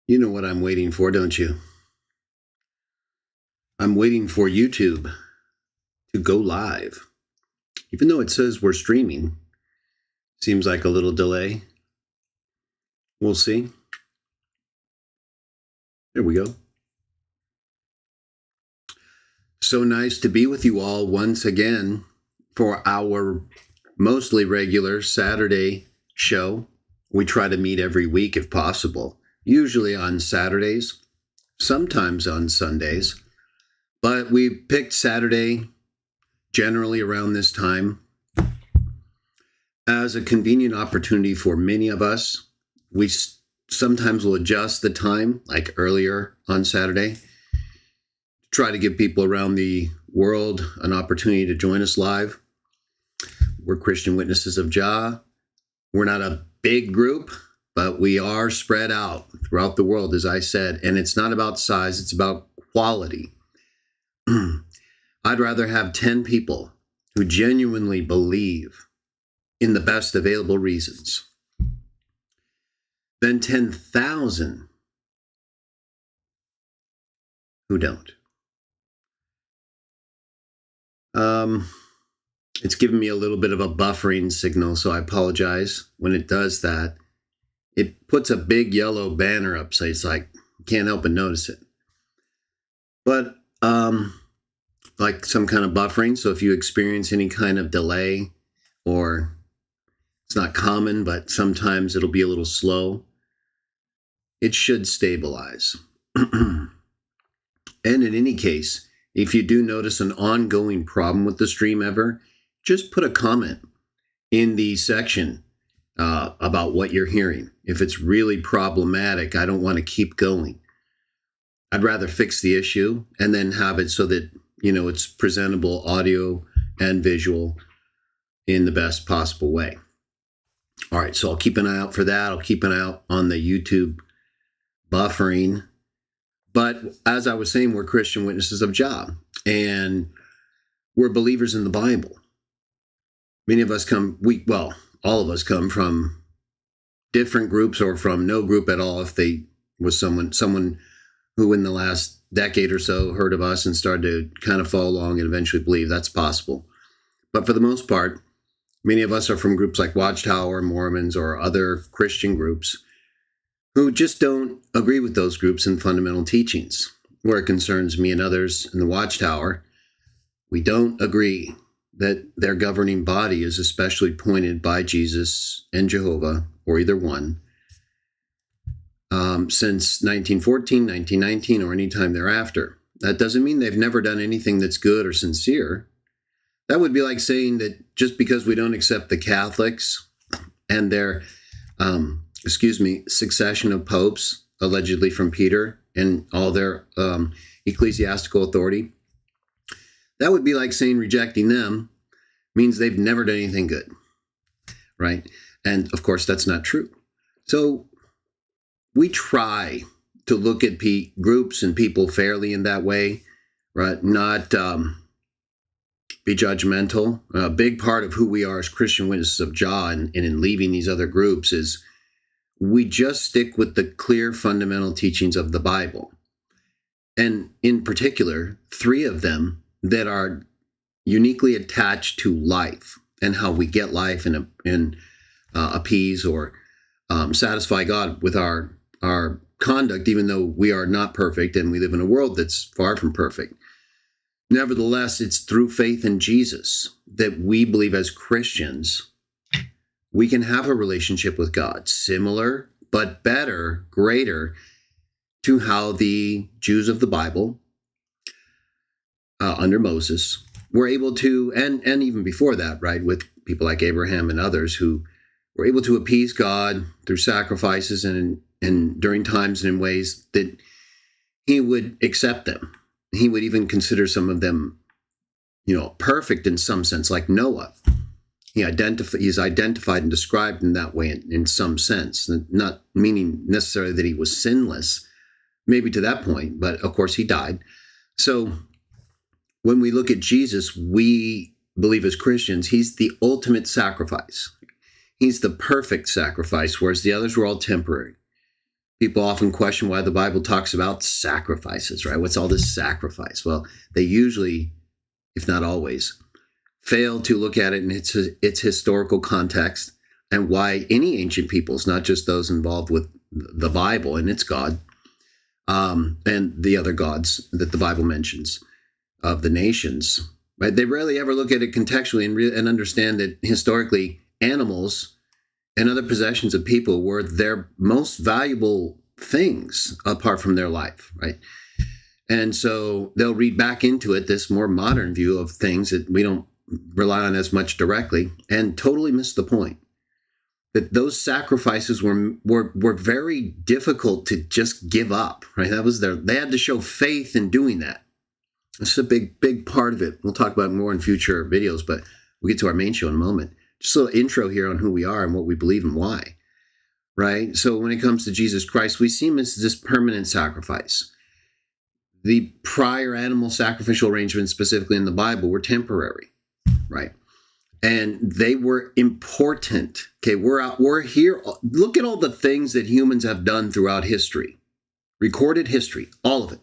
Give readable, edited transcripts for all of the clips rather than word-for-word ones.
You know what I'm waiting for, don't you? I'm waiting for YouTube to go live. Even though it says we're streaming, seems like a little delay. We'll see. There we go. So nice to be with you all once again for our mostly regular Saturday show. We try to meet every week if possible, usually on Saturdays, sometimes on Sundays. But we picked Saturday generally around this time as a convenient opportunity for many of us. We sometimes will adjust the time, like earlier on Saturday, try to give people around the world an opportunity to join us live. We're Christian Witnesses of Jah. We're not a big group, but we are spread out throughout the world, as I said, and it's not about size, it's about quality. I'd rather have 10 people who genuinely believe in the best available reasons than 10,000 who don't. It's given me a little bit of a buffering signal, so I apologize when it does that. It puts a big yellow banner up, so it's like, you can't help but notice it. But like some kind of buffering, so if you experience any kind of delay, or it's not common, but sometimes it'll be a little slow, it should stabilize. And in any case, if you do notice an ongoing problem with the stream ever, just put a comment in the section about what you're hearing. If it's really problematic, I don't want to keep going. I'd rather fix the issue and then have it so that, it's presentable audio and visual in the best possible way. All right, so I'll keep an eye out for that. I'll keep an eye out on the YouTube buffering. But as I was saying, we're Christian Witnesses of Jah, and we're believers in the Bible. Many of us all of us come from different groups or from no group at all. If they was someone who in the last decade or so heard of us and started to kind of follow along and eventually believe, that's possible. But for the most part, many of us are from groups like Watchtower, Mormons, or other Christian groups who just don't agree with those groups and fundamental teachings. Where it concerns me and others in the Watchtower, we don't agree that their governing body is especially appointed by Jesus and Jehovah, or either one, since 1914, 1919, or any time thereafter. That doesn't mean they've never done anything that's good or sincere. That would be like saying that just because we don't accept the Catholics and their succession of popes, allegedly from Peter, and all their ecclesiastical authority, that would be like saying rejecting them means they've never done anything good, right? And of course, that's not true. So we try to look at groups and people fairly in that way, right? Not be judgmental. A big part of who we are as Christian Witnesses of Jah and in leaving these other groups is we just stick with the clear fundamental teachings of the Bible. And in particular, 3 of them that are uniquely attached to life and how we get life and appease or satisfy God with our conduct, even though we are not perfect and we live in a world that's far from perfect. Nevertheless, it's through faith in Jesus that we believe as Christians we can have a relationship with God, similar but better, greater to how the Jews of the Bible under Moses were able to, and even before that, right, with people like Abraham and others who were able to appease God through sacrifices and during times and in ways that he would accept them. He would even consider some of them, perfect in some sense, like Noah. He's identified and described in that way in some sense, not meaning necessarily that he was sinless, maybe to that point, but of course he died. So when we look at Jesus, we believe as Christians, he's the ultimate sacrifice. He's the perfect sacrifice, whereas the others were all temporary. People often question why the Bible talks about sacrifices, right? What's all this sacrifice? Well, they usually, if not always, fail to look at it in its historical context and why any ancient peoples, not just those involved with the Bible and its God, and the other gods that the Bible mentions of the nations, right? They rarely ever look at it contextually and understand that historically animals and other possessions of people were their most valuable things apart from their life, right? And so they'll read back into it this more modern view of things that we don't rely on as much directly and totally miss the point. That those sacrifices were very difficult to just give up, right? They had to show faith in doing that. It's a big part of it. We'll talk about it more in future videos, but we'll get to our main show in a moment. Just a little intro here on who we are and what we believe and why, right? So when it comes to Jesus Christ, we see him as this permanent sacrifice. The prior animal sacrificial arrangements, specifically in the Bible, were temporary, right? And they were important. Okay, we're here. Look at all the things that humans have done throughout history, recorded history, all of it.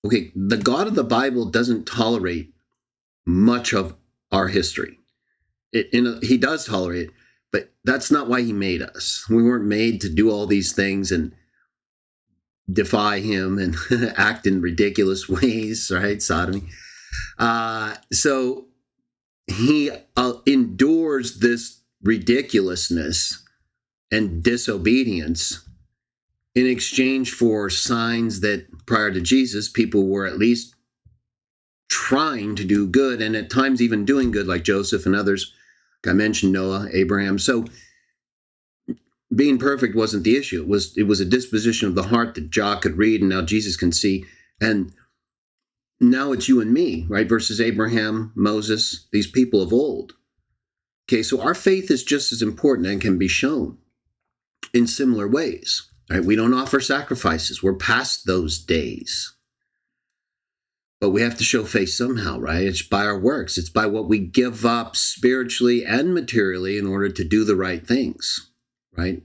Okay, the God of the Bible doesn't tolerate much of our history. He does tolerate it, but that's not why he made us. We weren't made to do all these things and defy him and act in ridiculous ways, right? Sodomy. So he endures this ridiculousness and disobedience in exchange for signs that prior to Jesus, people were at least trying to do good and at times even doing good, like Joseph and others. I mentioned Noah, Abraham. So being perfect wasn't the issue. It was a disposition of the heart that Jah could read and now Jesus can see. And now it's you and me, right? Versus Abraham, Moses, these people of old. Okay, so our faith is just as important and can be shown in similar ways. Right? We don't offer sacrifices. We're past those days. But we have to show faith somehow, right? It's by our works. It's by what we give up spiritually and materially in order to do the right things, right?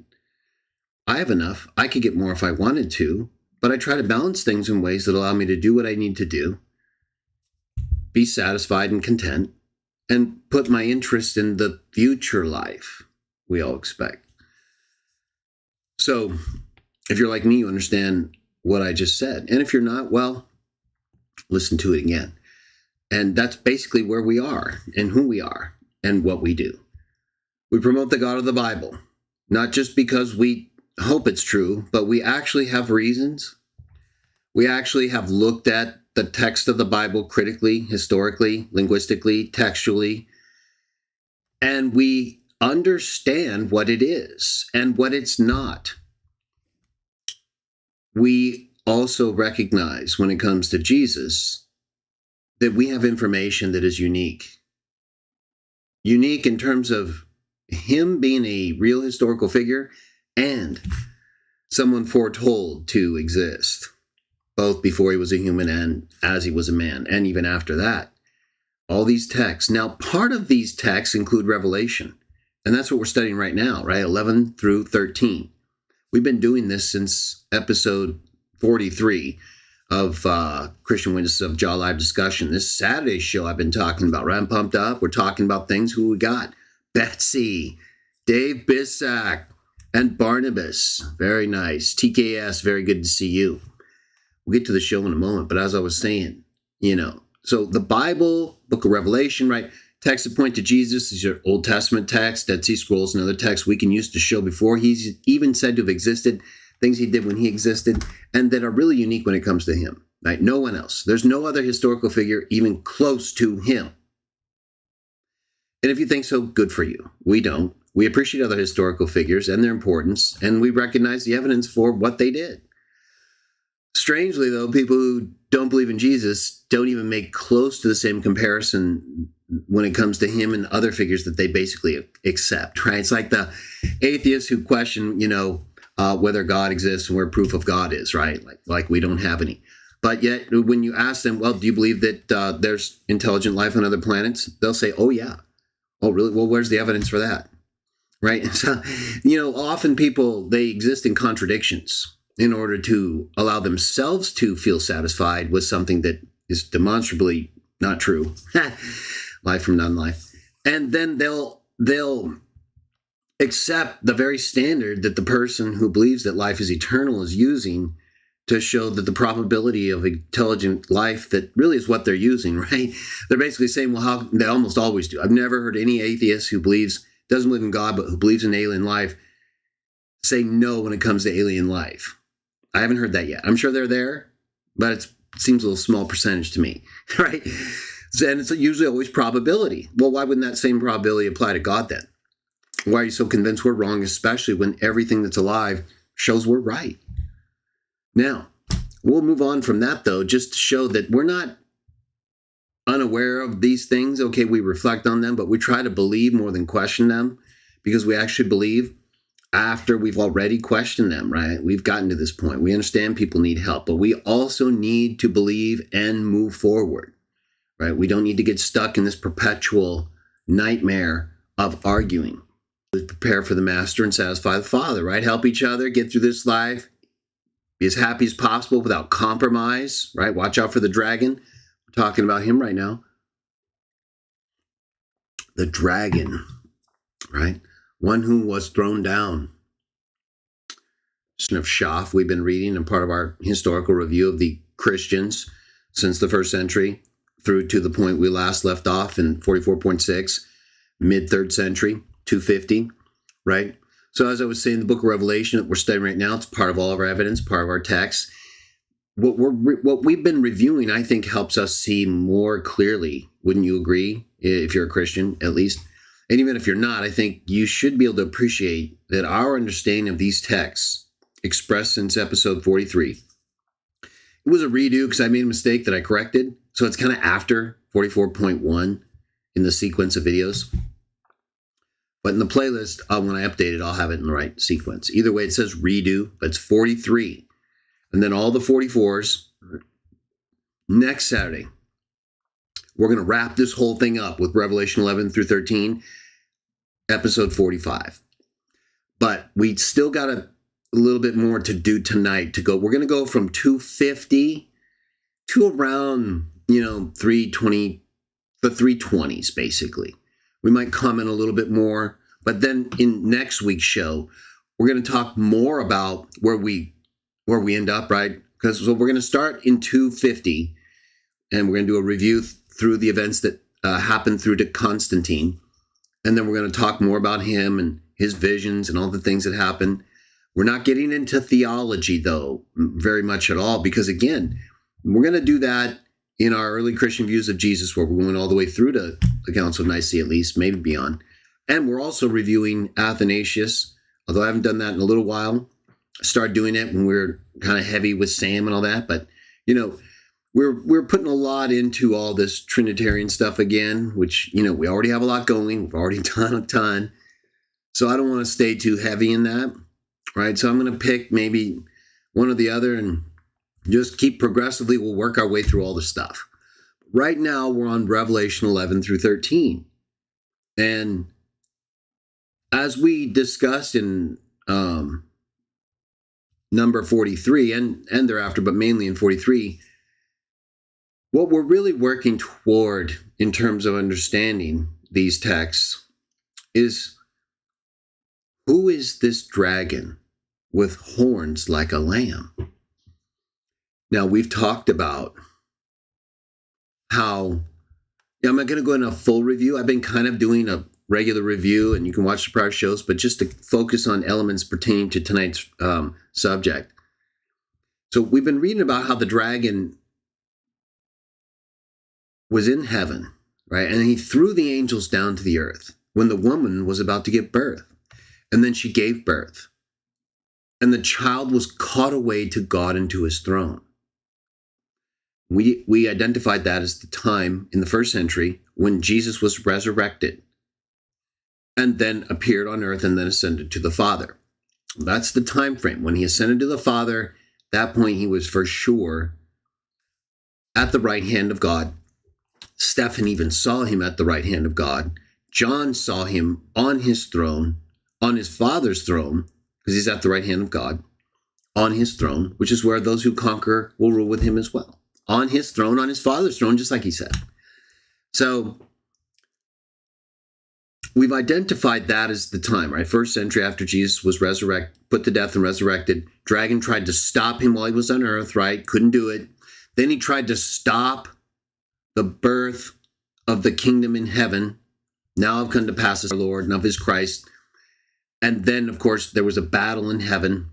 I have enough. I could get more if I wanted to, but I try to balance things in ways that allow me to do what I need to do, be satisfied and content, and put my interest in the future life we all expect. So if you're like me, you understand what I just said. And if you're not, well, listen to it again. And that's basically where we are and who we are and what we do. We promote the God of the Bible, not just because we hope it's true, but we actually have reasons. We actually have looked at the text of the Bible critically, historically, linguistically, textually, and we understand what it is and what it's not. We also recognize when it comes to Jesus that we have information that is unique. Unique in terms of him being a real historical figure and someone foretold to exist, both before he was a human and as he was a man, and even after that. All these texts. Now, part of these texts include Revelation, and that's what we're studying right now, right? 11 through 13. We've been doing this since episode 43 of Christian Witnesses of Jah live discussion. This Saturday show I've been talking about, right? I'm pumped up. We're talking about things. Who we got? Betsy, Dave Bissack, and Barnabas. Very nice. TKS, very good to see you. We'll get to the show in a moment, but as I was saying, so the Bible, book of Revelation, right? Texts that point to Jesus. These are Old Testament texts, Dead Sea Scrolls, and other texts we can use to show before he's even said to have existed, things he did when he existed, and that are really unique when it comes to him, right? No one else. There's no other historical figure even close to him. And if you think so, good for you. We don't. We appreciate other historical figures and their importance, and we recognize the evidence for what they did. Strangely, though, people who don't believe in Jesus don't even make close to the same comparison when it comes to him and other figures that they basically accept, right? It's like the atheists who question, whether God exists and where proof of God is, right? Like we don't have any. But yet, when you ask them, well, do you believe that there's intelligent life on other planets? They'll say, oh, yeah. Oh, really? Well, where's the evidence for that? right? And so, often people, they exist in contradictions in order to allow themselves to feel satisfied with something that is demonstrably not true. Life from non-life. And then they'll accept the very standard that the person who believes that life is eternal is using to show that the probability of intelligent life, that really is what they're using, right? They're basically saying, well, how they almost always do. I've never heard any atheist who doesn't believe in God, but who believes in alien life say no when it comes to alien life. I haven't heard that yet. I'm sure they're there, but it seems a little small percentage to me, right? And it's usually always probability. Well, why wouldn't that same probability apply to God then? Why are you so convinced we're wrong, especially when everything that's alive shows we're right? Now, we'll move on from that, though, just to show that we're not unaware of these things. Okay, we reflect on them, but we try to believe more than question them, because we actually believe after we've already questioned them, right? We've gotten to this point. We understand people need help, but we also need to believe and move forward, right? We don't need to get stuck in this perpetual nightmare of arguing. Prepare for the master and satisfy the Father, right? Help each other get through this life, be as happy as possible without compromise, right? Watch out for the dragon. We're talking about him right now. The dragon, right? One who was thrown down. Of Shaf, we've been reading, and part of our historical review of the Christians since the first century through to the point we last left off in 44.6, mid-3rd century, 250, right? So as I was saying, the book of Revelation that we're studying right now, it's part of all of our evidence, part of our text. What we've been reviewing, I think, helps us see more clearly. Wouldn't you agree? If you're a Christian, at least. And even if you're not, I think you should be able to appreciate that our understanding of these texts expressed since episode 43. It was a redo because I made a mistake that I corrected. So it's kind of after 44.1 in the sequence of videos. But in the playlist, when I update it, I'll have it in the right sequence. Either way, it says redo, but it's 43. And then all the 44s next Saturday. We're going to wrap this whole thing up with Revelation 11 through 13, episode 45. But we still got a little bit more to do tonight to go. We're going to go from 250 to around, 320, the 320s, basically. We might comment a little bit more, but then in next week's show, we're going to talk more about where we end up, right? Because we're going to start in 250, and we're going to do a review through the events that happened through to Constantine, and then we're going to talk more about him and his visions and all the things that happened. We're not getting into theology, though, very much at all, because again, we're going to do that in our early Christian views of Jesus, where we're going all the way through to the Council of Nicaea, at least, maybe beyond. And we're also reviewing Athanasius, although I haven't done that in a little while. I started doing it when we were kind of heavy with Sam and all that. But, we're putting a lot into all this Trinitarian stuff again, which, we already have a lot going. We've already done a ton. So I don't want to stay too heavy in that, right? So I'm going to pick maybe one or the other and just keep progressively, we'll work our way through all the stuff. Right now, we're on Revelation 11 through 13. And as we discussed in number 43 and thereafter, but mainly in 43, what we're really working toward in terms of understanding these texts is, who is this dragon with horns like a lamb? Now, we've talked about how, I'm not going to go into a full review. I've been kind of doing a regular review, and you can watch the prior shows, but just to focus on elements pertaining to tonight's subject. So we've been reading about how the dragon was in heaven, right? And he threw the angels down to the earth when the woman was about to give birth. And then she gave birth. And the child was caught away to God and to his throne. We identified that as the time in the first century when Jesus was resurrected and then appeared on earth and then ascended to the Father. That's the time frame. When he ascended to the Father, at that point he was for sure at the right hand of God. Stephen even saw him at the right hand of God. John saw him on his throne on his Father's throne, because he's at the right hand of God, on his throne, which is where those who conquer will rule with him as well. On his throne, on his Father's throne, just like he said. So we've identified that as the time, right? First century after Jesus was resurrected, put to death and resurrected. Dragon tried to stop him while he was on earth, right? Couldn't do it. Then he tried to stop the birth of the kingdom in heaven. Now have come to pass as our Lord and of his Christ. And then, of course, there was a battle in heaven.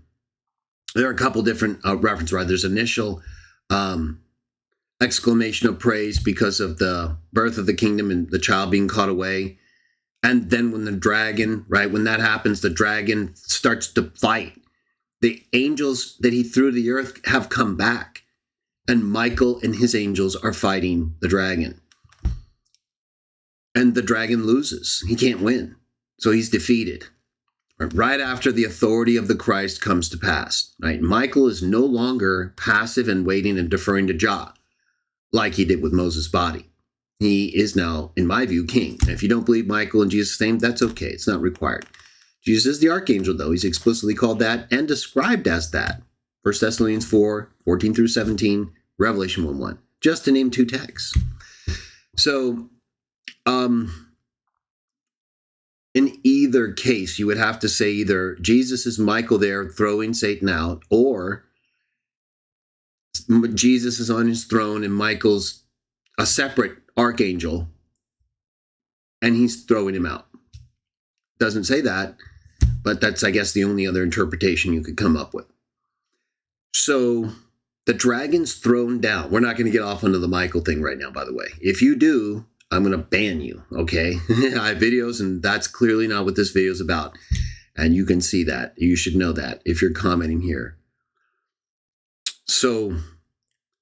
There are a couple different references, right? There's initial exclamation of praise because of the birth of the kingdom and the child being caught away. And then when the dragon, right, when that happens, the dragon starts to fight. The angels that he threw to the earth have come back. And Michael and his angels are fighting the dragon. And the dragon loses. He can't win. So he's defeated. Right after the authority of the Christ comes to pass. Right? Michael is no longer passive and waiting and deferring to Jah, like he did with Moses' body. He is now, in my view, king. And if you don't believe Michael in Jesus' name, that's okay. It's not required. Jesus is the archangel, though. He's explicitly called that and described as that. 1 Thessalonians 4, 14 through 17, Revelation 1:1. Just to name two texts. So, in either case, you would have to say either Jesus is Michael there throwing Satan out, or Jesus is on his throne and Michael's a separate archangel and he's throwing him out. Doesn't say that, but that's, I guess, the only other interpretation you could come up with. So the dragon's thrown down. We're not going to get off onto the Michael thing right now, by the way. If you do, I'm going to ban you, okay? I have videos, and that's clearly not what this video is about. And you can see that. You should know that if you're commenting here. So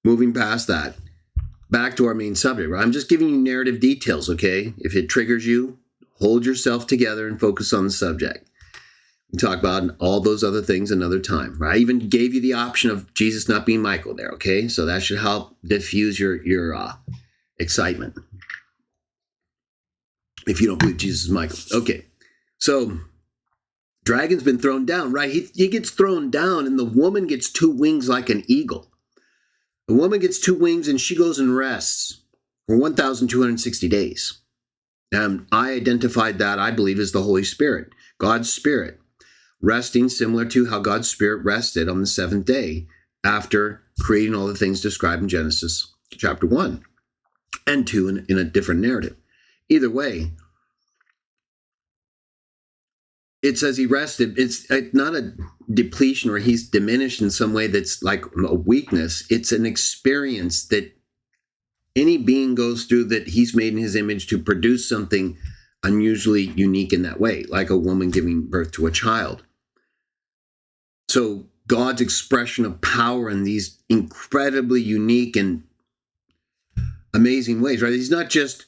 moving past that, back to our main subject, right? I'm just giving you narrative details, okay? If it triggers you, hold yourself together and focus on the subject. We talk about all those other things another time, right? I even gave you the option of Jesus not being Michael there, okay? So that should help diffuse your excitement. If you don't believe Jesus is Michael. Okay, so dragon's been thrown down, right? He gets thrown down and the woman gets two wings like an eagle. The woman gets two wings and she goes and rests for 1,260 days. And I identified that, I believe, as the Holy Spirit, God's Spirit, resting similar to how God's Spirit rested on the seventh day after creating all the things described in Genesis chapter 1 and 2 in a different narrative. Either way, it says he rested. It's not a depletion or he's diminished in some way that's like a weakness. It's an experience that any being goes through that he's made in his image to produce something unusually unique in that way, like a woman giving birth to a child. So God's expression of power in these incredibly unique and amazing ways, right? He's not just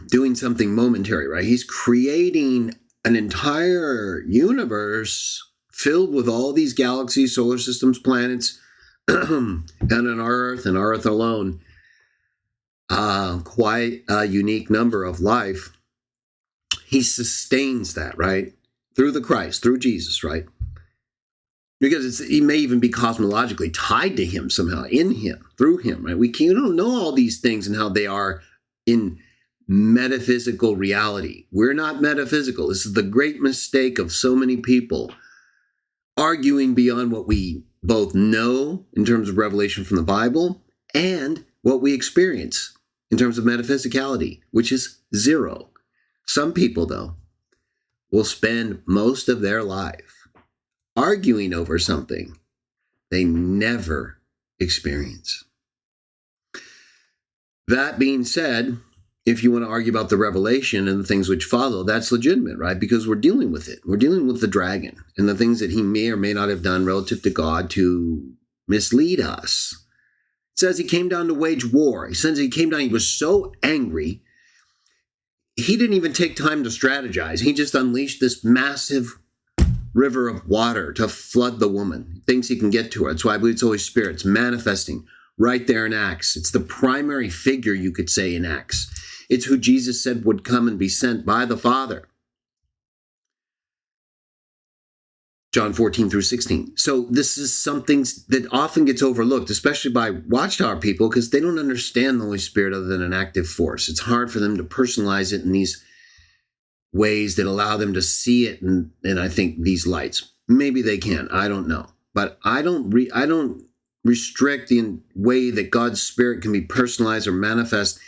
doing something momentary, right? He's creating an entire universe filled with all these galaxies, solar systems, planets, and on our Earth alone, quite a unique number of life. He sustains that, right? Through the Christ, through Jesus, right? Because he may even be cosmologically tied to him somehow, in him, through him, right? We don't know all these things and how they are in metaphysical reality. We're not metaphysical. This is the great mistake of so many people, arguing beyond what we both know in terms of revelation from the Bible and what we experience in terms of metaphysicality, which is zero. Some people, though, will spend most of their life arguing over something they never experience. That being said, if you want to argue about the revelation and the things which follow, that's legitimate, right? Because we're dealing with it. We're dealing with the dragon and the things that he may or may not have done relative to God to mislead us. It says he came down to wage war. He says he came down, he was so angry, he didn't even take time to strategize. He just unleashed this massive river of water to flood the woman. He thinks he can get to her. That's why I believe it's the Holy Spirit. It's manifesting right there in Acts. It's the primary figure, you could say, in Acts. It's who Jesus said would come and be sent by the Father. John 14 through 16. So this is something that often gets overlooked, especially by Watchtower people, because they don't understand the Holy Spirit other than an active force. It's hard for them to personalize it in these ways that allow them to see it in I think, these lights. Maybe they can. I don't know. But I don't restrict the way that God's Spirit can be personalized or manifest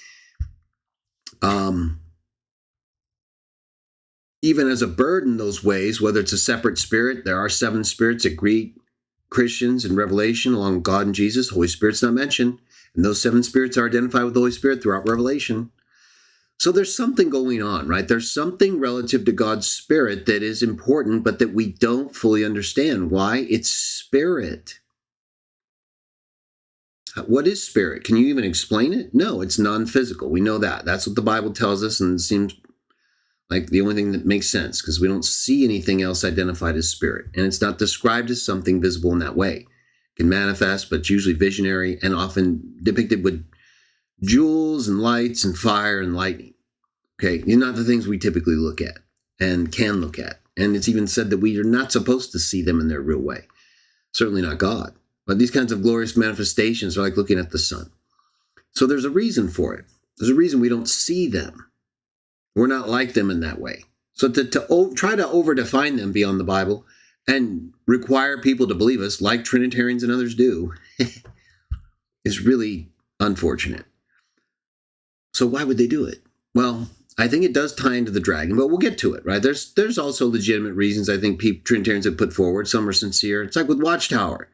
even as a bird in those ways, whether it's a separate spirit. There are 7 spirits that greet Christians in Revelation along with God and Jesus. Holy Spirit's not mentioned. And those 7 spirits are identified with the Holy Spirit throughout Revelation. So there's something going on, right? There's something relative to God's Spirit that is important, but that we don't fully understand. Why? It's spirit. What is spirit? Can you even explain it? No, it's non-physical. We know that. That's what the Bible tells us, and it seems like the only thing that makes sense, because we don't see anything else identified as spirit. And it's not described as something visible in that way. It can manifest, but it's usually visionary and often depicted with jewels and lights and fire and lightning. Okay, these are not the things we typically look at and can look at. And it's even said that we are not supposed to see them in their real way. Certainly not God. But these kinds of glorious manifestations are like looking at the sun. So there's a reason for it. There's a reason we don't see them. We're not like them in that way. So to try to over-define them beyond the Bible and require people to believe us, like Trinitarians and others do, is really unfortunate. So why would they do it? Well, I think it does tie into the dragon, but we'll get to it, right? There's also legitimate reasons I think Trinitarians have put forward. Some are sincere. It's like with Watchtower.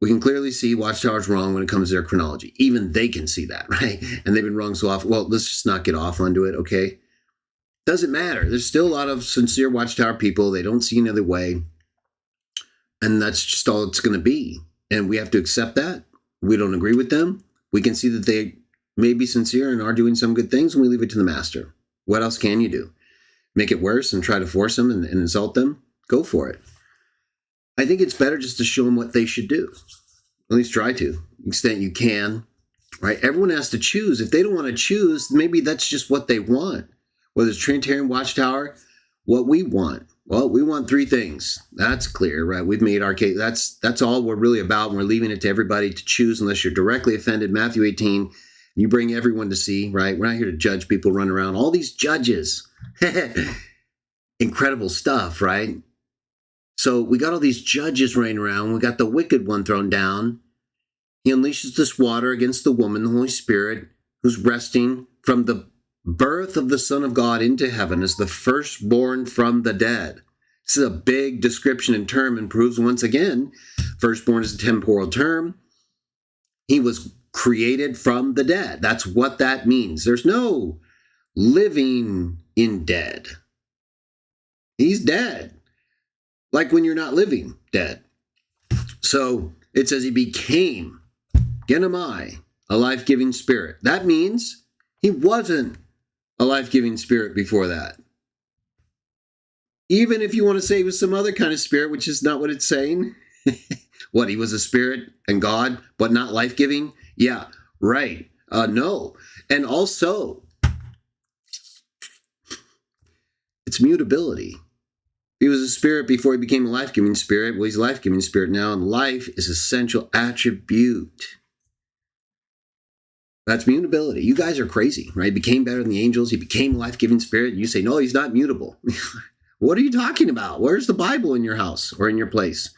We can clearly see Watchtower's wrong when it comes to their chronology. Even they can see that, right? And they've been wrong so often. Well, let's just not get off onto it, okay? Doesn't matter. There's still a lot of sincere Watchtower people. They don't see another way. And that's just all it's going to be. And we have to accept that. We don't agree with them. We can see that they may be sincere and are doing some good things, and we leave it to the master. What else can you do? Make it worse and try to force them and insult them? Go for it. I think it's better just to show them what they should do. At least try to, the extent you can. Right? Everyone has to choose. If they don't want to choose, maybe that's just what they want. Whether it's Trinitarian, Watchtower, what we want. Well, we want 3 things. That's clear, right? We've made our case. That's all we're really about, and we're leaving it to everybody to choose unless you're directly offended. Matthew 18, you bring everyone to see, right? We're not here to judge people run around. All these judges. Incredible stuff, right? So we got all these judges running around. We got the wicked one thrown down. He unleashes this water against the woman, the Holy Spirit, who's resting from the birth of the Son of God into heaven as the firstborn from the dead. This is a big description and term, and proves once again, firstborn is a temporal term. He was created from the dead. That's what that means. There's no living in dead. He's dead. Like when you're not living, dead. So it says he became, genomai, a life-giving spirit. That means he wasn't a life-giving spirit before that. Even if you want to say he was some other kind of spirit, which is not what it's saying. What, he was a spirit and God, but not life-giving? Yeah, right. No. And also, it's mutability. He was a spirit before he became a life-giving spirit. Well, he's a life-giving spirit now, and life is an essential attribute. That's mutability. You guys are crazy, right? He became better than the angels. He became a life-giving spirit. You say, no, he's not mutable. What are you talking about? Where's the Bible in your house or in your place?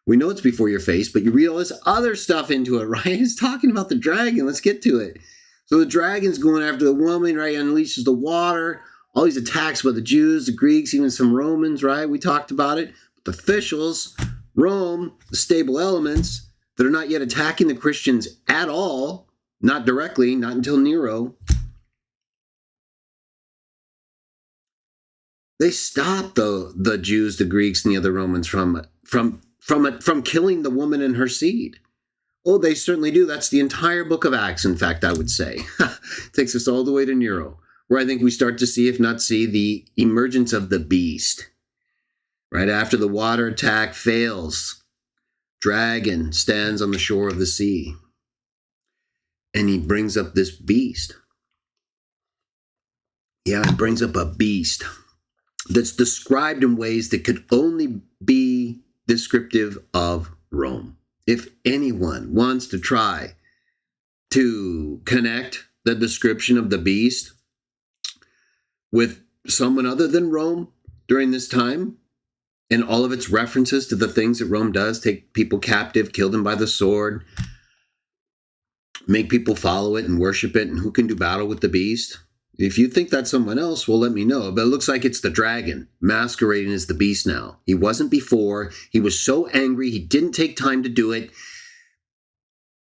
We know it's before your face, but you read all this other stuff into it, right? It's talking about the dragon. Let's get to it. So the dragon's going after the woman, right? Unleashes the water. All these attacks by the Jews, the Greeks, even some Romans, right? We talked about it. But the officials, Rome, the stable elements that are not yet attacking the Christians at all, not directly, not until Nero. They stopped the Jews, the Greeks, and the other Romans from killing the woman and her seed. Oh, they certainly do. That's the entire book of Acts, in fact, I would say. Takes us all the way to Nero, where I think we start to see, if not see, the emergence of the beast. Right after the water attack fails, dragon stands on the shore of the sea. And he brings up this beast. Yeah, he brings up a beast that's described in ways that could only be descriptive of Rome. If anyone wants to try to connect the description of the beast with someone other than Rome during this time, and all of its references to the things that Rome does, take people captive, kill them by the sword, make people follow it and worship it, and who can do battle with the beast. If you think that's someone else, well, let me know. But it looks like it's the dragon masquerading as the beast now. He wasn't before. He was so angry, he didn't take time to do it.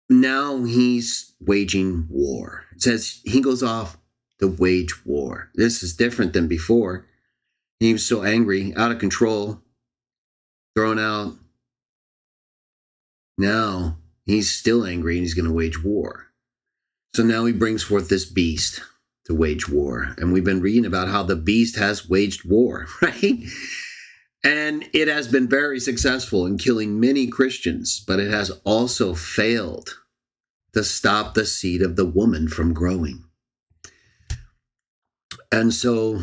Now he's waging war. It says he goes off to wage war. This is different than before. He was so angry, out of control, thrown out. Now he's still angry and he's going to wage war. So now he brings forth this beast to wage war. And we've been reading about how the beast has waged war, right? And it has been very successful in killing many Christians, but it has also failed to stop the seed of the woman from growing. And so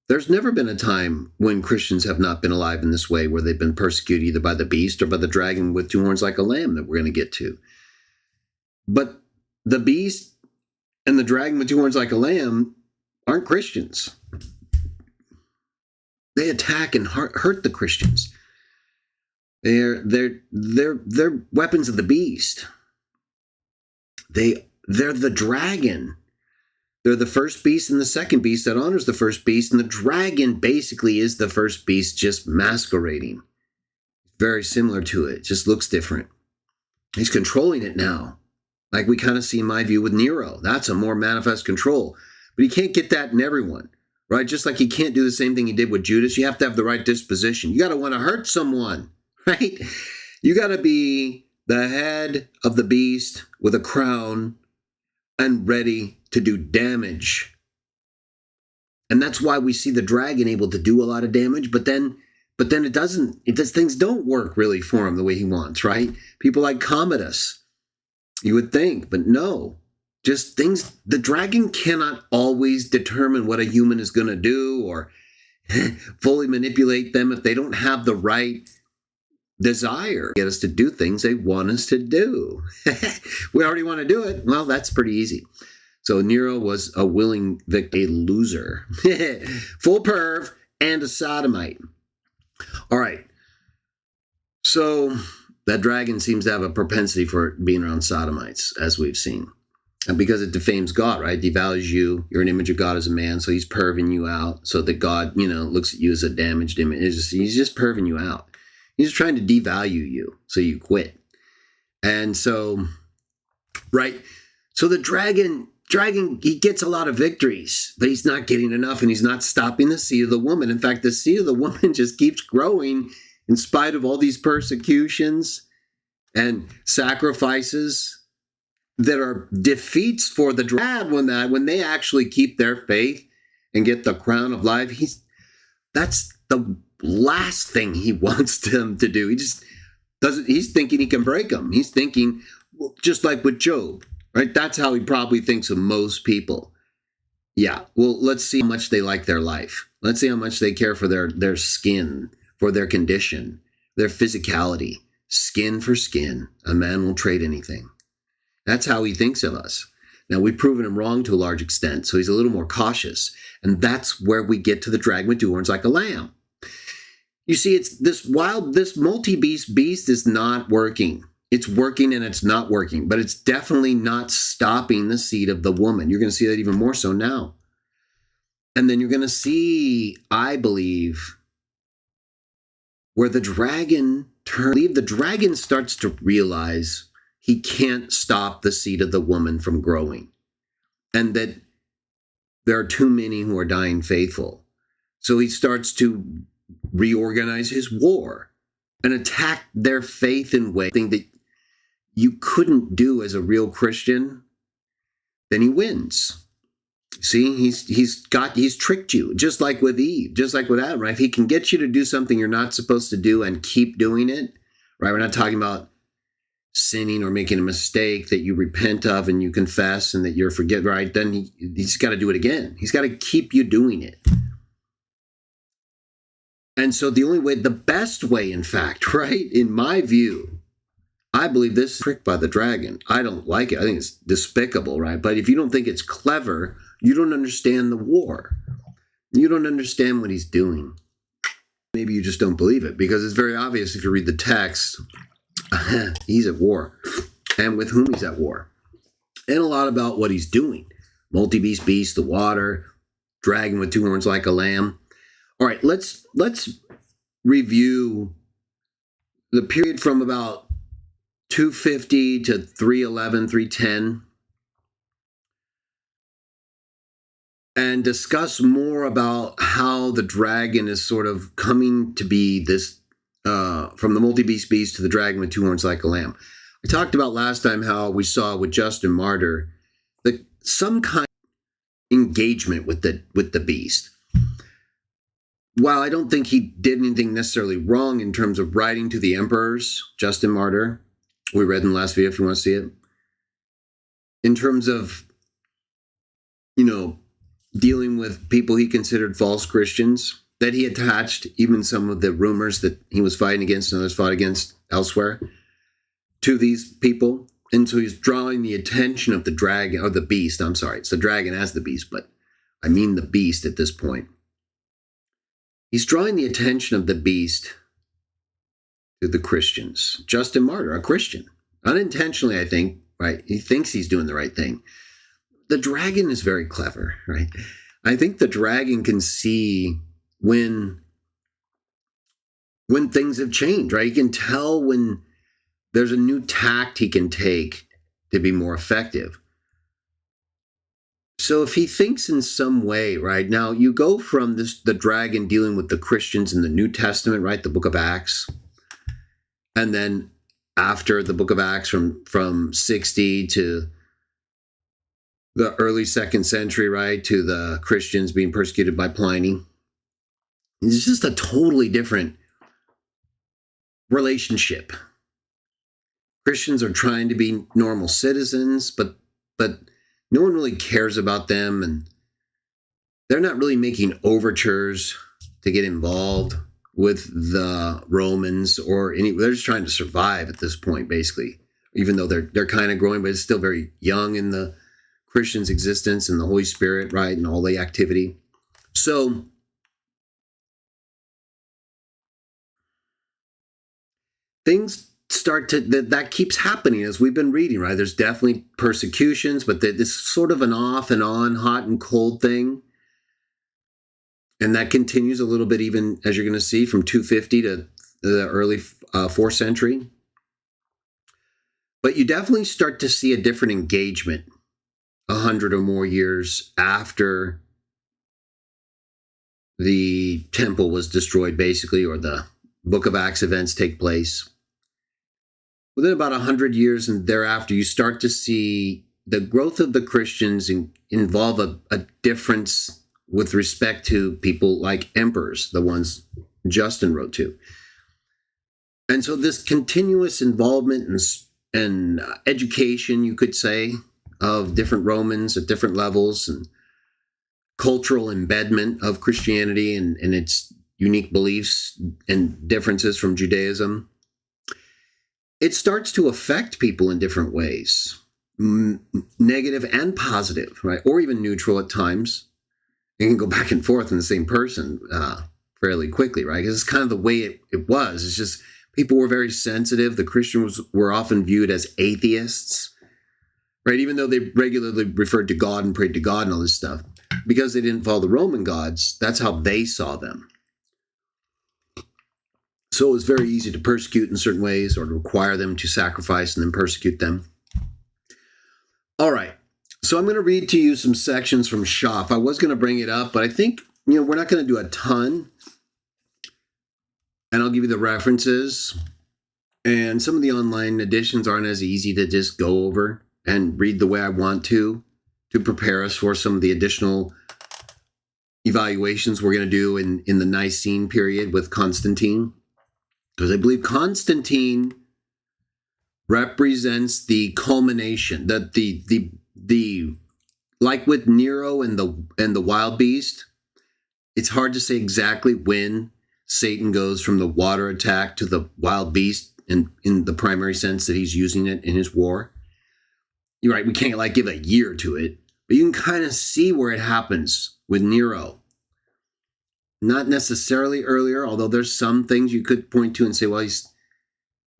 there's never been a time when Christians have not been alive in this way, where they've been persecuted either by the beast or by the dragon with two horns like a lamb that we're going to get to. But the beast and the dragon with two horns like a lamb aren't Christians. They attack and hurt the Christians. They're weapons of the beast. They're the dragon. They're the first beast and the second beast that honors the first beast. And the dragon basically is the first beast, just masquerading. Very similar to it, just looks different. He's controlling it now. Like we kind of see in my view with Nero. That's a more manifest control. But he can't get that in everyone, right? Just like he can't do the same thing he did with Judas. You have to have the right disposition. You got to want to hurt someone, right? You got to be the head of the beast with a crown and ready to do damage. And that's why we see the dragon able to do a lot of damage, but then things don't work really for him the way he wants, right? People like Commodus, you would think, but no. Just things, the dragon cannot always determine what a human is going to do or fully manipulate them if they don't have the right desire to get us to do things they want us to do. We already want to do it. Well, that's pretty easy. So Nero was a willing victim, a loser, full perv, and a sodomite. All right. So that dragon seems to have a propensity for being around sodomites, as we've seen. And because it defames God, right? Devalues you. You're an image of God as a man, so he's perving you out so that God, looks at you as a damaged image. He's just perving you out. He's trying to devalue you so you quit. And so, right? So the dragon, he gets a lot of victories, but he's not getting enough, and he's not stopping the seed of the woman. In fact, the seed of the woman just keeps growing in spite of all these persecutions and sacrifices that are defeats for the dragon. When they actually keep their faith and get the crown of life, that's the last thing he wants them to do. He just doesn't. He's thinking he can break them. He's thinking, well, just like with Job. Right? That's how he probably thinks of most people. Yeah. Well, let's see how much they like their life. Let's see how much they care for their skin, for their condition, their physicality. Skin for skin. A man will trade anything. That's how he thinks of us. Now, we've proven him wrong to a large extent, so he's a little more cautious. And that's where we get to the dragon with two horns like a lamb. You see, it's this multi-beast beast is not working. It's working and it's not working, but it's definitely not stopping the seed of the woman. You're going to see that even more so now. And then you're going to see, I believe, where the dragon starts to realize he can't stop the seed of the woman from growing, and that there are too many who are dying faithful. So he starts to reorganize his war and attack their faith in ways that you couldn't do as a real Christian. Then he wins. See, he's tricked you, just like with Eve, just like with Adam, right? If he can get you to do something you're not supposed to do and keep doing it, right? We're not talking about sinning or making a mistake that you repent of and you confess and that you're forget, right? Then he's got to do it again. He's got to keep you doing it. And so the only way, the best way, in fact, right, in my view, I believe this is tricked by the dragon. I don't like it. I think it's despicable, right? But if you don't think it's clever, you don't understand the war. You don't understand what he's doing. Maybe you just don't believe it, because it's very obvious if you read the text, he's at war. And with whom he's at war. And a lot about what he's doing. Multi-beast, beast, the water, dragon with two horns like a lamb. All right, let's review the period from about 250 to 311, 310, and discuss more about how the dragon is sort of coming to be this, from the multi-beast beast to the dragon with two horns like a lamb. I talked about last time how we saw with Justin Martyr that some kind of engagement with the beast. While I don't think he did anything necessarily wrong in terms of writing to the emperors, Justin Martyr, we read in the last video if you want to see it, in terms of, dealing with people he considered false Christians, that he attached even some of the rumors that he was fighting against and others fought against elsewhere to these people. And so he's drawing the attention of the dragon, or the beast, I'm sorry, it's the dragon as the beast, but I mean the beast at this point. He's drawing the attention of the beast to the Christians. Justin Martyr, a Christian. Unintentionally, I think, right? He thinks he's doing the right thing. The dragon is very clever, right? I think the dragon can see when things have changed, right? He can tell when there's a new tact he can take to be more effective. So if he thinks in some way, right, now you go from the dragon dealing with the Christians in the New Testament, right, the book of Acts, and then after the book of Acts from 60 to the early 2nd century, right, to the Christians being persecuted by Pliny. It's just a totally different relationship. Christians are trying to be normal citizens, but no one really cares about them, and they're not really making overtures to get involved with the Romans they're just trying to survive at this point, basically, even though they're kind of growing, but it's still very young in the Christian's existence and the Holy Spirit, right, and all the activity. So things start to, that keeps happening as we've been reading, right? There's definitely persecutions, but this sort of an off and on, hot and cold thing. And that continues a little bit, even as you're going to see, from 250 to the early 4th century. But you definitely start to see a different engagement 100 or more years after the temple was destroyed, basically, or the Book of Acts events take place. Within about 100 years and thereafter, you start to see the growth of the Christians involve a difference with respect to people like emperors, the ones Justin wrote to. And so this continuous involvement and education, you could say, of different Romans at different levels, and cultural embedment of Christianity and its unique beliefs and differences from Judaism, it starts to affect people in different ways, negative and positive, right? Or even neutral at times. It can go back and forth in the same person fairly quickly, right? Because it's kind of the way it was. It's just people were very sensitive. The Christians were often viewed as atheists, right? Even though they regularly referred to God and prayed to God and all this stuff. Because they didn't follow the Roman gods, that's how they saw them. So it was very easy to persecute in certain ways, or to require them to sacrifice and then persecute them. All right. So I'm going to read to you some sections from Schaff. I was going to bring it up, but I think, we're not going to do a ton. And I'll give you the references. And some of the online editions aren't as easy to just go over and read the way I want to prepare us for some of the additional evaluations we're going to do in the Nicene period with Constantine. Because I believe Constantine represents the culmination, that the like with Nero and the wild beast, it's hard to say exactly when Satan goes from the water attack to the wild beast in the primary sense that he's using it in his war. You're right, we can't like give a year to it, but you can kind of see where it happens with Nero. Not necessarily earlier, although there's some things you could point to and say, well,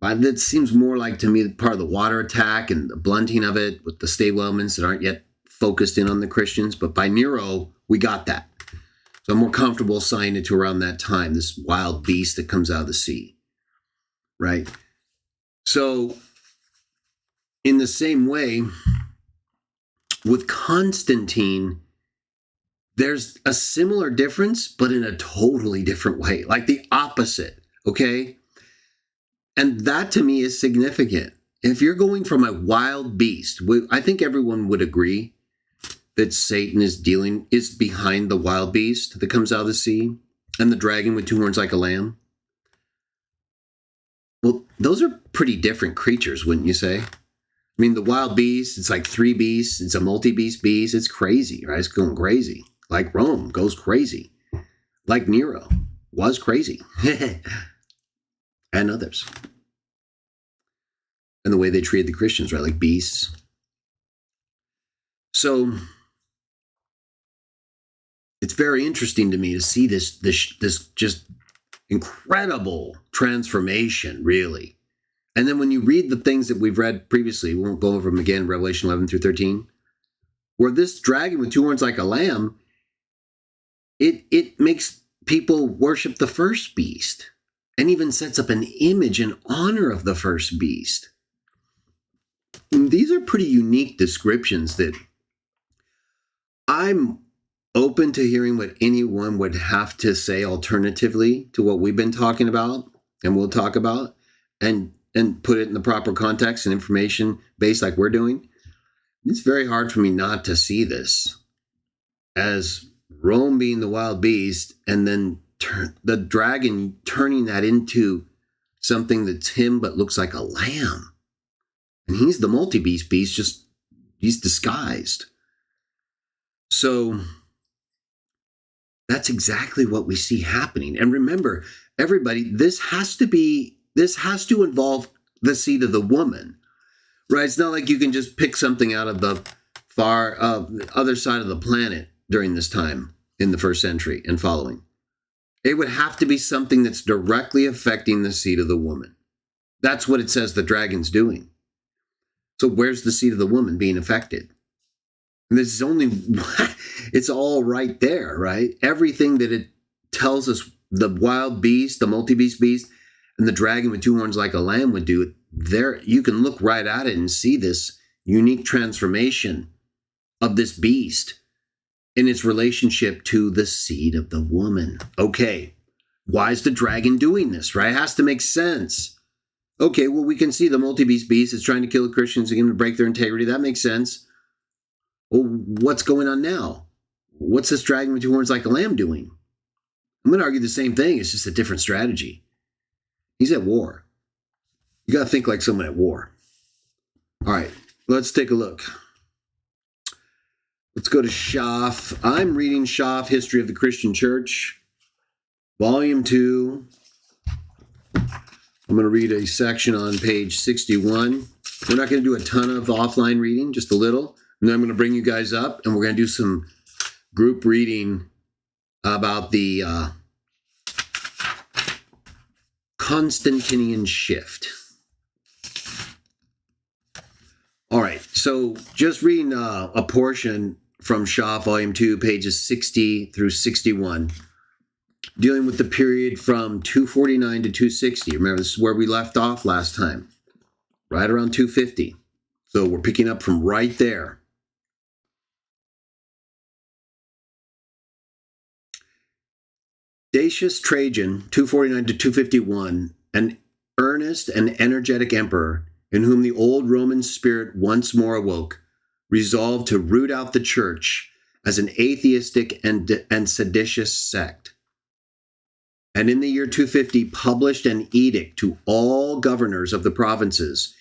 that seems more like to me part of the water attack and the blunting of it with the stable elements that aren't yet focused in on the Christians. But by Nero, we got that. So I'm more comfortable assigning it to around that time, this wild beast that comes out of the sea, right? So in the same way, with Constantine, there's a similar difference, but in a totally different way, like the opposite, okay? And that to me is significant. If you're going from a wild beast, I think everyone would agree that Satan is behind the wild beast that comes out of the sea and the dragon with two horns like a lamb. Well, those are pretty different creatures, wouldn't you say? I mean, the wild beast, it's like three beasts. It's a multi-beast beast. It's crazy, right? It's going crazy. Like Rome goes crazy. Like Nero was crazy. And others. And the way they treated the Christians, right? Like beasts. So it's very interesting to me to see this just incredible transformation, really. And then when you read the things that we've read previously, we won't go over them again, Revelation 11 through 13, where this dragon with two horns like a lamb, it makes people worship the first beast and even sets up an image in honor of the first beast. And these are pretty unique descriptions that I'm open to hearing what anyone would have to say alternatively to what we've been talking about and we'll talk about and put it in the proper context and information base like we're doing. It's very hard for me not to see this as Rome being the wild beast and then the dragon turning that into something that's him but looks like a lamb. And he's the multi-beast beast, just he's disguised. So that's exactly what we see happening. And remember, everybody, this has to involve the seed of the woman, right? It's not like you can just pick something out of the far other side of the planet during this time in the first century and following. It would have to be something that's directly affecting the seed of the woman. That's what it says the dragon's doing. So where's the seed of the woman being affected? And this is it's all right there, right? Everything that it tells us the wild beast, the multi-beast beast, and the dragon with two horns like a lamb would do, there you can look right at it and see this unique transformation of this beast in its relationship to the seed of the woman. Okay, why is the dragon doing this, right? It has to make sense. Okay, well, we can see the multi-beast beast is trying to kill the Christians and get them to break their integrity. That makes sense. Well, what's going on now? What's this dragon with two horns like a lamb doing? I'm going to argue the same thing. It's just a different strategy. He's at war. You got to think like someone at war. All right, let's take a look. Let's go to Schaff. I'm reading Schaff, History of the Christian Church, Volume 2. I'm going to read a section on page 61. We're not going to do a ton of offline reading, just a little. And then I'm going to bring you guys up, and we're going to do some group reading about the Constantinian shift. All right, so just reading a portion from Schaff, Volume 2, pages 60 through 61, dealing with the period from 249 to 260. Remember, this is where we left off last time, right around 250. So we're picking up from right there. Dacius Trajan, 249 to 251, an earnest and energetic emperor in whom the old Roman spirit once more awoke, resolved to root out the church as an atheistic and seditious sect. And in the year 250 published an edict to all governors of the provinces,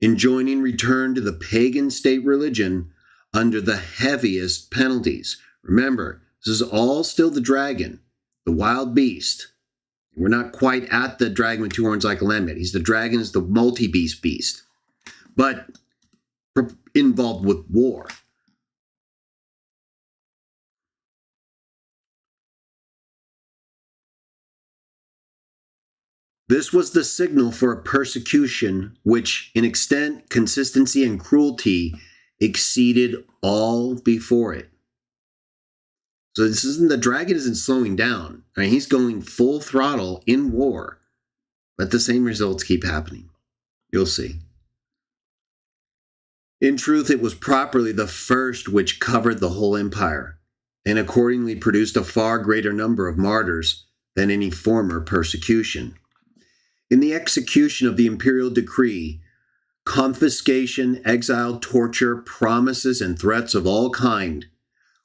enjoining return to the pagan state religion under the heaviest penalties. Remember, this is all still the dragon, the wild beast, We're not quite at the dragon with two horns like a lamb yet. He's the dragon, is the multi-beast beast, but involved with war. This was the signal for a persecution which, in extent, consistency, and cruelty, exceeded all before it. So the dragon isn't slowing down. I mean, he's going full throttle in war, but the same results keep happening. You'll see. In truth, it was properly the first which covered the whole empire, and accordingly produced a far greater number of martyrs than any former persecution. In the execution of the imperial decree, confiscation, exile, torture, promises, and threats of all kind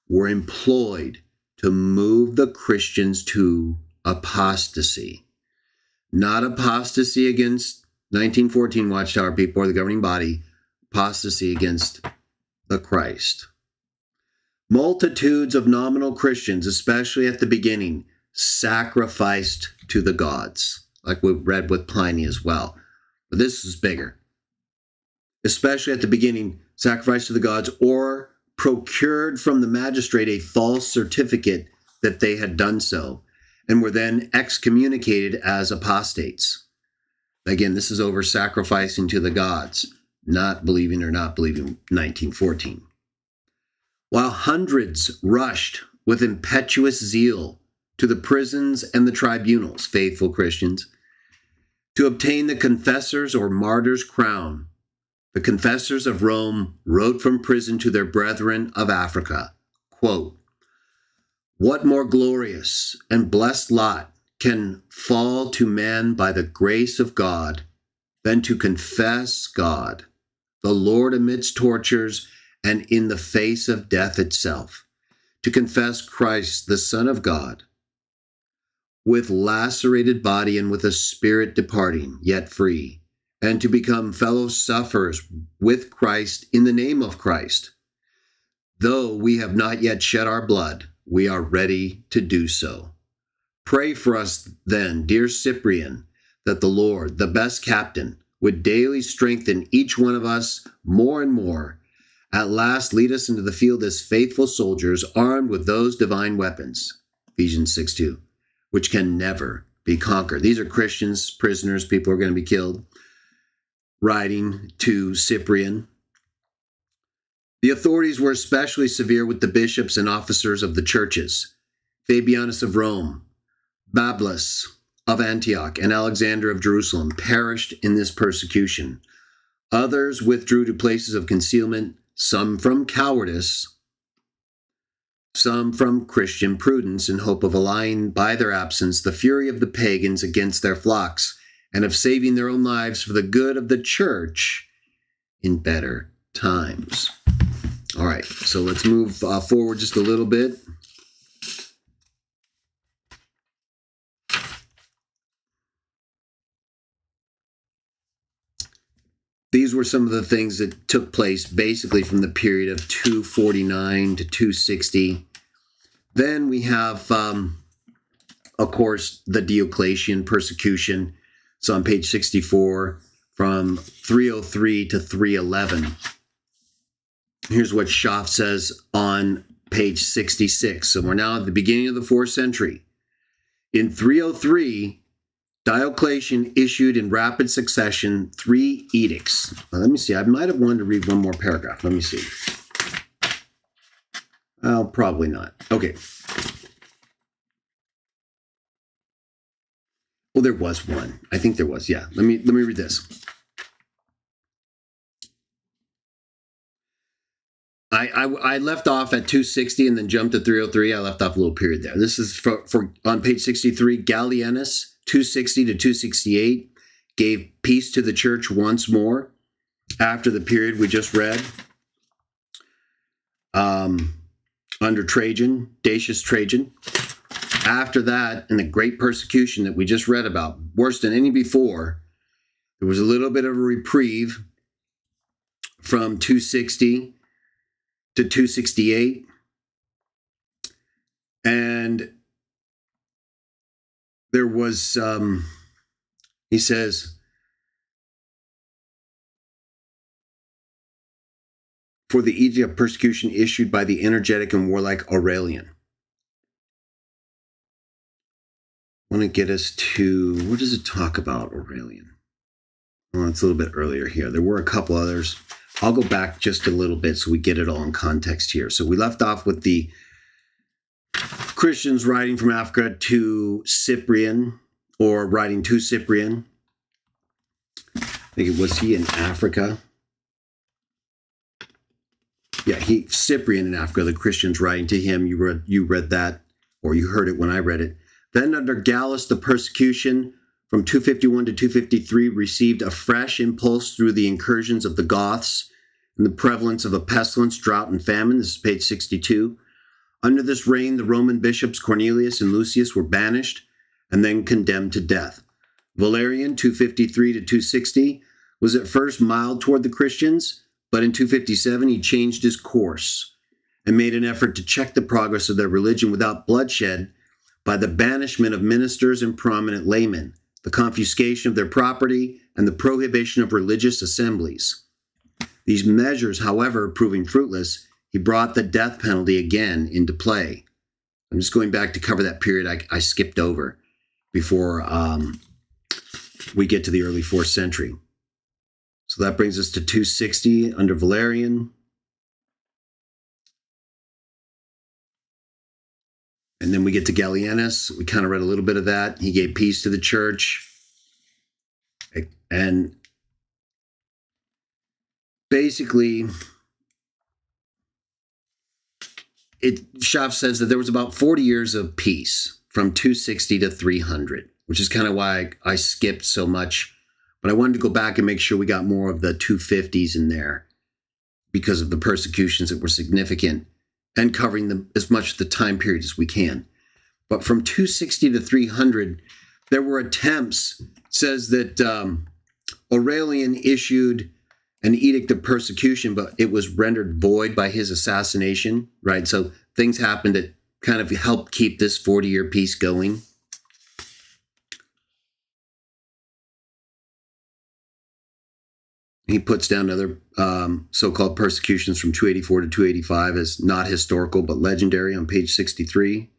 were employed to move the Christians to apostasy. Not apostasy against 1914 Watchtower people or the governing body, apostasy against the Christ. Multitudes of nominal Christians, especially at the beginning, sacrificed to the gods, like we read with Pliny as well. But this is bigger. Especially at the beginning, sacrificed to the gods, or procured from the magistrate a false certificate that they had done so, and were then excommunicated as apostates. Again, this is over sacrificing to the gods, not believing 1914. While hundreds rushed with impetuous zeal to the prisons and the tribunals, faithful Christians, to obtain the confessor's or martyr's crown, the confessors of Rome wrote from prison to their brethren of Africa, quote, "What more glorious and blessed lot can fall to man by the grace of God than to confess God, the Lord amidst tortures and in the face of death itself, to confess Christ, the Son of God, with lacerated body and with a spirit departing, yet free, and to become fellow sufferers with Christ in the name of Christ. Though we have not yet shed our blood, we are ready to do so. Pray for us then, dear Cyprian, that the Lord, the best captain, would daily strengthen each one of us more and more. At last lead us into the field as faithful soldiers, armed with those divine weapons," Ephesians 6:2, "which can never be conquered." These are Christians, prisoners, people who are going to be killed, writing to Cyprian. The authorities were especially severe with the bishops and officers of the churches. Fabianus of Rome, Bablas of Antioch, and Alexander of Jerusalem perished in this persecution. Others withdrew to places of concealment, some from cowardice, some from Christian prudence, in hope of allaying by their absence the fury of the pagans against their flocks, and of saving their own lives for the good of the church in better times. All right, so let's move forward just a little bit. These were some of the things that took place basically from the period of 249 to 260. Then we have, of course, the Diocletian persecution. It's on page 64 from 303 to 311. Here's what Schaff says on page 66. So we're now at the beginning of the 4th century. In 303, Diocletian issued in rapid succession 3 edicts. Now, let me see. I might have wanted to read one more paragraph. Let me see. Oh, probably not. Okay. Well, there was one. I think there was. Yeah. Let me read this. I left off at 260 and then jumped to 303. I left off a little period there. This is for on page 63. Gallienus, 260 to 268, gave peace to the church once more after the period we just read. Under Trajan, Dacius Trajan. After that, in the great persecution that we just read about, worse than any before, there was a little bit of a reprieve from 260 to 268. And there was, he says, for the edict of persecution issued by the energetic and warlike Aurelian. I want to get us to, what does it talk about, Aurelian? Well, it's a little bit earlier here. There were a couple others. I'll go back just a little bit so we get it all in context here. So we left off with the Christians writing from Africa to Cyprian, or writing to Cyprian. I think it was he in Africa. Yeah, Cyprian in Africa, the Christians writing to him. You read that, or you heard it when I read it. Then under Gallus, the persecution from 251 to 253 received a fresh impulse through the incursions of the Goths and the prevalence of a pestilence, drought, and famine. This is page 62. Under this reign, the Roman bishops Cornelius and Lucius were banished and then condemned to death. Valerian, 253 to 260, was at first mild toward the Christians, but in 257 he changed his course and made an effort to check the progress of their religion without bloodshed by the banishment of ministers and prominent laymen, the confiscation of their property, and the prohibition of religious assemblies. These measures, however, proving fruitless, he brought the death penalty again into play. I'm just going back to cover that period I skipped over before we get to the early 4th century. So that brings us to 260 under Valerian. And then we get to Gallienus. We kind of read a little bit of that. He gave peace to the church. And basically, Schaff says that there was about 40 years of peace from 260 to 300, which is kind of why I skipped so much. But I wanted to go back and make sure we got more of the 250s in there because of the persecutions that were significant and covering as much of the time period as we can. But from 260 to 300, there were attempts. It says that Aurelian issued an edict of persecution, but it was rendered void by his assassination, right? So things happened that kind of helped keep this 40-year peace going. He puts down other so-called persecutions from 284 to 285 as not historical, but legendary on page 63.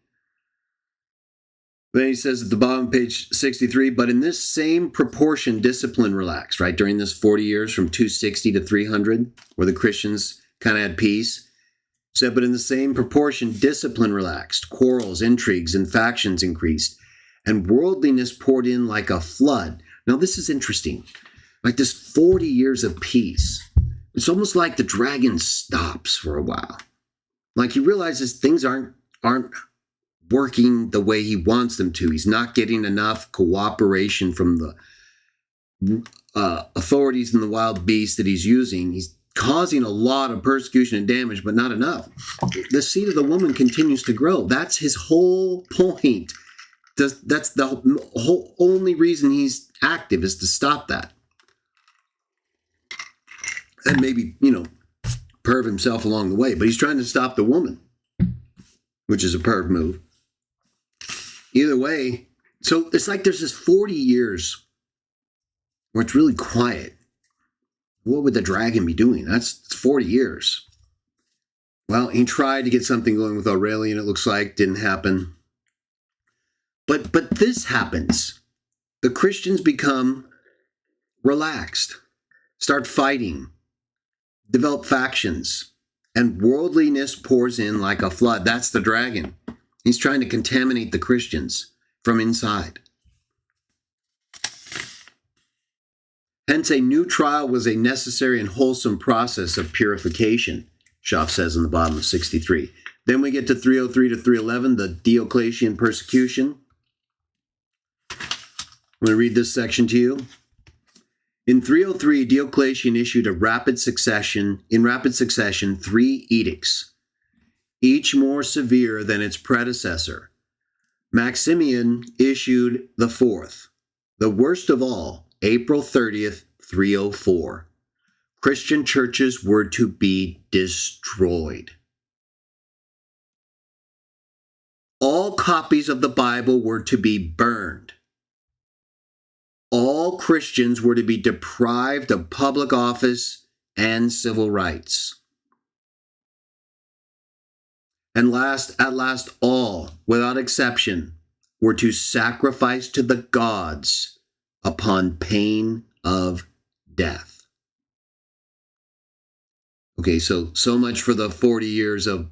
Then he says at the bottom of page 63, but in this same proportion, discipline relaxed, right? During this 40 years from 260 to 300, where the Christians kind of had peace. Said, but in the same proportion, discipline relaxed, quarrels, intrigues, and factions increased, and worldliness poured in like a flood. Now, this is interesting. Like this 40 years of peace, it's almost like the dragon stops for a while. Like he realizes things aren't working the way he wants them to. He's not getting enough cooperation from the authorities and the wild beasts that he's using. He's causing a lot of persecution and damage, but not enough. The seed of the woman continues to grow. That's his whole point. That's the whole only reason he's active is to stop that. And maybe, perv himself along the way. But he's trying to stop the woman, which is a perv move. Either way, so it's like there's this 40 years where it's really quiet. What would the dragon be doing? That's 40 years. Well, he tried to get something going with Aurelian, it looks like. Didn't happen. But this happens. The Christians become relaxed, start fighting, develop factions, and worldliness pours in like a flood. That's the dragon. He's trying to contaminate the Christians from inside. Hence, a new trial was a necessary and wholesome process of purification, Schaff says in the bottom of 63. Then we get to 303 to 311, the Diocletian persecution. I'm going to read this section to you. In 303, Diocletian issued in rapid succession, 3 edicts, each more severe than its predecessor. Maximian issued the 4th, the worst of all, April 30th, 304. Christian churches were to be destroyed. All copies of the Bible were to be burned. All Christians were to be deprived of public office and civil rights. And at last, all, without exception, were to sacrifice to the gods upon pain of death. Okay, so much for the 40 years of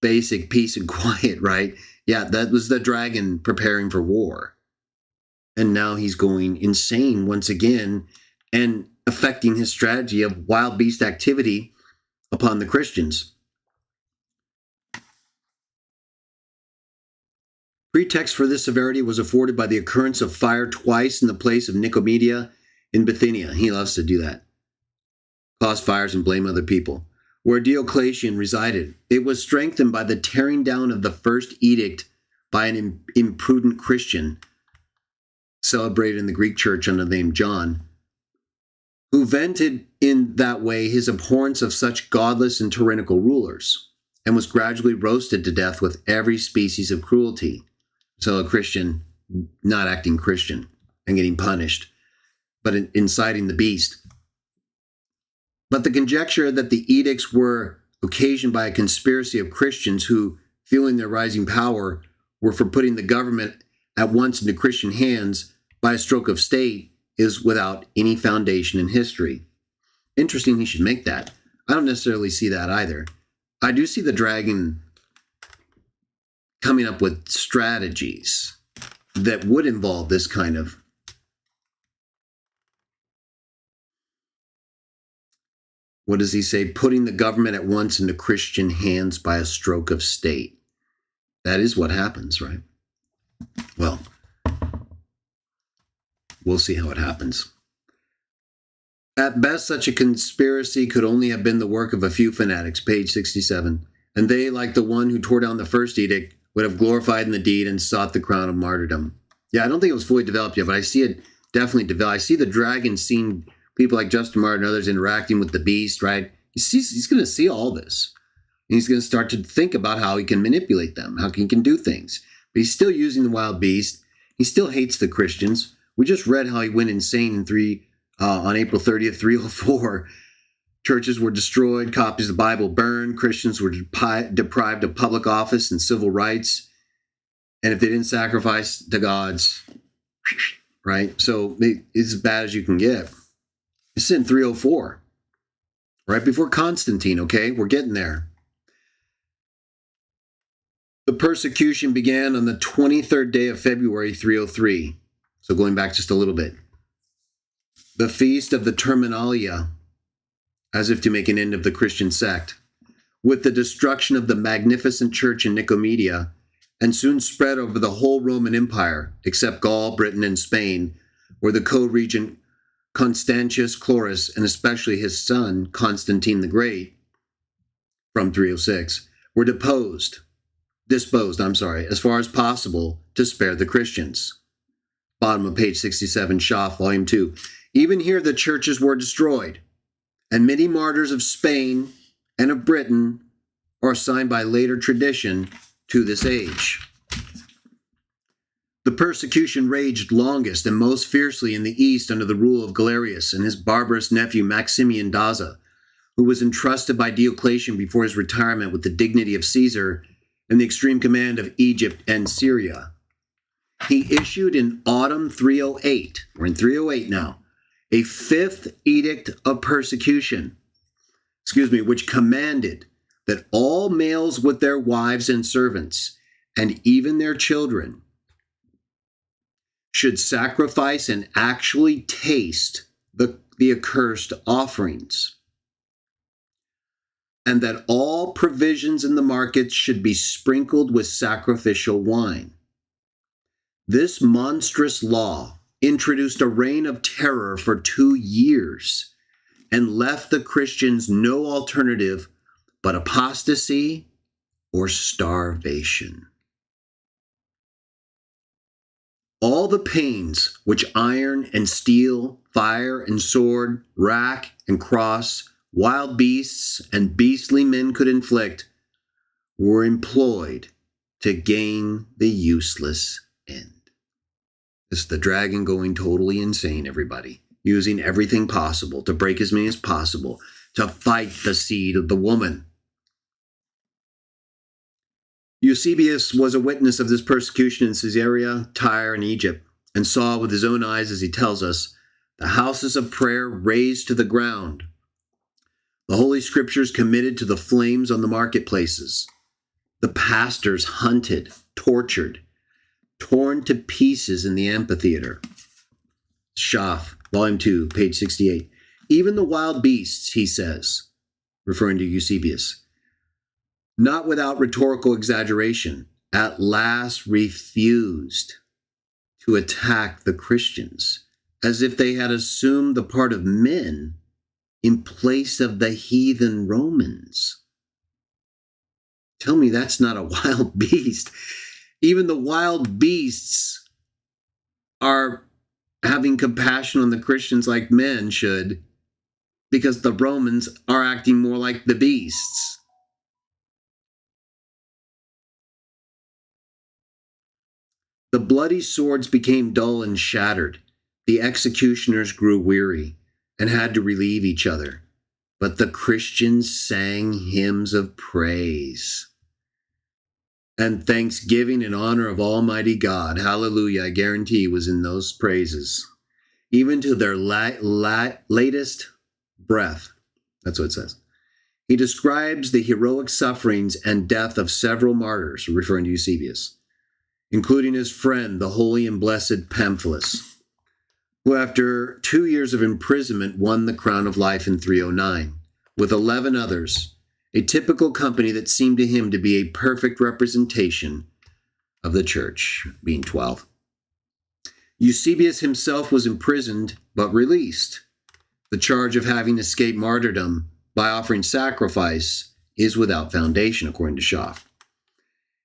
basic peace and quiet, right? Yeah, that was the dragon preparing for war. And now he's going insane once again and affecting his strategy of wild beast activity upon the Christians. Pretext for this severity was afforded by the occurrence of fire twice in the place of Nicomedia in Bithynia. He loves to do that. Cause fires and blame other people. Where Diocletian resided, it was strengthened by the tearing down of the first edict by an imprudent Christian, celebrated in the Greek church under the name John, who vented in that way his abhorrence of such godless and tyrannical rulers, and was gradually roasted to death with every species of cruelty. So a Christian not acting Christian and getting punished, but inciting the beast. But the conjecture that the edicts were occasioned by a conspiracy of Christians who, feeling their rising power, were for putting the government at once into Christian hands by a stroke of state is without any foundation in history. Interesting he should make that. I don't necessarily see that either. I do see the dragon coming up with strategies that would involve this kind of what does he say? Putting the government at once into Christian hands by a stroke of state. That is what happens, right? Well, we'll see how it happens. At best, such a conspiracy could only have been the work of a few fanatics, page 67. And they, like the one who tore down the first edict, would have glorified in the deed and sought the crown of martyrdom. Yeah, I don't think it was fully developed yet, but I see it definitely developed. I see the dragon seeing people like Justin Martin and others interacting with the beast, right? He's going to see all this. And he's going to start to think about how he can manipulate them, how he can do things. But he's still using the wild beast. He still hates the Christians. We just read how he went insane on April 30th, 304. Churches were destroyed, copies of the Bible burned, Christians were deprived of public office and civil rights. And if they didn't sacrifice to gods, right? So it's as bad as you can get. It's in 304, right before Constantine, okay? We're getting there. The persecution began on the 23rd day of February, 303. So going back just a little bit. The feast of the Terminalia, as if to make an end of the Christian sect, with the destruction of the magnificent church in Nicomedia, and soon spread over the whole Roman Empire, except Gaul, Britain, and Spain, where the co-regent Constantius Chlorus, and especially his son, Constantine the Great, from 306, were disposed, as far as possible, to spare the Christians. Bottom of page 67, Schaff, volume 2. Even here the churches were destroyed, and many martyrs of Spain and of Britain are assigned by later tradition to this age. The persecution raged longest and most fiercely in the east under the rule of Galerius and his barbarous nephew Maximian Daza, who was entrusted by Diocletian before his retirement with the dignity of Caesar and the extreme command of Egypt and Syria. He issued in autumn 308, we're in 308 now, a fifth edict of persecution, which commanded that all males with their wives and servants, and even their children, should sacrifice and actually taste the accursed offerings, and that all provisions in the markets should be sprinkled with sacrificial wine. This monstrous law introduced a reign of terror for 2 years and left the Christians no alternative but apostasy or starvation. All the pains which iron and steel, fire and sword, rack and cross, wild beasts and beastly men could inflict were employed to gain the useless end. It's the dragon going totally insane, everybody, using everything possible to break as many as possible to fight the seed of the woman. Eusebius was a witness of this persecution in Caesarea, Tyre, and Egypt, and saw with his own eyes, as he tells us, the houses of prayer razed to the ground, the Holy Scriptures committed to the flames on the marketplaces, the pastors hunted, tortured, torn to pieces in the amphitheater. Schaff, Volume 2, page 68. Even the wild beasts, he says, referring to Eusebius, not without rhetorical exaggeration, at last refused to attack the Christians, as if they had assumed the part of men in place of the heathen Romans. Tell me that's not a wild beast. Even the wild beasts are having compassion on the Christians like men should, because the Romans are acting more like the beasts. The bloody swords became dull and shattered. The executioners grew weary and had to relieve each other. But the Christians sang hymns of praise and thanksgiving in honor of Almighty God. Hallelujah, I guarantee, was in those praises, even to their latest breath. That's what it says. He describes the heroic sufferings and death of several martyrs, referring to Eusebius, including his friend, the holy and blessed Pamphilus, who after 2 years of imprisonment won the crown of life in 309, with 11 others, a typical company that seemed to him to be a perfect representation of the church, being 12. Eusebius himself was imprisoned but released. The charge of having escaped martyrdom by offering sacrifice is without foundation, according to Schaff.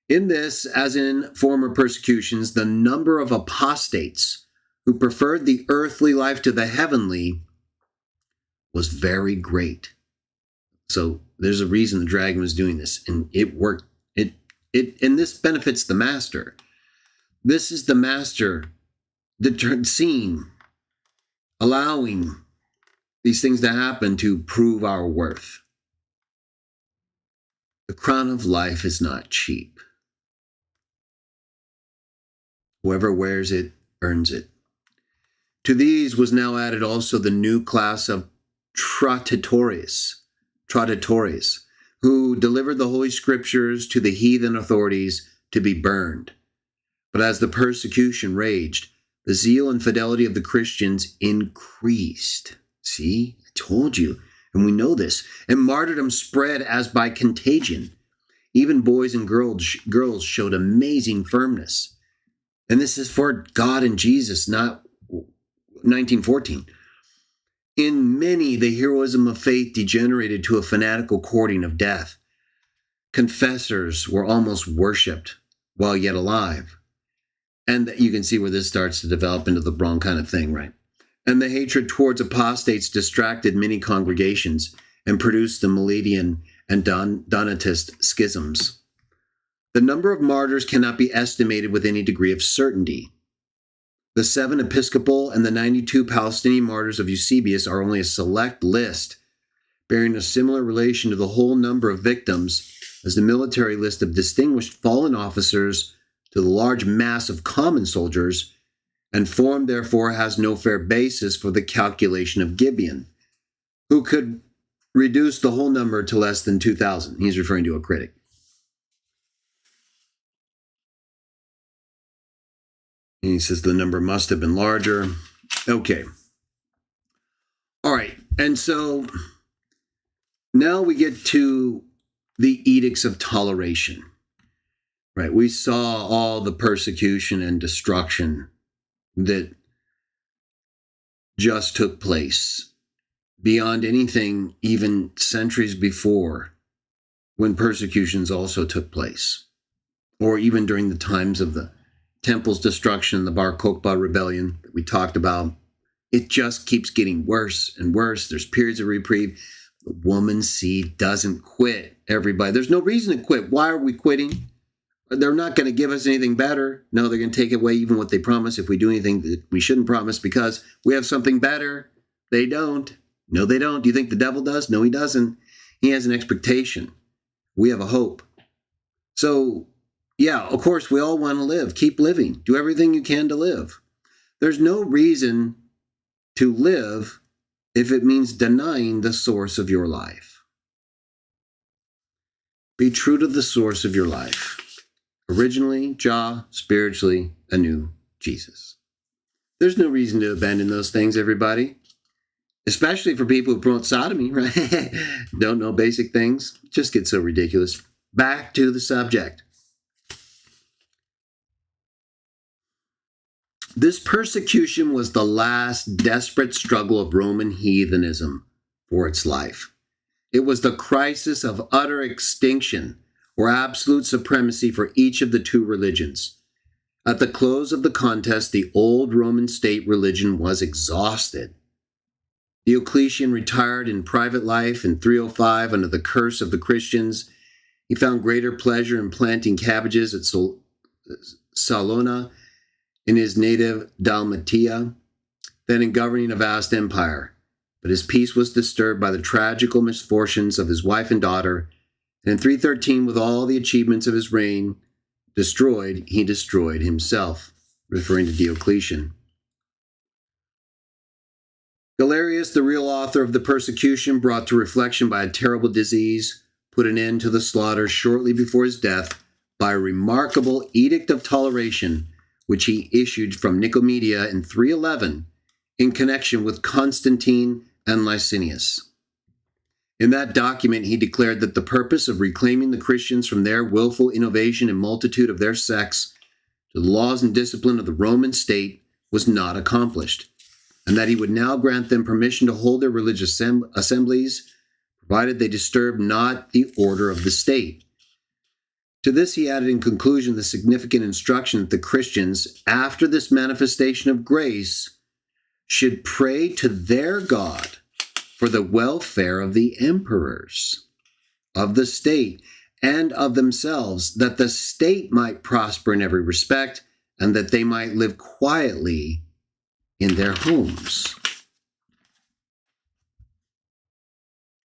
In this, as in former persecutions, the number of apostates who preferred the earthly life to the heavenly was very great. So there's a reason the dragon was doing this, and it worked. And this benefits the master. This is the master scene, allowing these things to happen to prove our worth. The crown of life is not cheap. Whoever wears it earns it. To these was now added also the new class of traditores, who delivered the Holy Scriptures to the heathen authorities to be burned. But as the persecution raged, the zeal and fidelity of the Christians increased. See, I told you, and we know this. And martyrdom spread as by contagion. Even boys and girls showed amazing firmness. And this is for God and Jesus, not 1914. In many, the heroism of faith degenerated to a fanatical courting of death. Confessors were almost worshipped while yet alive. And you can see where this starts to develop into the wrong kind of thing, right? And the hatred towards apostates distracted many congregations and produced the Meledian and Donatist schisms. The number of martyrs cannot be estimated with any degree of certainty. The 7 Episcopal and the 92 Palestinian martyrs of Eusebius are only a select list, bearing a similar relation to the whole number of victims as the military list of distinguished fallen officers to the large mass of common soldiers, and form, therefore, has no fair basis for the calculation of Gibeon, who could reduce the whole number to less than 2,000. He's referring to a critic. And he says the number must have been larger. Okay. All right. And so now we get to the edicts of toleration. Right. We saw all the persecution and destruction that just took place beyond anything even centuries before, when persecutions also took place, or even during the times of the temple's destruction, the Bar Kokhba rebellion that we talked about. It just keeps getting worse and worse. There's periods of reprieve. The woman's seed doesn't quit, everybody. There's no reason to quit. Why are we quitting? They're not going to give us anything better. No, they're going to take away even what they promise if we do anything that we shouldn't promise because we have something better. They don't. No, they don't. Do you think the devil does? No, he doesn't. He has an expectation. We have a hope. So, yeah, of course, we all want to live. Keep living. Do everything you can to live. There's no reason to live if it means denying the source of your life. Be true to the source of your life. Originally, Jah, spiritually, anew, Jesus. There's no reason to abandon those things, everybody. Especially for people who promote sodomy, right? Don't know basic things. Just get so ridiculous. Back to the subject. This persecution was the last desperate struggle of Roman heathenism for its life. It was the crisis of utter extinction or absolute supremacy for each of the two religions. At the close of the contest, the old Roman state religion was exhausted. Diocletian retired in private life in 305 under the curse of the Christians. He found greater pleasure in planting cabbages at Salona in his native Dalmatia than in governing a vast empire. But his peace was disturbed by the tragical misfortunes of his wife and daughter, and in 313, with all the achievements of his reign destroyed, he destroyed himself, referring to Diocletian. Galerius, the real author of the persecution, brought to reflection by a terrible disease, put an end to the slaughter shortly before his death by a remarkable edict of toleration, which he issued from Nicomedia in 311 in connection with Constantine and Licinius. In that document, he declared that the purpose of reclaiming the Christians from their willful innovation and multitude of their sects to the laws and discipline of the Roman state was not accomplished, and that he would now grant them permission to hold their religious assemblies, provided they disturbed not the order of the state. To this he added in conclusion the significant instruction that the Christians, after this manifestation of grace, should pray to their God for the welfare of the emperors, of the state, and of themselves, that the state might prosper in every respect, and that they might live quietly in their homes.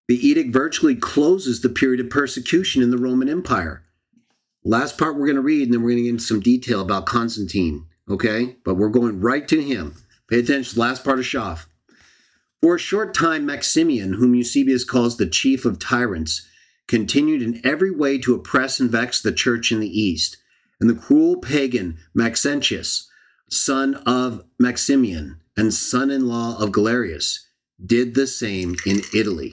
The edict virtually closes the period of persecution in the Roman Empire. Last part we're going to read, and then we're going to get into some detail about Constantine, okay? But we're going right to him. Pay attention to the last part of Shaf. For a short time, Maximian, whom Eusebius calls the chief of tyrants, continued in every way to oppress and vex the church in the East. And the cruel pagan Maxentius, son of Maximian and son-in-law of Galerius, did the same in Italy.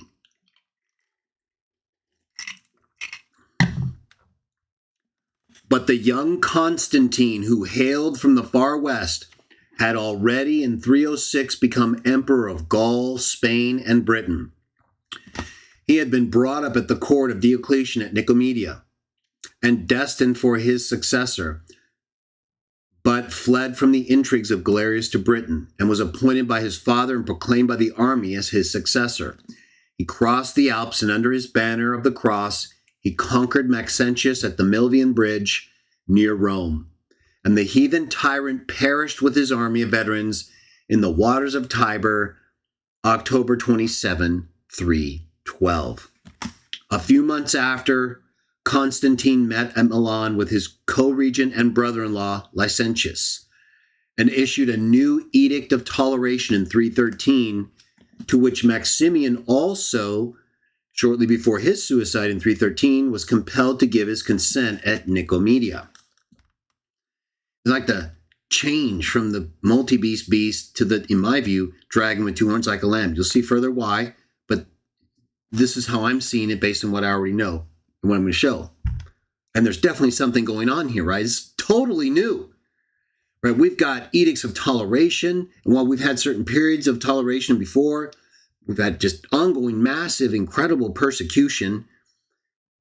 But the young Constantine, who hailed from the far west, had already in 306 become emperor of Gaul, Spain, and Britain. He had been brought up at the court of Diocletian at Nicomedia and destined for his successor, but fled from the intrigues of Galerius to Britain and was appointed by his father and proclaimed by the army as his successor. He crossed the Alps, and under his banner of the cross, he conquered Maxentius at the Milvian Bridge near Rome. And the heathen tyrant perished with his army of veterans in the waters of Tiber, October 27, 312. A few months after, Constantine met at Milan with his co-regent and brother-in-law, Licentius, and issued a new edict of toleration in 313, to which Maximian also, shortly before his suicide in 313, was compelled to give his consent at Nicomedia. It's like the change from the multi-beast beast to the, in my view, dragon with two horns like a lamb. You'll see further why, but this is how I'm seeing it based on what I already know and what I'm going to show. And there's definitely something going on here, right? It's totally new, right? We've got edicts of toleration, and while we've had certain periods of toleration before, we've had just ongoing, massive, incredible persecution,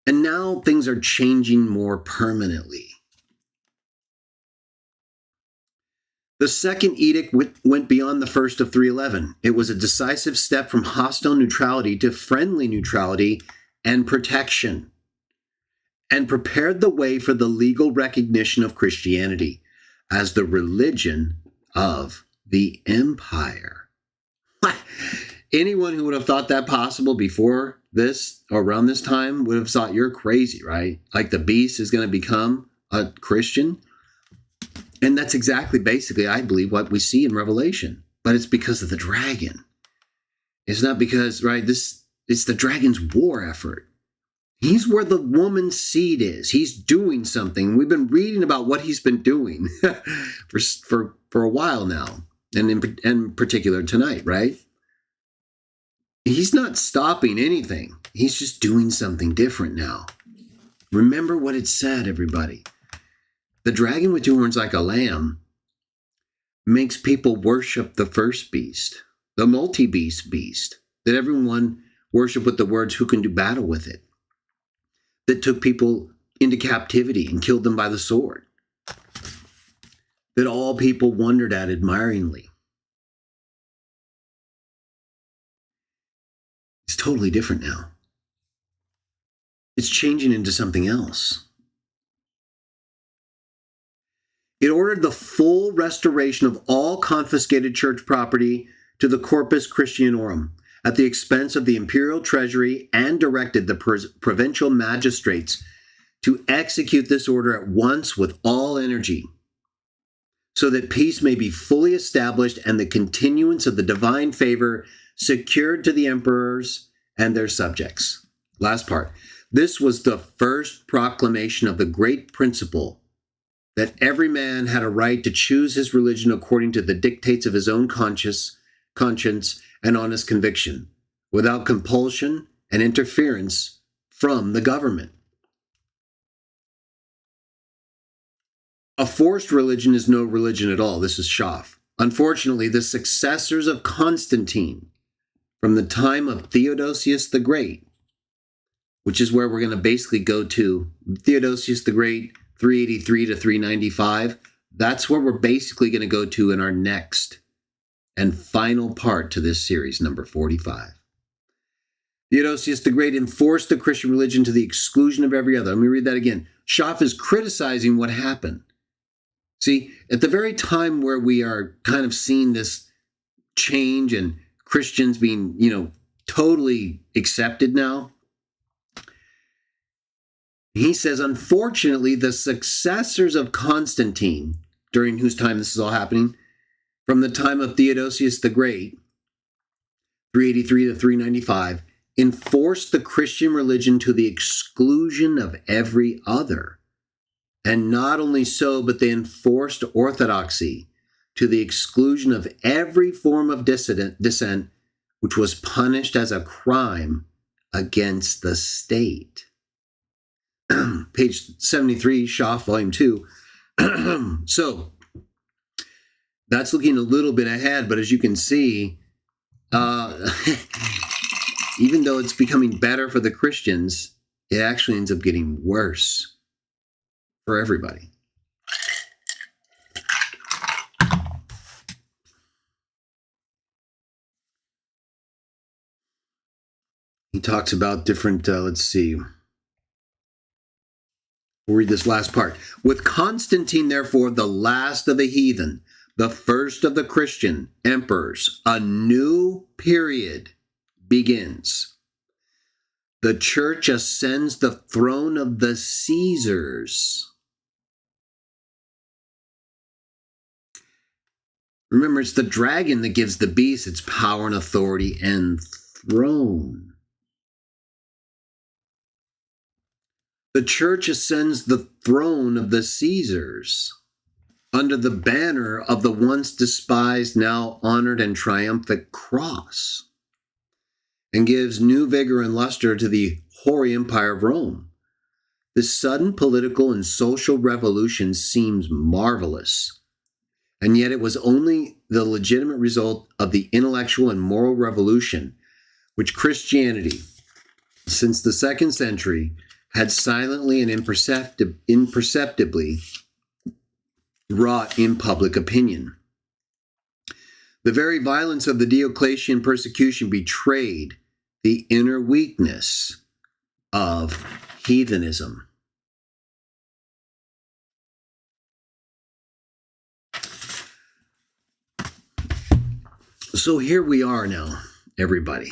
and now things are changing more permanently. The second edict went beyond the first of 311. It was a decisive step from hostile neutrality to friendly neutrality and protection. and prepared the way for the legal recognition of Christianity as the religion of the empire. What? Anyone who would have thought that possible before this or around this time would have thought you're crazy, right? Like the beast is going to become a Christian. And that's exactly, basically, I believe, what we see in Revelation. But it's because of the dragon. It's not because, right, it's the dragon's war effort. He's where the woman's seed is. He's doing something. We've been reading about what he's been doing for a while now, and in particular tonight, right? He's not stopping anything. He's just doing something different now. Remember what it said, everybody. The dragon with two horns like a lamb makes people worship the first beast, the multi-beast beast, that everyone worship with the words, who can do battle with it, that took people into captivity and killed them by the sword, that all people wondered at admiringly. It's totally different now. It's changing into something else. It ordered the full restoration of all confiscated church property to the Corpus Christianorum at the expense of the imperial treasury, and directed the provincial magistrates to execute this order at once with all energy, so that peace may be fully established and the continuance of the divine favor secured to the emperors and their subjects. Last part. This was the first proclamation of the great principle that every man had a right to choose his religion according to the dictates of his own conscience and honest conviction, without compulsion and interference from the government. A forced religion is no religion at all. This is Schaff. Unfortunately, the successors of Constantine from the time of Theodosius the Great, which is where we're going to basically go to, Theodosius the Great, 383 to 395, that's where we're basically going to go to in our next and final part to this series, number 45. Theodosius the Great enforced the Christian religion to the exclusion of every other. Let me read that again. Schaff is criticizing what happened. See, at the very time where we are kind of seeing this change and Christians being, totally accepted now, he says, unfortunately, the successors of Constantine, during whose time this is all happening, from the time of Theodosius the Great, 383 to 395, enforced the Christian religion to the exclusion of every other. And not only so, but they enforced orthodoxy to the exclusion of every form of dissent, which was punished as a crime against the state. Page 73, Schaff, Volume 2. So, that's looking a little bit ahead, but as you can see, even though it's becoming better for the Christians, it actually ends up getting worse for everybody. He talks about different, let's see. We'll read this last part. With Constantine, therefore, the last of the heathen, the first of the Christian emperors, a new period begins. The church ascends the throne of the Caesars. Remember, it's the dragon that gives the beast its power and authority and throne. The church ascends the throne of the Caesars under the banner of the once despised, now honored and triumphant cross, and gives new vigor and luster to the hoary empire of Rome. This sudden political and social revolution seems marvelous, and yet it was only the legitimate result of the intellectual and moral revolution which Christianity, since the 2nd century, had silently and imperceptibly wrought in public opinion. The very violence of the Diocletian persecution betrayed the inner weakness of heathenism. So here we are now, everybody.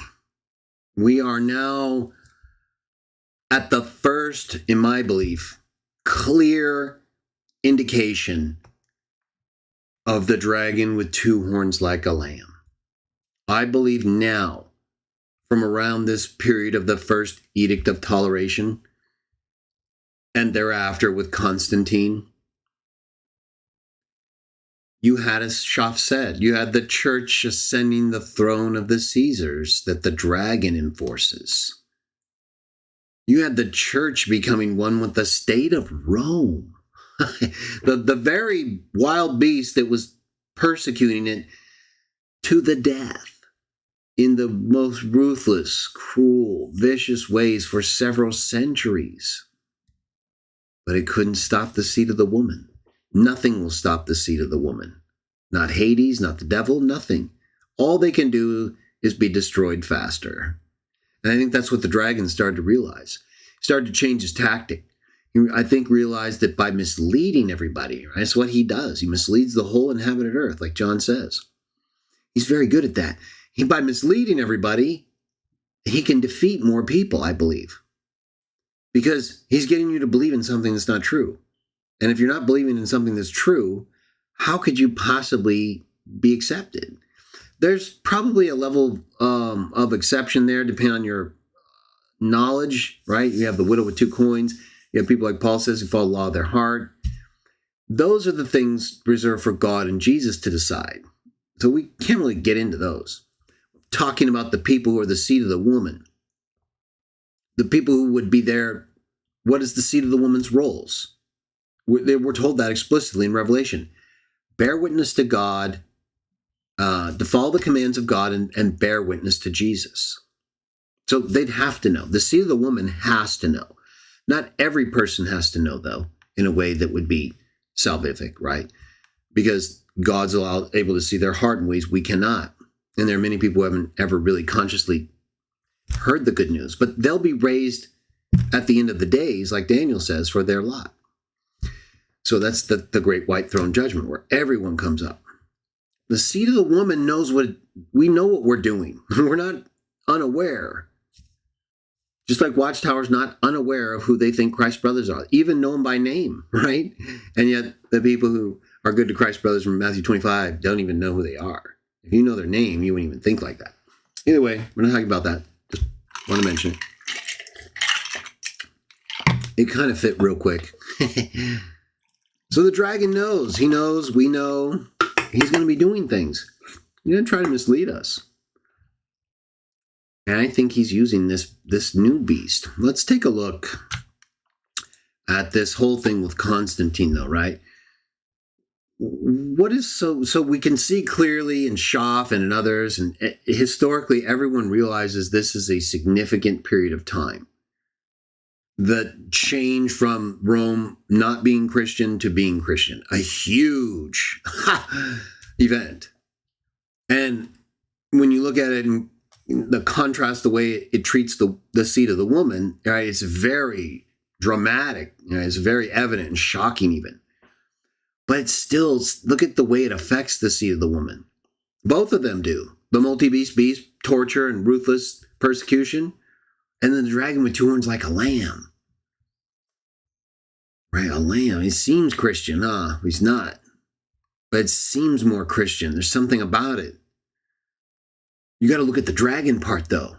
We are now at the first, in my belief, clear indication of the dragon with two horns like a lamb. I believe now, from around this period of the first Edict of Toleration, and thereafter with Constantine, you had, as Schaff said, you had the church ascending the throne of the Caesars that the dragon enforces. You had the church becoming one with the state of Rome. the very wild beast that was persecuting it to the death in the most ruthless, cruel, vicious ways for several centuries. But it couldn't stop the seed of the woman. Nothing will stop the seed of the woman. Not Hades, not the devil, nothing. All they can do is be destroyed faster. And I think that's what the dragon started to realize. He started to change his tactic. He, I think, realized that by misleading everybody, right? That's what he does. He misleads the whole inhabited earth, like John says. He's very good at that. By misleading everybody, he can defeat more people, I believe. Because he's getting you to believe in something that's not true. And if you're not believing in something that's true, how could you possibly be accepted? There's probably a level of exception there, depending on your knowledge, right? You have the widow with two coins. You have people like Paul says who follow the law of their heart. Those are the things reserved for God and Jesus to decide. So we can't really get into those. Talking about the people who are the seed of the woman. The people who would be there, what is the seed of the woman's roles? We're told that explicitly in Revelation. Bear witness to God, to follow the commands of God, and bear witness to Jesus. So they'd have to know. The seed of the woman has to know. Not every person has to know, though, in a way that would be salvific, right? Because God's able to see their heart in ways we cannot. And there are many people who haven't ever really consciously heard the good news. But they'll be raised at the end of the days, like Daniel says, for their lot. So that's the great white throne judgment where everyone comes up. The seed of the woman knows we know what we're doing. We're not unaware. Just like Watchtower's not unaware of who they think Christ's brothers are, even know them by name, right? And yet the people who are good to Christ's brothers from Matthew 25 don't even know who they are. If you know their name, you wouldn't even think like that. Either way, we're not talking about that. Just want to mention it. It kind of fit real quick. So the dragon knows. He knows. We know. He's going to be doing things. He's going to try to mislead us. And I think he's using this new beast. Let's take a look at this whole thing with Constantine, though, right? What is so we can see clearly in Schaff and in others, and historically everyone realizes this is a significant period of time. The change from Rome not being Christian to being Christian, a huge event. And when you look at it in the contrast, the way it treats the seed of the woman, right, it's very dramatic. It's very evident and shocking even. But it's still, look at the way it affects the seed of the woman. Both of them do. The multi-beast beast, torture and ruthless persecution. And then the dragon with two horns like a lamb. Right, a lamb. He seems Christian. He's not. But it seems more Christian. There's something about it. You got to look at the dragon part, though.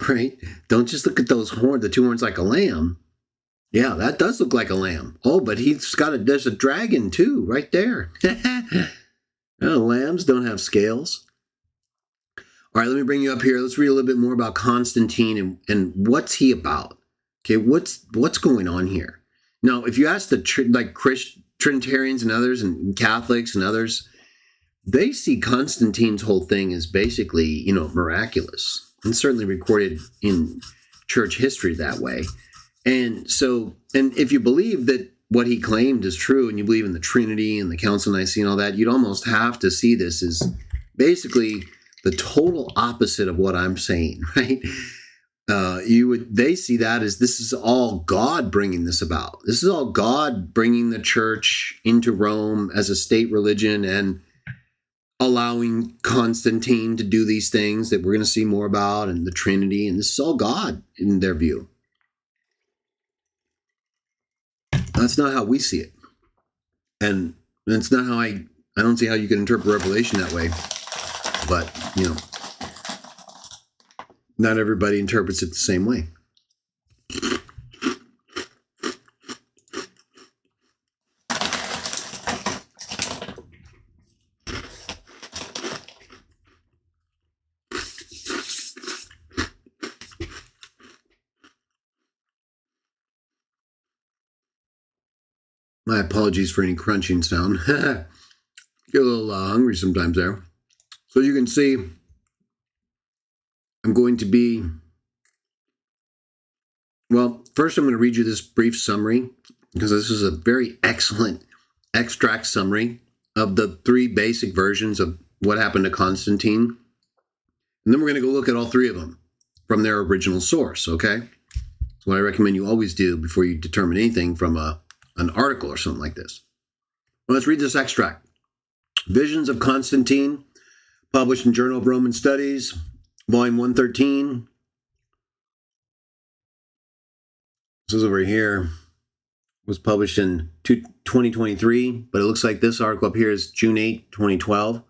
Right? Don't just look at those horns, the two horns like a lamb. Yeah, that does look like a lamb. Oh, but there's a dragon too, right there. Lambs don't have scales. All right, let me bring you up here. Let's read a little bit more about Constantine and what's he about. Okay, what's going on here? Now, if you ask the Trinitarians and others and Catholics and others, they see Constantine's whole thing as basically, miraculous and certainly recorded in church history that way. And so, and if you believe that what he claimed is true and you believe in the Trinity and the Council of Nicaea and all that, you'd almost have to see this as basically the total opposite of what I'm saying, right? They see that as this is all God bringing this about. This is all God bringing the church into Rome as a state religion. And allowing Constantine to do these things that we're going to see more about, and the Trinity, and this is all God in their view. That's not how we see it. And it's not how I don't see how you can interpret Revelation that way. But, not everybody interprets it the same way. My apologies for any crunching sound. Get a little hungry sometimes there. So you can see, I'm going to be, first I'm going to read you this brief summary, because this is a very excellent extract summary of the three basic versions of what happened to Constantine. And then we're going to go look at all three of them from their original source, okay? That's what I recommend you always do before you determine anything from an article or something like this. Well, let's read this extract. Visions of Constantine, published in Journal of Roman Studies, volume 113. This is over here. Was published in 2023, but it looks like this article up here is June 8, 2012.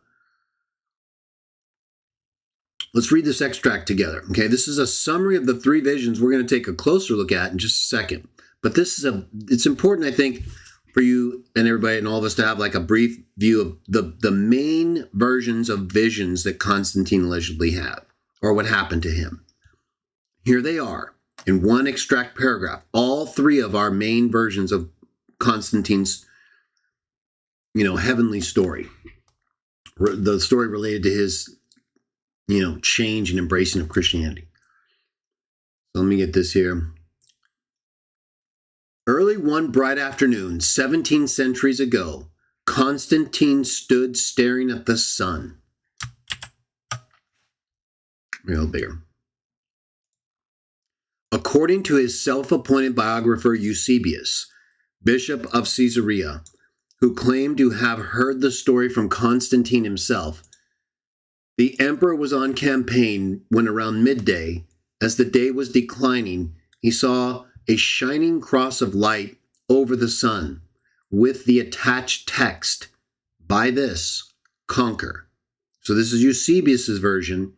Let's read this extract together. Okay, this is a summary of the three visions we're going to take a closer look at in just a second. But it's important, I think, for you and everybody and all of us to have like a brief view of the main versions of visions that Constantine allegedly had, or what happened to him. Here they are in one extract paragraph. All three of our main versions of Constantine's, heavenly story. The story related to his, change and embracing of Christianity. So let me get this here. Early one bright afternoon, 17 centuries ago, Constantine stood staring at the sun. Real bigger. According to his self-appointed biographer Eusebius, Bishop of Caesarea, who claimed to have heard the story from Constantine himself, the emperor was on campaign when around midday, as the day was declining, he saw a shining cross of light over the sun with the attached text, "By this, conquer." So this is Eusebius's version.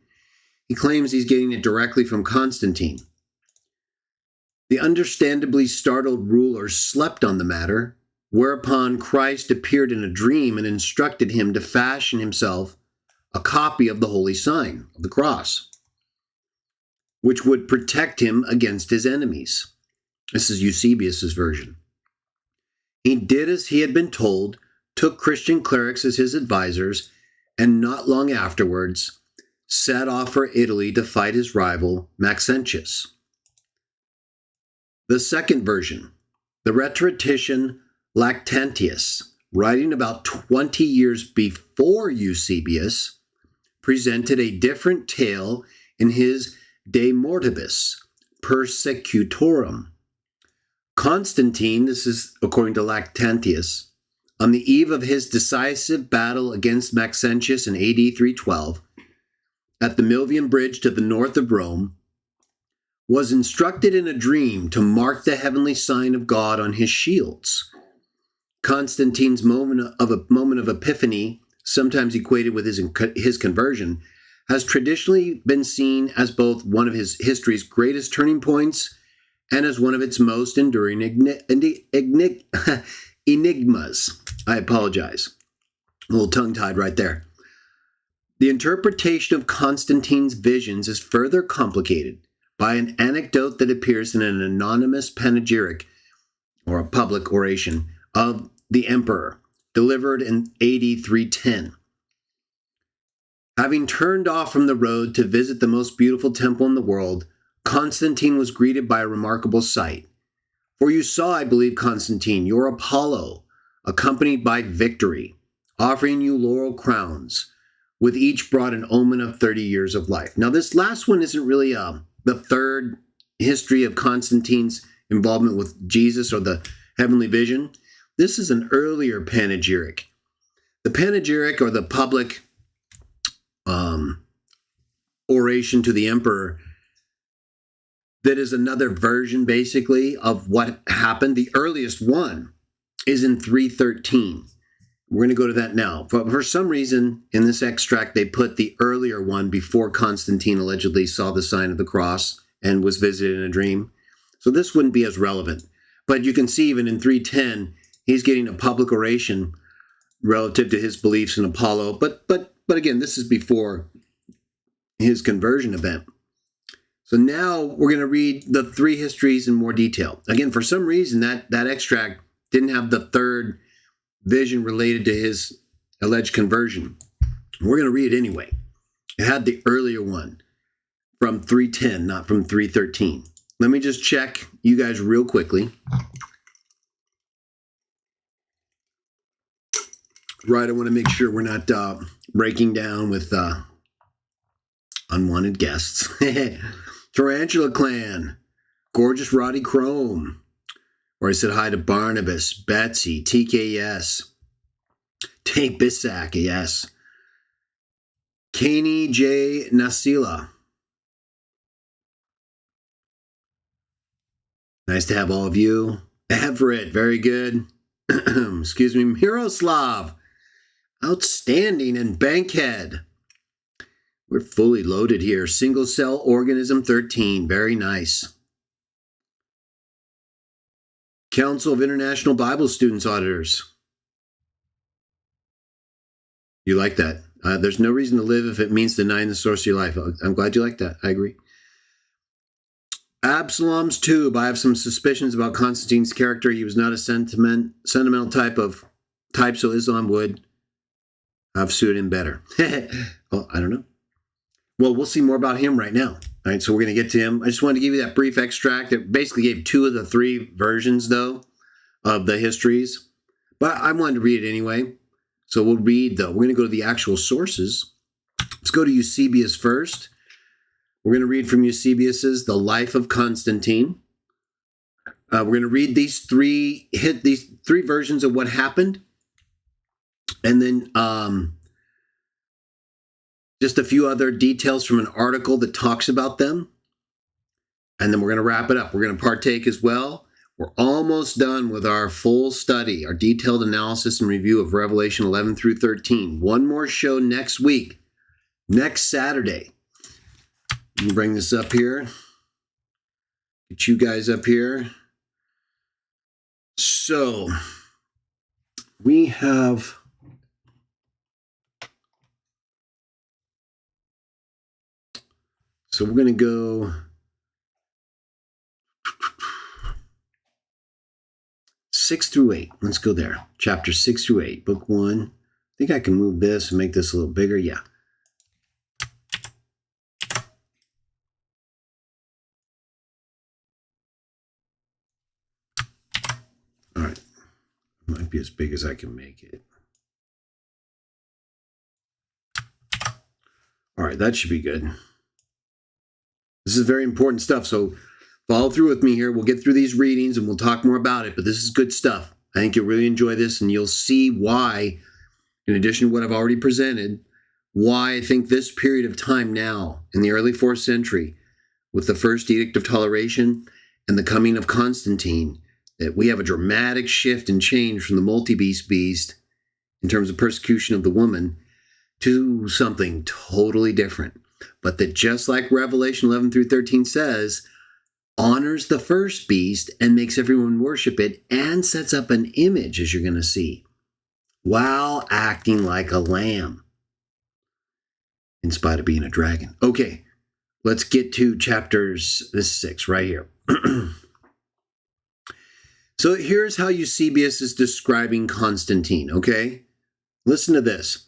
He claims he's getting it directly from Constantine. The understandably startled ruler slept on the matter, whereupon Christ appeared in a dream and instructed him to fashion himself a copy of the holy sign of the cross, which would protect him against his enemies. This is Eusebius's version. He did as he had been told, took Christian clerics as his advisors, and not long afterwards set off for Italy to fight his rival, Maxentius. The second version, the rhetorician Lactantius, writing about 20 years before Eusebius, presented a different tale in his De Mortibus Persecutorum. Constantine, this is according to Lactantius, on the eve of his decisive battle against Maxentius in AD 312, at the Milvian Bridge to the north of Rome, was instructed in a dream to mark the heavenly sign of God on his shields. Constantine's moment of epiphany, sometimes equated with his conversion, has traditionally been seen as both one of his history's greatest turning points and as one of its most enduring enigmas. I apologize. A little tongue-tied right there. The interpretation of Constantine's visions is further complicated by an anecdote that appears in an anonymous panegyric, or a public oration, of the emperor, delivered in AD 310. Having turned off from the road to visit the most beautiful temple in the world, Constantine was greeted by a remarkable sight. For you saw, I believe, Constantine, your Apollo, accompanied by victory, offering you laurel crowns, with each brought an omen of 30 years of life. Now, this last one isn't really the third history of Constantine's involvement with Jesus or the heavenly vision. This is an earlier panegyric. The panegyric, or the public oration to the emperor that is another version, basically, of what happened. The earliest one is in 313. We're going to go to that now. But for some reason, in this extract, they put the earlier one before Constantine allegedly saw the sign of the cross and was visited in a dream. So this wouldn't be as relevant. But you can see even in 310, he's getting a public oration relative to his beliefs in Apollo. But again, this is before his conversion event. So now we're going to read the three histories in more detail. Again, for some reason, that extract didn't have the third vision related to his alleged conversion. We're going to read it anyway. It had the earlier one from 310, not from 313. Let me just check you guys real quickly. Right, I want to make sure we're not breaking down with unwanted guests. Tarantula Clan, Gorgeous Roddy Chrome, where I said hi to Barnabas, Betsy, TKS, Tate Bissack, yes, Kani J. Nasila. Nice to have all of you. Everett, very good. Excuse me, Miroslav, outstanding, and Bankhead. We're fully loaded here. Single Cell Organism 13, very nice. Council of International Bible Students Auditors. You like that? There's no reason to live if it means denying the source of your life. I'm glad you like that. I agree. Absalom's Tube. I have some suspicions about Constantine's character. He was not a sentimental type, so Islam would have suited him better. Well, I don't know. Well, we'll see more about him right now. All right, so we're going to get to him. I just wanted to give you that brief extract. It basically gave two of the three versions, though, of the histories. But I wanted to read it anyway. So we'll read, though. We're going to go to the actual sources. Let's go to Eusebius first. We're going to read from Eusebius's The Life of Constantine. We're going to read these three versions of what happened. And then just a few other details from an article that talks about them. And then we're going to wrap it up. We're going to partake as well. We're almost done with our full study, our detailed analysis and review of Revelation 11 through 13. One more show next week, next Saturday. Let me bring this up here. Get you guys up here. So, we have... So we're going to go 6 through 8. Let's go there. Chapter 6 through 8, book 1. I think I can move this and make this a little bigger. Yeah. All right. It might be as big as I can make it. All right, that should be good. This is very important stuff, so follow through with me here. We'll get through these readings and we'll talk more about it, but this is good stuff. I think you'll really enjoy this, and you'll see why, in addition to what I've already presented, why I think this period of time now, in the early 4th century, with the First Edict of Toleration and the coming of Constantine, that we have a dramatic shift and change from the multi-beast in terms of persecution of the woman to something totally different. But that just like Revelation 11 through 13 says, honors the first beast and makes everyone worship it and sets up an image, as you're going to see, while acting like a lamb, in spite of being a dragon. Okay, let's get to chapters, this is 6 right here. So here's how Eusebius is describing Constantine, okay? Listen to this.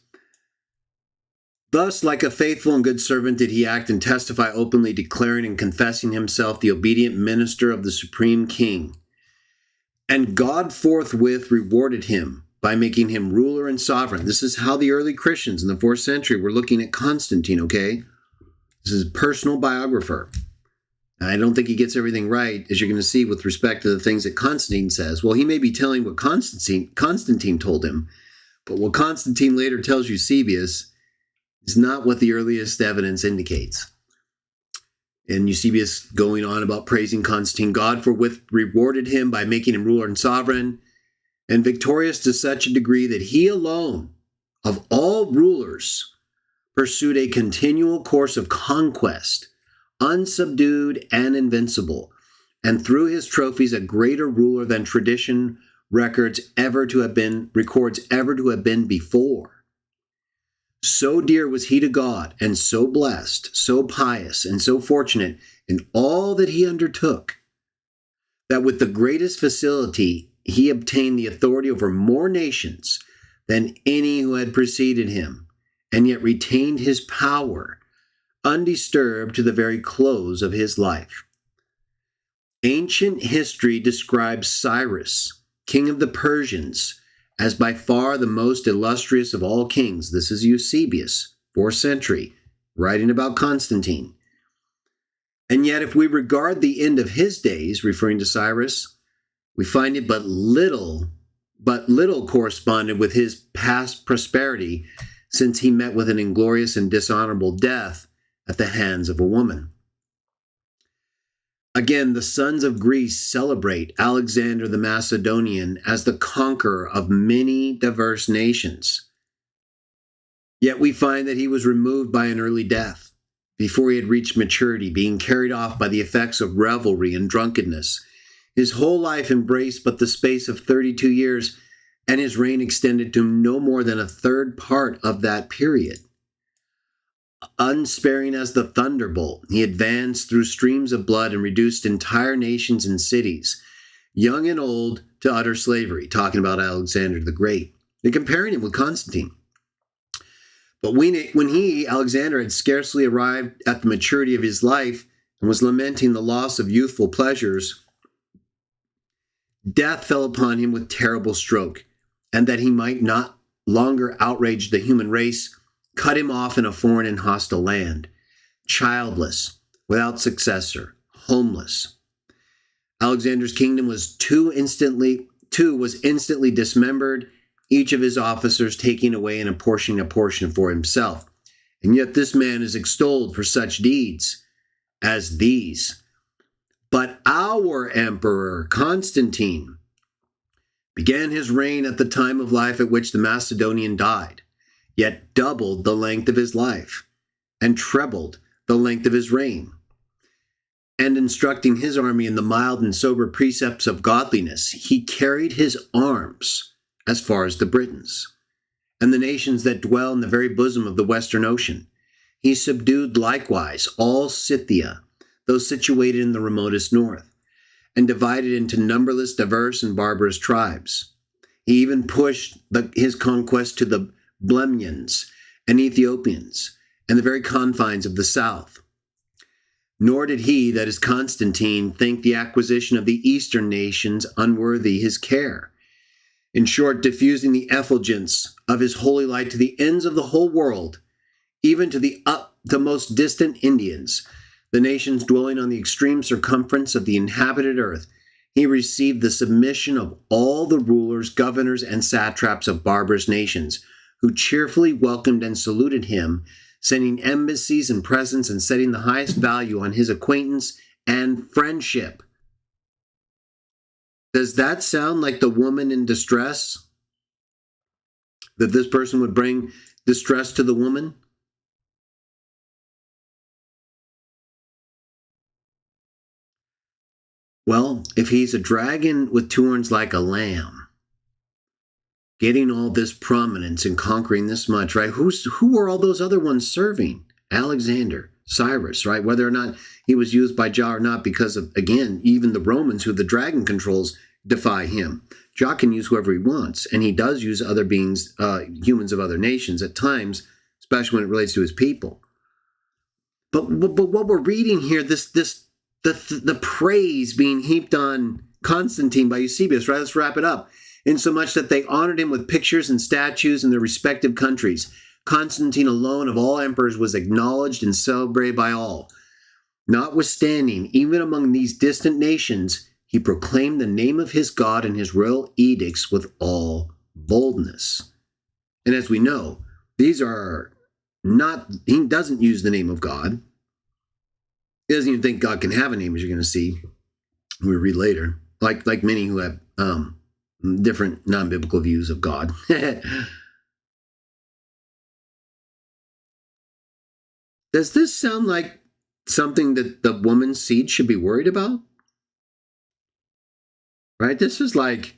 Thus, like a faithful and good servant, did he act and testify openly, declaring and confessing himself the obedient minister of the supreme king. And God forthwith rewarded him by making him ruler and sovereign. This is how the early Christians in the 4th century were looking at Constantine, okay? This is a personal biographer. And I don't think he gets everything right, as you're going to see with respect to the things that Constantine says. Well, he may be telling what Constantine told him, but what Constantine later tells Eusebius, It's not what the earliest evidence indicates. And Eusebius going on about praising Constantine, God forthwith rewarded him by making him ruler and sovereign, and victorious to such a degree that he alone, of all rulers, pursued a continual course of conquest, unsubdued and invincible, and through his trophies a greater ruler than tradition records ever to have been before. So dear was he to God, and so blessed, so pious, and so fortunate in all that he undertook, that with the greatest facility he obtained the authority over more nations than any who had preceded him, and yet retained his power undisturbed to the very close of his life. Ancient history describes Cyrus, king of the Persians, as by far the most illustrious of all kings. This is Eusebius, 4th century, writing about Constantine. And yet, if we regard the end of his days, referring to Cyrus, we find it but little corresponded with his past prosperity, since he met with an inglorious and dishonorable death at the hands of a woman. Again, the sons of Greece celebrate Alexander the Macedonian as the conqueror of many diverse nations. Yet we find that he was removed by an early death, before he had reached maturity, being carried off by the effects of revelry and drunkenness. His whole life embraced but the space of 32 years, and his reign extended to no more than a third part of that period. Unsparing as the thunderbolt, he advanced through streams of blood and reduced entire nations and cities, young and old, to utter slavery, talking about Alexander the Great. They're comparing him with Constantine. But when he, Alexander, had scarcely arrived at the maturity of his life and was lamenting the loss of youthful pleasures, death fell upon him with terrible stroke, and that he might not longer outrage the human race, cut him off in a foreign and hostile land, childless, without successor, homeless. Alexander's kingdom was instantly dismembered, each of his officers taking away and apportioning a portion for himself. And yet this man is extolled for such deeds as these. But our emperor, Constantine, began his reign at the time of life at which the Macedonian died, yet doubled the length of his life, and trebled the length of his reign. And instructing his army in the mild and sober precepts of godliness, he carried his arms as far as the Britons, and the nations that dwell in the very bosom of the Western Ocean. He subdued likewise all Scythia, those situated in the remotest north, and divided into numberless, diverse, and barbarous tribes. He even pushed his conquest to the Blemmyans and Ethiopians, and the very confines of the south. Nor did he, that is Constantine, think the acquisition of the eastern nations unworthy his care. In short, diffusing the effulgence of his holy light to the ends of the whole world, even to the most distant Indians, the nations dwelling on the extreme circumference of the inhabited earth, he received the submission of all the rulers, governors, and satraps of barbarous nations, who cheerfully welcomed and saluted him, sending embassies and presents and setting the highest value on his acquaintance and friendship. Does that sound like the woman in distress? That this person would bring distress to the woman? Well, if he's a dragon with two horns like a lamb, getting all this prominence and conquering this much, right? Who were all those other ones serving? Alexander, Cyrus, right? Whether or not he was used by Jah or not, because of, again, even the Romans, who the dragon controls, defy him. Jah can use whoever he wants, and he does use other beings, humans of other nations at times, especially when it relates to his people. But what we're reading here, the praise being heaped on Constantine by Eusebius, right? Let's wrap it up. Insomuch that they honored him with pictures and statues in their respective countries. Constantine alone of all emperors was acknowledged and celebrated by all. Notwithstanding, even among these distant nations, he proclaimed the name of his God and his royal edicts with all boldness. And as we know, these are he doesn't use the name of God. He doesn't even think God can have a name, as you're going to see. We'll read later. Like many who have different non-biblical views of God. Does this sound like something that the woman's seed should be worried about? Right? This is like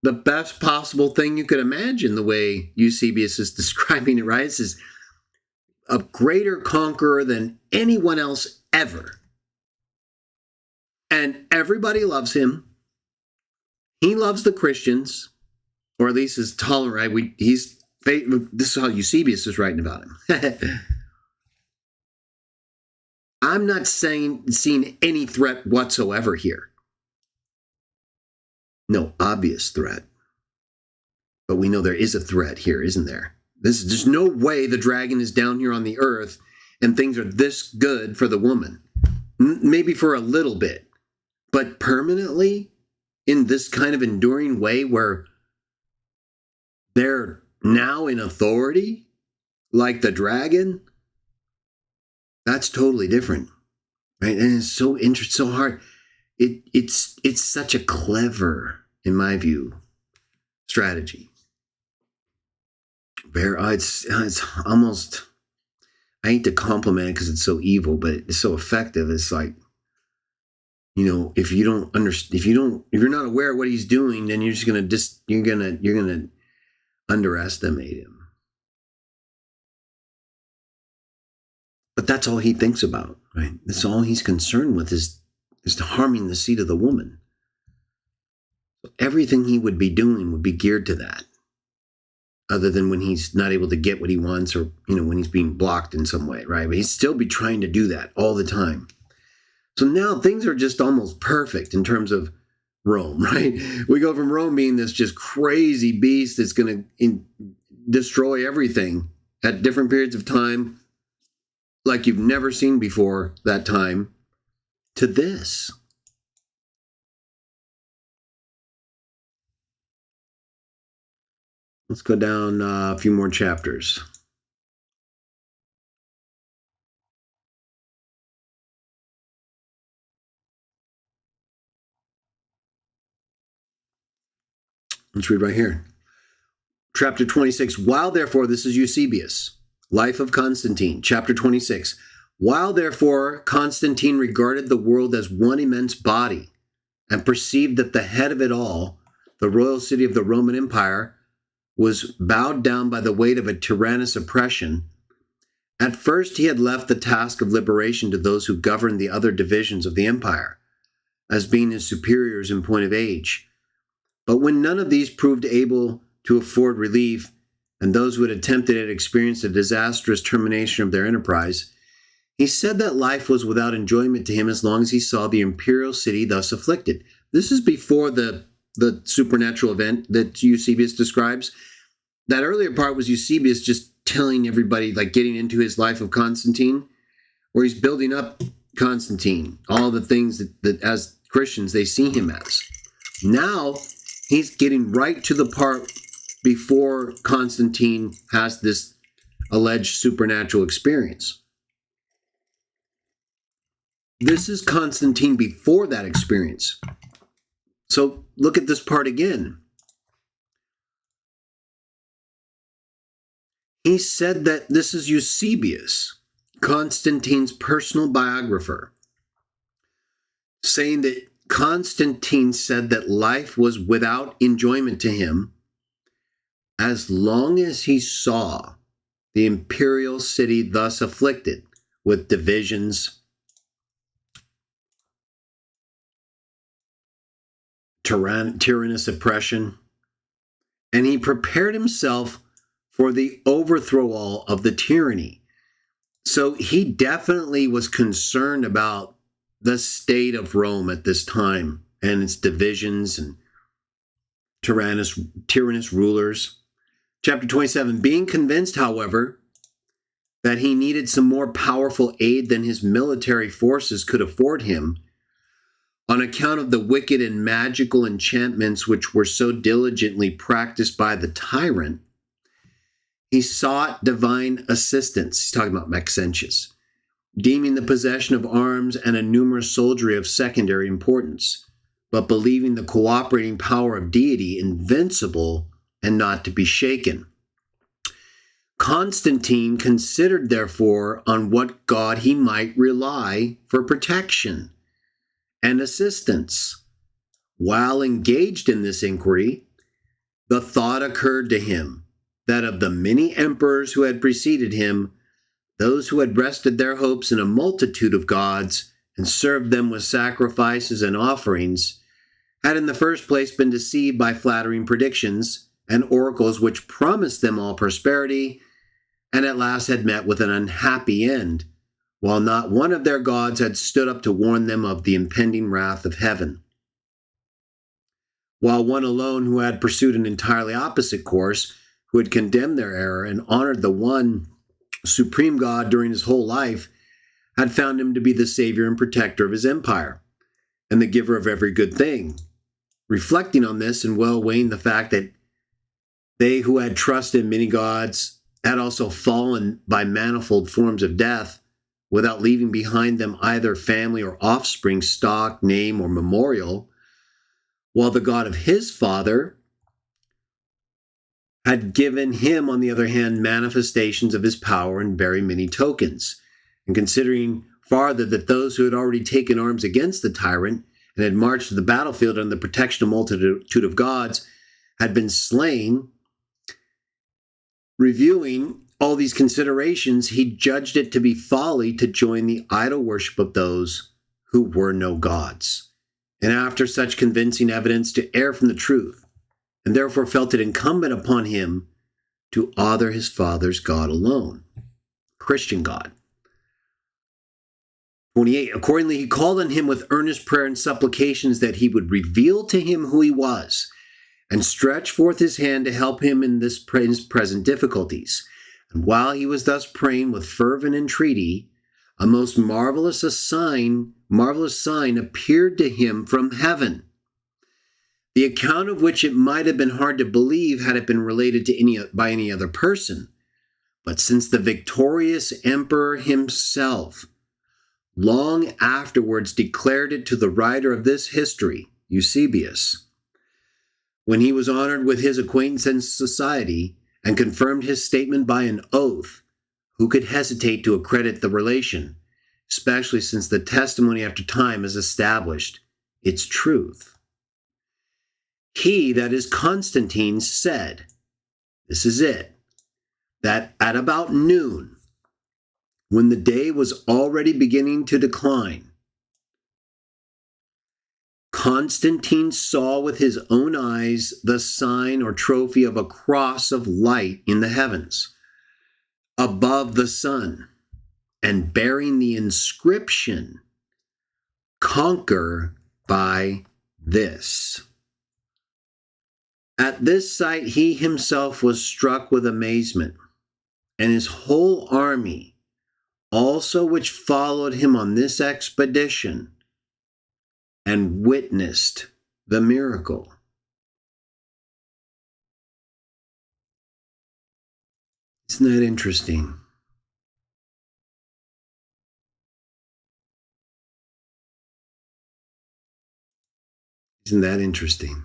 the best possible thing you could imagine, the way Eusebius is describing it, right? This is a greater conqueror than anyone else ever. And everybody loves him. He loves the Christians, or at least is tolerant, right? This is how Eusebius is writing about him. I'm not seeing any threat whatsoever here. No obvious threat. But we know there is a threat here, isn't there? There's no way the dragon is down here on the earth and things are this good for the woman. Maybe for a little bit. But permanently, in this kind of enduring way where they're now in authority, like the dragon, that's totally different, right? And it's so interesting, so hard. It's such a clever, in my view, strategy. It's almost, I hate to compliment it because it's so evil, but it's so effective. It's like, if you're not aware of what he's doing, then you're just you're gonna underestimate him. But that's all he thinks about, right? That's all he's concerned with is harming the seed of the woman. So everything he would be doing would be geared to that, other than when he's not able to get what he wants, or when he's being blocked in some way, right? But he'd still be trying to do that all the time. So now things are just almost perfect in terms of Rome, right? We go from Rome being this just crazy beast that's going to destroy everything at different periods of time, like you've never seen before that time, to this. Let's go down a few more chapters. Let's read right here. Chapter 26. While therefore, this is Eusebius, Life of Constantine, chapter 26. While therefore Constantine regarded the world as one immense body and perceived that the head of it all, the royal city of the Roman Empire, was bowed down by the weight of a tyrannous oppression, at first he had left the task of liberation to those who governed the other divisions of the empire, as being his superiors in point of age. But when none of these proved able to afford relief, and those who had attempted it experienced a disastrous termination of their enterprise, he said that life was without enjoyment to him as long as he saw the imperial city thus afflicted. This is before the supernatural event that Eusebius describes. That earlier part was Eusebius just telling everybody, like getting into his life of Constantine, where he's building up Constantine, all the things that as Christians they see him as. Now he's getting right to the part before Constantine has this alleged supernatural experience. This is Constantine before that experience. So look at this part again. He said that this is Eusebius, Constantine's personal biographer, saying that Constantine said that life was without enjoyment to him as long as he saw the imperial city thus afflicted with divisions, tyrannous oppression, and he prepared himself for the overthrow of the tyranny. So he definitely was concerned about the state of Rome at this time and its divisions and tyrannous rulers. Chapter 27, being convinced, however, that he needed some more powerful aid than his military forces could afford him, on account of the wicked and magical enchantments which were so diligently practiced by the tyrant, He sought divine assistance. He's talking about Maxentius, deeming the possession of arms and a numerous soldiery of secondary importance, but believing the cooperating power of deity invincible and not to be shaken. Constantine considered, therefore, on what God he might rely for protection and assistance. While engaged in this inquiry, the thought occurred to him that of the many emperors who had preceded him, those who had rested their hopes in a multitude of gods and served them with sacrifices and offerings had in the first place been deceived by flattering predictions and oracles which promised them all prosperity, and at last had met with an unhappy end, while not one of their gods had stood up to warn them of the impending wrath of heaven. While one alone who had pursued an entirely opposite course, who had condemned their error and honored the one supreme God during his whole life, had found him to be the savior and protector of his empire, and the giver of every good thing. Reflecting on this and well weighing the fact that they who had trusted in many gods had also fallen by manifold forms of death, without leaving behind them either family or offspring, stock, name, or memorial, while the God of his father had given him, on the other hand, manifestations of his power and very many tokens. And considering farther that those who had already taken arms against the tyrant and had marched to the battlefield under the protection of a multitude of gods had been slain, reviewing all these considerations, he judged it to be folly to join the idol worship of those who were no gods, and after such convincing evidence to err from the truth, and therefore felt it incumbent upon him to honor his father's God alone, Christian God. 28. Accordingly, he called on him with earnest prayer and supplications that he would reveal to him who he was, and stretch forth his hand to help him in his present difficulties. And while he was thus praying with fervent entreaty, a most marvelous sign appeared to him from heaven, the account of which it might have been hard to believe had it been related to by any other person. But since the victorious emperor himself long afterwards declared it to the writer of this history, Eusebius, when he was honored with his acquaintance and society, and confirmed his statement by an oath, who could hesitate to accredit the relation, especially since the testimony after time has established its truth? He, that is Constantine, said, this is it, that at about noon, when the day was already beginning to decline, Constantine saw with his own eyes the sign or trophy of a cross of light in the heavens, above the sun, and bearing the inscription, "Conquer by this." At this sight he himself was struck with amazement, and his whole army also which followed him on this expedition, and witnessed the miracle. Isn't that interesting? Isn't that interesting?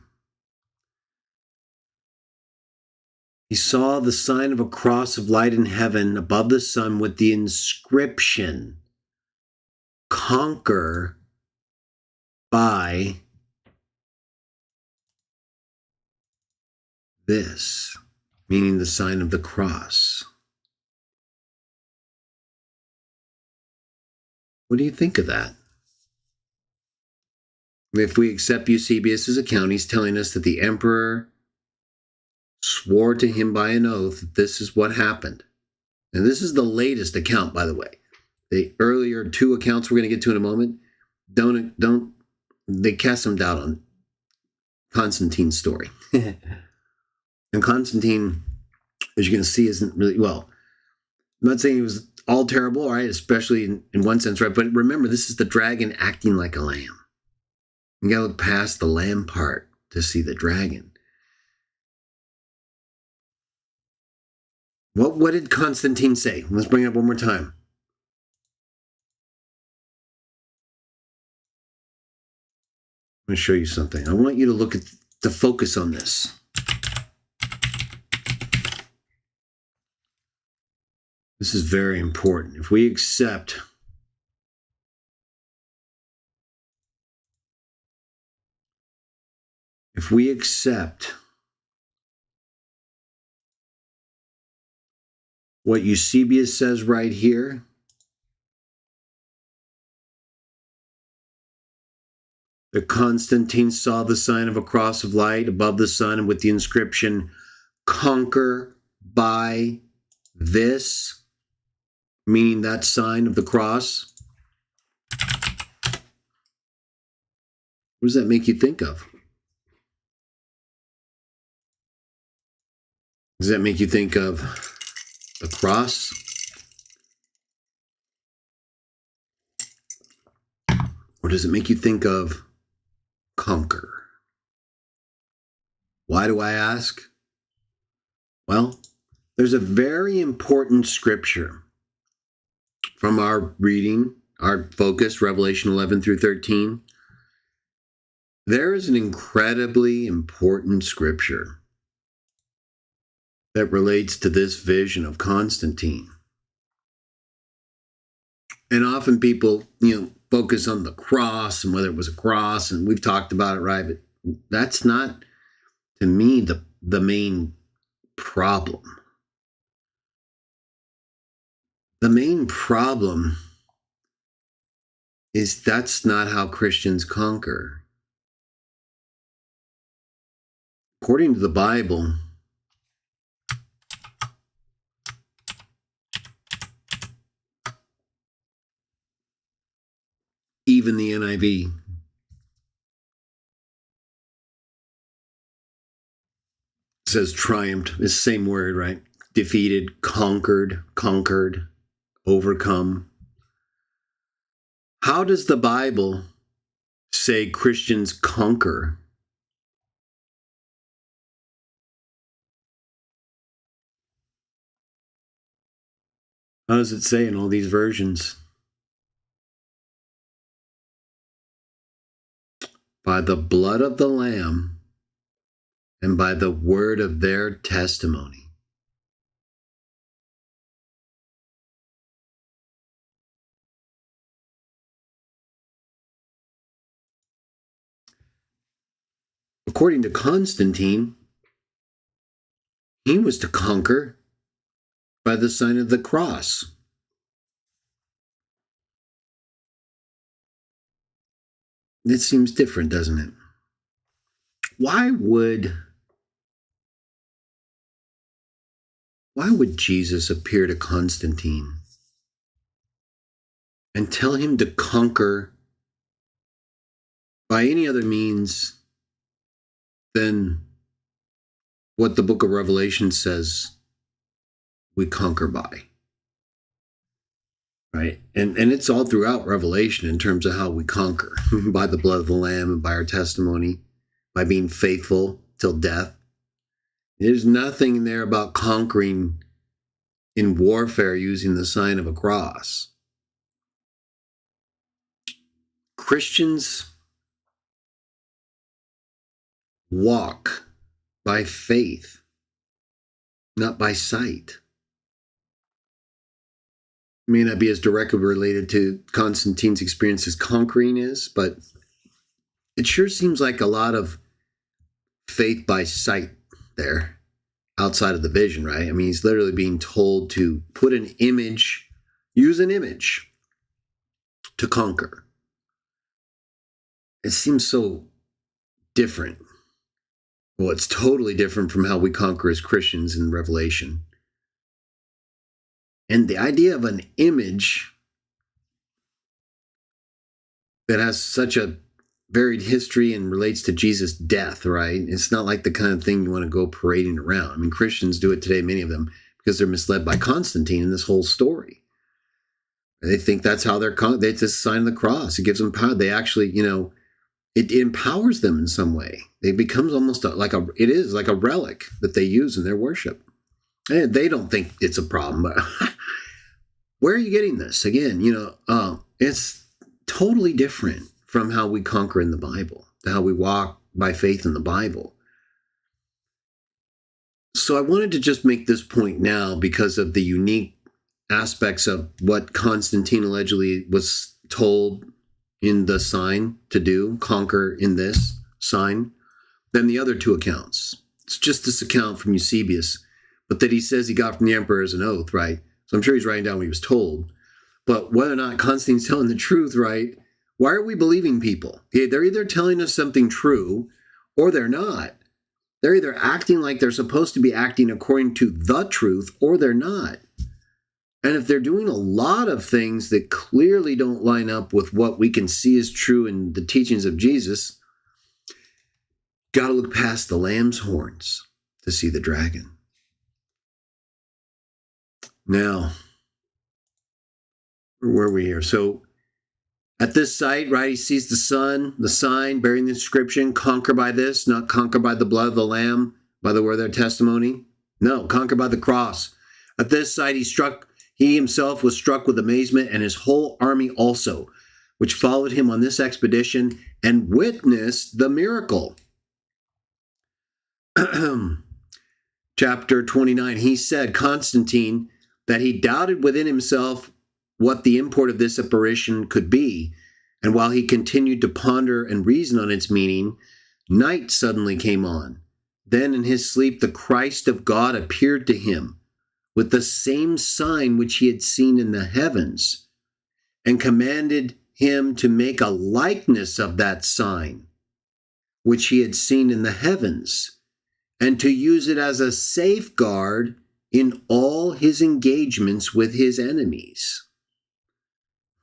He saw the sign of a cross of light in heaven above the sun with the inscription, "Conquer by this," meaning the sign of the cross. What do you think of that? If we accept Eusebius' account, he's telling us that the emperor swore to him by an oath that this is what happened. And this is the latest account, by the way. The earlier two accounts we're going to get to in a moment, they cast some doubt on Constantine's story. And Constantine, as you're going to see, isn't really, well, I'm not saying he was all terrible, right? Especially in one sense, right? But remember, this is the dragon acting like a lamb. You got to look past the lamb part to see the dragon. What did Constantine say? Let's bring it up one more time. I'm going to show you something. I want you to look at the focus on this. This is very important. If we accept what Eusebius says right here, that Constantine saw the sign of a cross of light above the sun with the inscription, "Conquer by this," meaning that sign of the cross. What does that make you think of? Does that make you think of the cross? Or does it make you think of conquer? Why do I ask? Well, there's a very important scripture from our reading, our focus, Revelation 11 through 13. There is an incredibly important scripture that relates to this vision of Constantine. And often people, focus on the cross and whether it was a cross, and we've talked about it, right? But that's not, to me, the main problem. The main problem is that's not how Christians conquer. According to the Bible, even the NIV says triumphed. It's the same word, right? Defeated, conquered, overcome. How does the Bible say Christians conquer? How does it say in all these versions? By the blood of the Lamb and by the word of their testimony. According to Constantine, he was to conquer by the sign of the cross. It seems different, doesn't it? Why would Jesus appear to Constantine and tell him to conquer by any other means than what the book of Revelation says we conquer by? Right? And it's all throughout Revelation in terms of how we conquer by the blood of the Lamb and by our testimony, by being faithful till death. There's nothing there about conquering in warfare using the sign of a cross. Christians walk by faith, not by sight. May not be as directly related to Constantine's experience as conquering is, but it sure seems like a lot of faith by sight there outside of the vision, right? I mean, he's literally being told to put an image, use an image to conquer. It seems so different. Well, it's totally different from how we conquer as Christians in Revelation. And the idea of an image that has such a varied history and relates to Jesus' death, right? It's not like the kind of thing you want to go parading around. I mean, Christians do it today, many of them, because they're misled by Constantine in this whole story. They think that's how they just sign the cross. It gives them power. They actually, it empowers them in some way. It becomes almost like a relic that they use in their worship. And they don't think it's a problem, but where are you getting this? Again, it's totally different from how we conquer in the Bible, how we walk by faith in the Bible. So I wanted to just make this point now because of the unique aspects of what Constantine allegedly was told in the sign to do, conquer in this sign, than the other two accounts. It's just this account from Eusebius, but that he says he got from the emperor as an oath, right? So I'm sure he's writing down what he was told. But whether or not Constantine's telling the truth, right? Why are we believing people? They're either telling us something true or they're not. They're either acting like they're supposed to be acting according to the truth or they're not. And if they're doing a lot of things that clearly don't line up with what we can see is true in the teachings of Jesus, got to look past the lamb's horns to see the dragon. Now, where are we here? So at this site, right, he sees the sign bearing the inscription, conquer by this, not conquer by the blood of the lamb, by the word of their testimony. No, conquer by the cross. At this site, he himself was struck with amazement, and his whole army also, which followed him on this expedition and witnessed the miracle. Chapter 29, he said, Constantine, that he doubted within himself what the import of this apparition could be, and while he continued to ponder and reason on its meaning, night suddenly came on. Then in his sleep the Christ of God appeared to him with the same sign which he had seen in the heavens, and commanded him to make a likeness of that sign which he had seen in the heavens, and to use it as a safeguard in all his engagements with his enemies.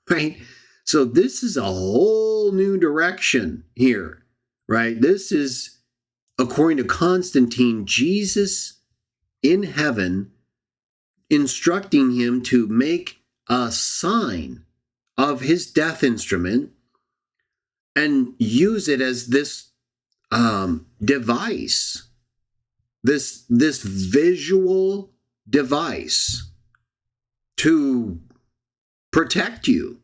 Right? So this is a whole new direction here, right? This is, according to Constantine, Jesus in heaven instructing him to make a sign of his death instrument and use it as this device, this visual device to protect you.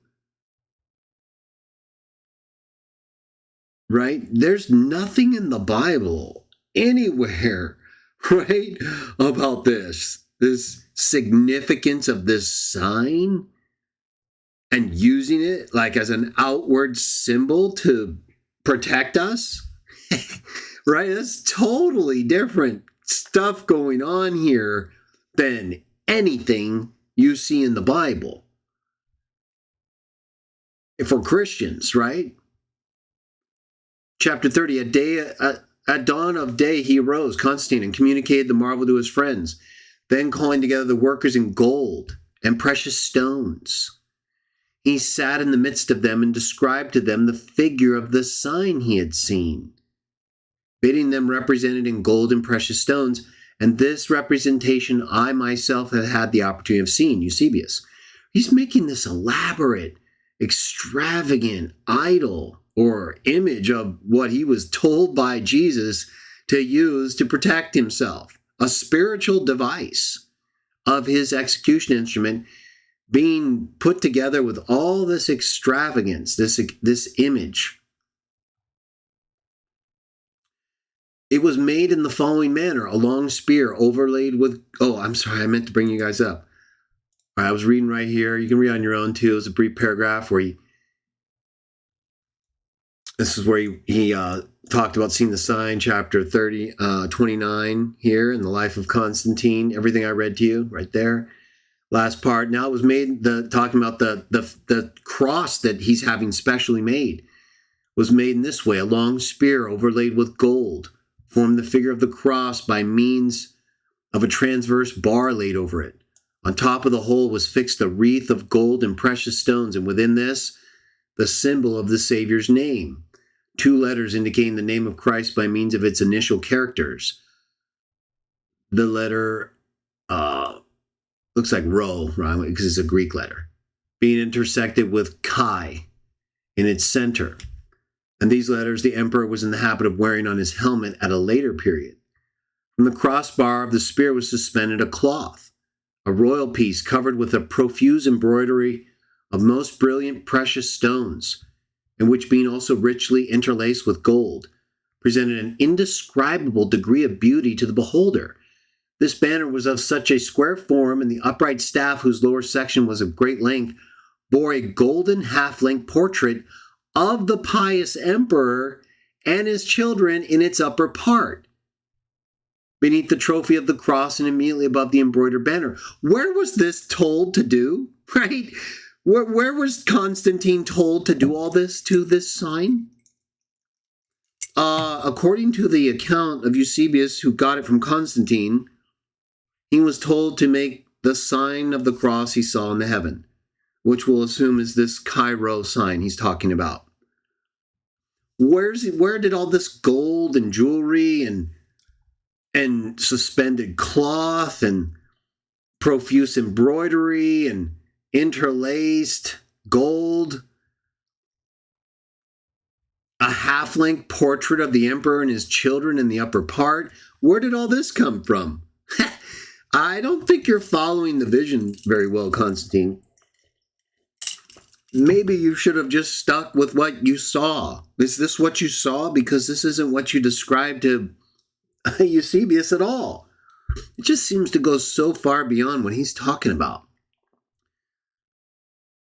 Right? There's nothing in the Bible anywhere, right, about this significance of this sign and using it like as an outward symbol to protect us. Right? That's totally different stuff going on here than anything you see in the Bible. For Christians, right? Chapter 30, at dawn of day he arose, Constantine, and communicated the marvel to his friends. Then calling together the workers in gold and precious stones, he sat in the midst of them and described to them the figure of the sign he had seen, bidding them represent it in gold and precious stones. And this representation I myself have had the opportunity of seeing, Eusebius. He's making this elaborate, extravagant idol or image of what he was told by Jesus to use to protect himself, a spiritual device of his execution instrument being put together with all this extravagance, this image. It was made in the following manner: a long spear overlaid with, I meant to bring you guys up. All right, I was reading right here. You can read on your own too. It's a brief paragraph where this is where he talked about seeing the sign, chapter 29 here in the life of Constantine. Everything I read to you right there. Last part. Now it was made, talking about the cross that he's having specially made was made in this way: a long spear overlaid with gold formed the figure of the cross by means of a transverse bar laid over it. On top of the whole was fixed a wreath of gold and precious stones, and within this, the symbol of the Savior's name. 2 letters indicating the name of Christ by means of its initial characters. The letter looks like Rho, right? Because it's a Greek letter, being intersected with Chi in its center. And these letters the emperor was in the habit of wearing on his helmet at a later period. From the crossbar of the spear was suspended a cloth, a royal piece covered with a profuse embroidery of most brilliant precious stones, and which being also richly interlaced with gold, presented an indescribable degree of beauty to the beholder. This banner was of such a square form, and the upright staff, whose lower section was of great length, bore a golden half-length portrait of the pious emperor and his children in its upper part, beneath the trophy of the cross and immediately above the embroidered banner. Where was this told to do, right? Where was Constantine told to do all this to this sign? According to the account of Eusebius, who got it from Constantine, he was told to make the sign of the cross he saw in the heaven, which we'll assume is this Cairo sign he's talking about. Where did all this gold and jewelry and suspended cloth and profuse embroidery and interlaced gold, a half-length portrait of the emperor and his children in the upper part? Where did all this come from? I don't think you're following the vision very well, Constantine. Maybe you should have just stuck with what you saw. Is this what you saw? Because this isn't what you described to Eusebius at all. It just seems to go so far beyond what he's talking about.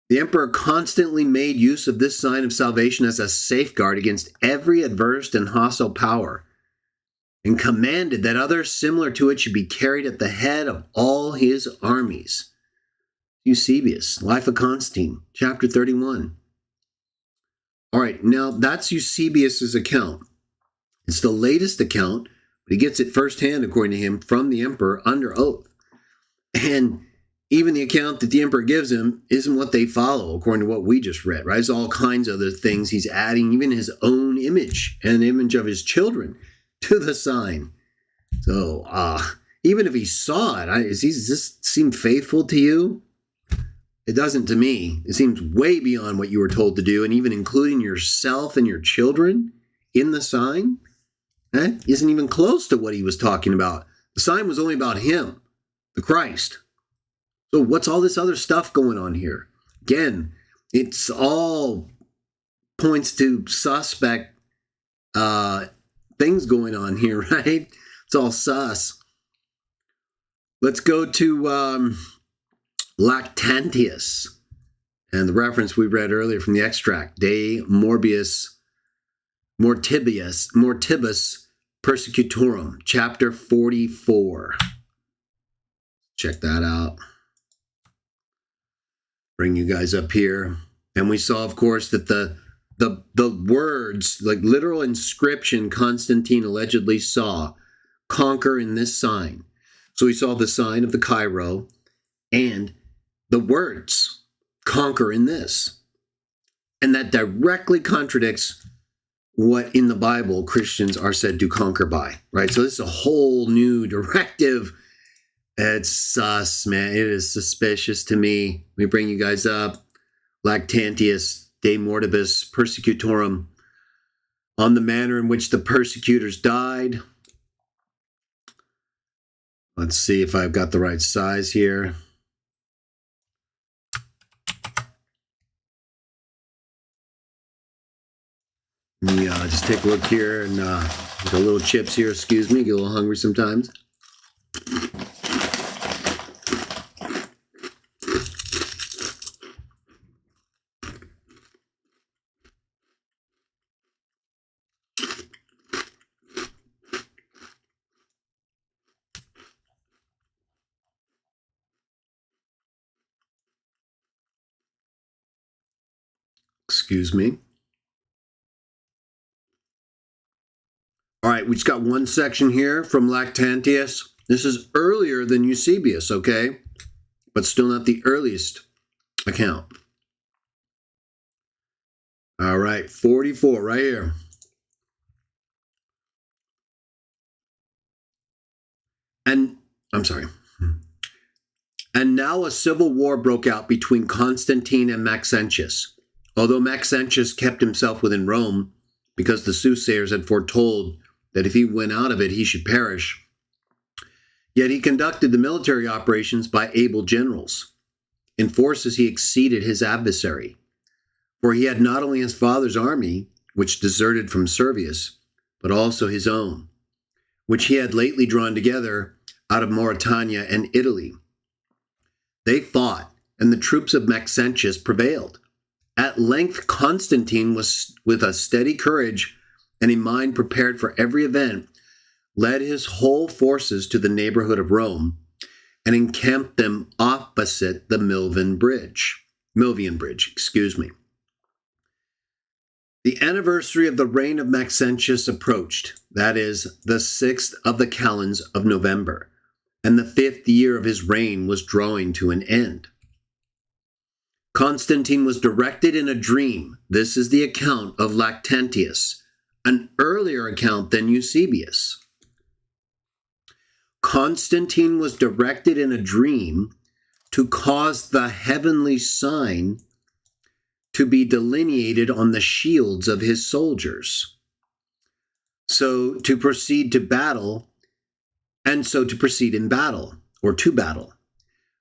The emperor constantly made use of this sign of salvation as a safeguard against every adverse and hostile power, and commanded that others similar to it should be carried at the head of all his armies. Eusebius, Life of Constantine, chapter 31. All right, now that's Eusebius's account. It's the latest account, but he gets it firsthand, according to him, from the emperor under oath. And even the account that the emperor gives him isn't what they follow, according to what we just read, right? There's all kinds of other things he's adding, even his own image and the image of his children to the sign. So, even if he saw it, does this seem faithful to you? It doesn't to me. It seems way beyond what you were told to do, and even including yourself and your children in the sign. Isn't even close to what he was talking about. The sign was only about him, the Christ. So what's all this other stuff going on here? Again, it's all points to suspect things going on here, right? It's all sus. Let's go to Lactantius and the reference we read earlier from the extract, De Mortibus Persecutorum, chapter 44. Check that out. Bring you guys up here. And we saw, of course, that the words, like literal inscription Constantine allegedly saw, conquer in this sign. So we saw the sign of the Cairo, and the words conquer in this. And that directly contradicts what in the Bible Christians are said to conquer by, right? So this is a whole new directive. It's sus, man. It is suspicious to me. Let me bring you guys up. Lactantius, De Mortibus Persecutorum, on the manner in which the persecutors died. Let's see if I've got the right size here. Let me just take a look here and get a little chips here. Excuse me, get a little hungry sometimes. Excuse me. All right, we just got one section here from Lactantius. This is earlier than Eusebius, okay? But still not the earliest account. All right, 44 right here. And now a civil war broke out between Constantine and Maxentius. Although Maxentius kept himself within Rome because the soothsayers had foretold that if he went out of it, he should perish, Yet he conducted the military operations by able generals. In forces, he exceeded his adversary, for he had not only his father's army, which deserted from Servius, but also his own, which he had lately drawn together out of Mauritania and Italy. They fought, and the troops of Maxentius prevailed. At length, Constantine was, with a steady courage and a mind prepared for every event, led his whole forces to the neighborhood of Rome and encamped them opposite the Milvian Bridge. The anniversary of the reign of Maxentius approached, that is, the 6th of the calends of November, and the 5th year of his reign was drawing to an end. Constantine was directed in a dream. This is the account of Lactantius, an earlier account than Eusebius. Constantine was directed in a dream to cause the heavenly sign to be delineated on the shields of his soldiers. So to proceed to battle, and so to proceed in battle, or to battle.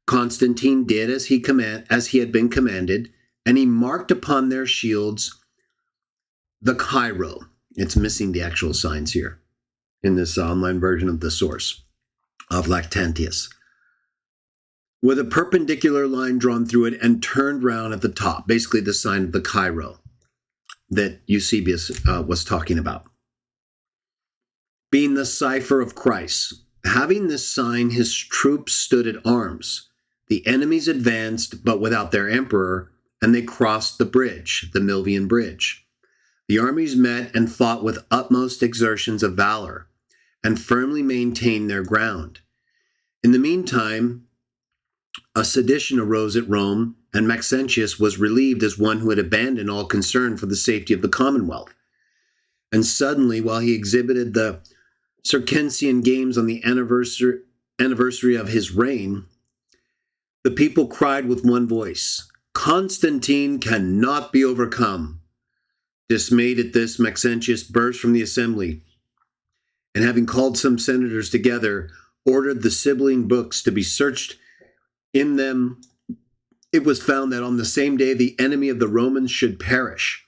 Constantine did as he had been commanded, and he marked upon their shields the Cairo. It's missing the actual signs here in this online version of the source of Lactantius, with a perpendicular line drawn through it and turned round at the top, basically the sign of the Cairo that Eusebius was talking about, being the cipher of Christ. Having this sign, his troops stood at arms. The enemies advanced, but without their emperor, and they crossed the bridge, the Milvian Bridge. The armies met and fought with utmost exertions of valor, and firmly maintained their ground. In the meantime, a sedition arose at Rome, and Maxentius was relieved as one who had abandoned all concern for the safety of the commonwealth. And suddenly, while he exhibited the Circensian games on the anniversary of his reign, the people cried with one voice, "Constantine cannot be overcome." Dismayed at this, Maxentius burst from the assembly, and having called some senators together, ordered the Sibylline books to be searched. In them, it was found that on the same day the enemy of the Romans should perish.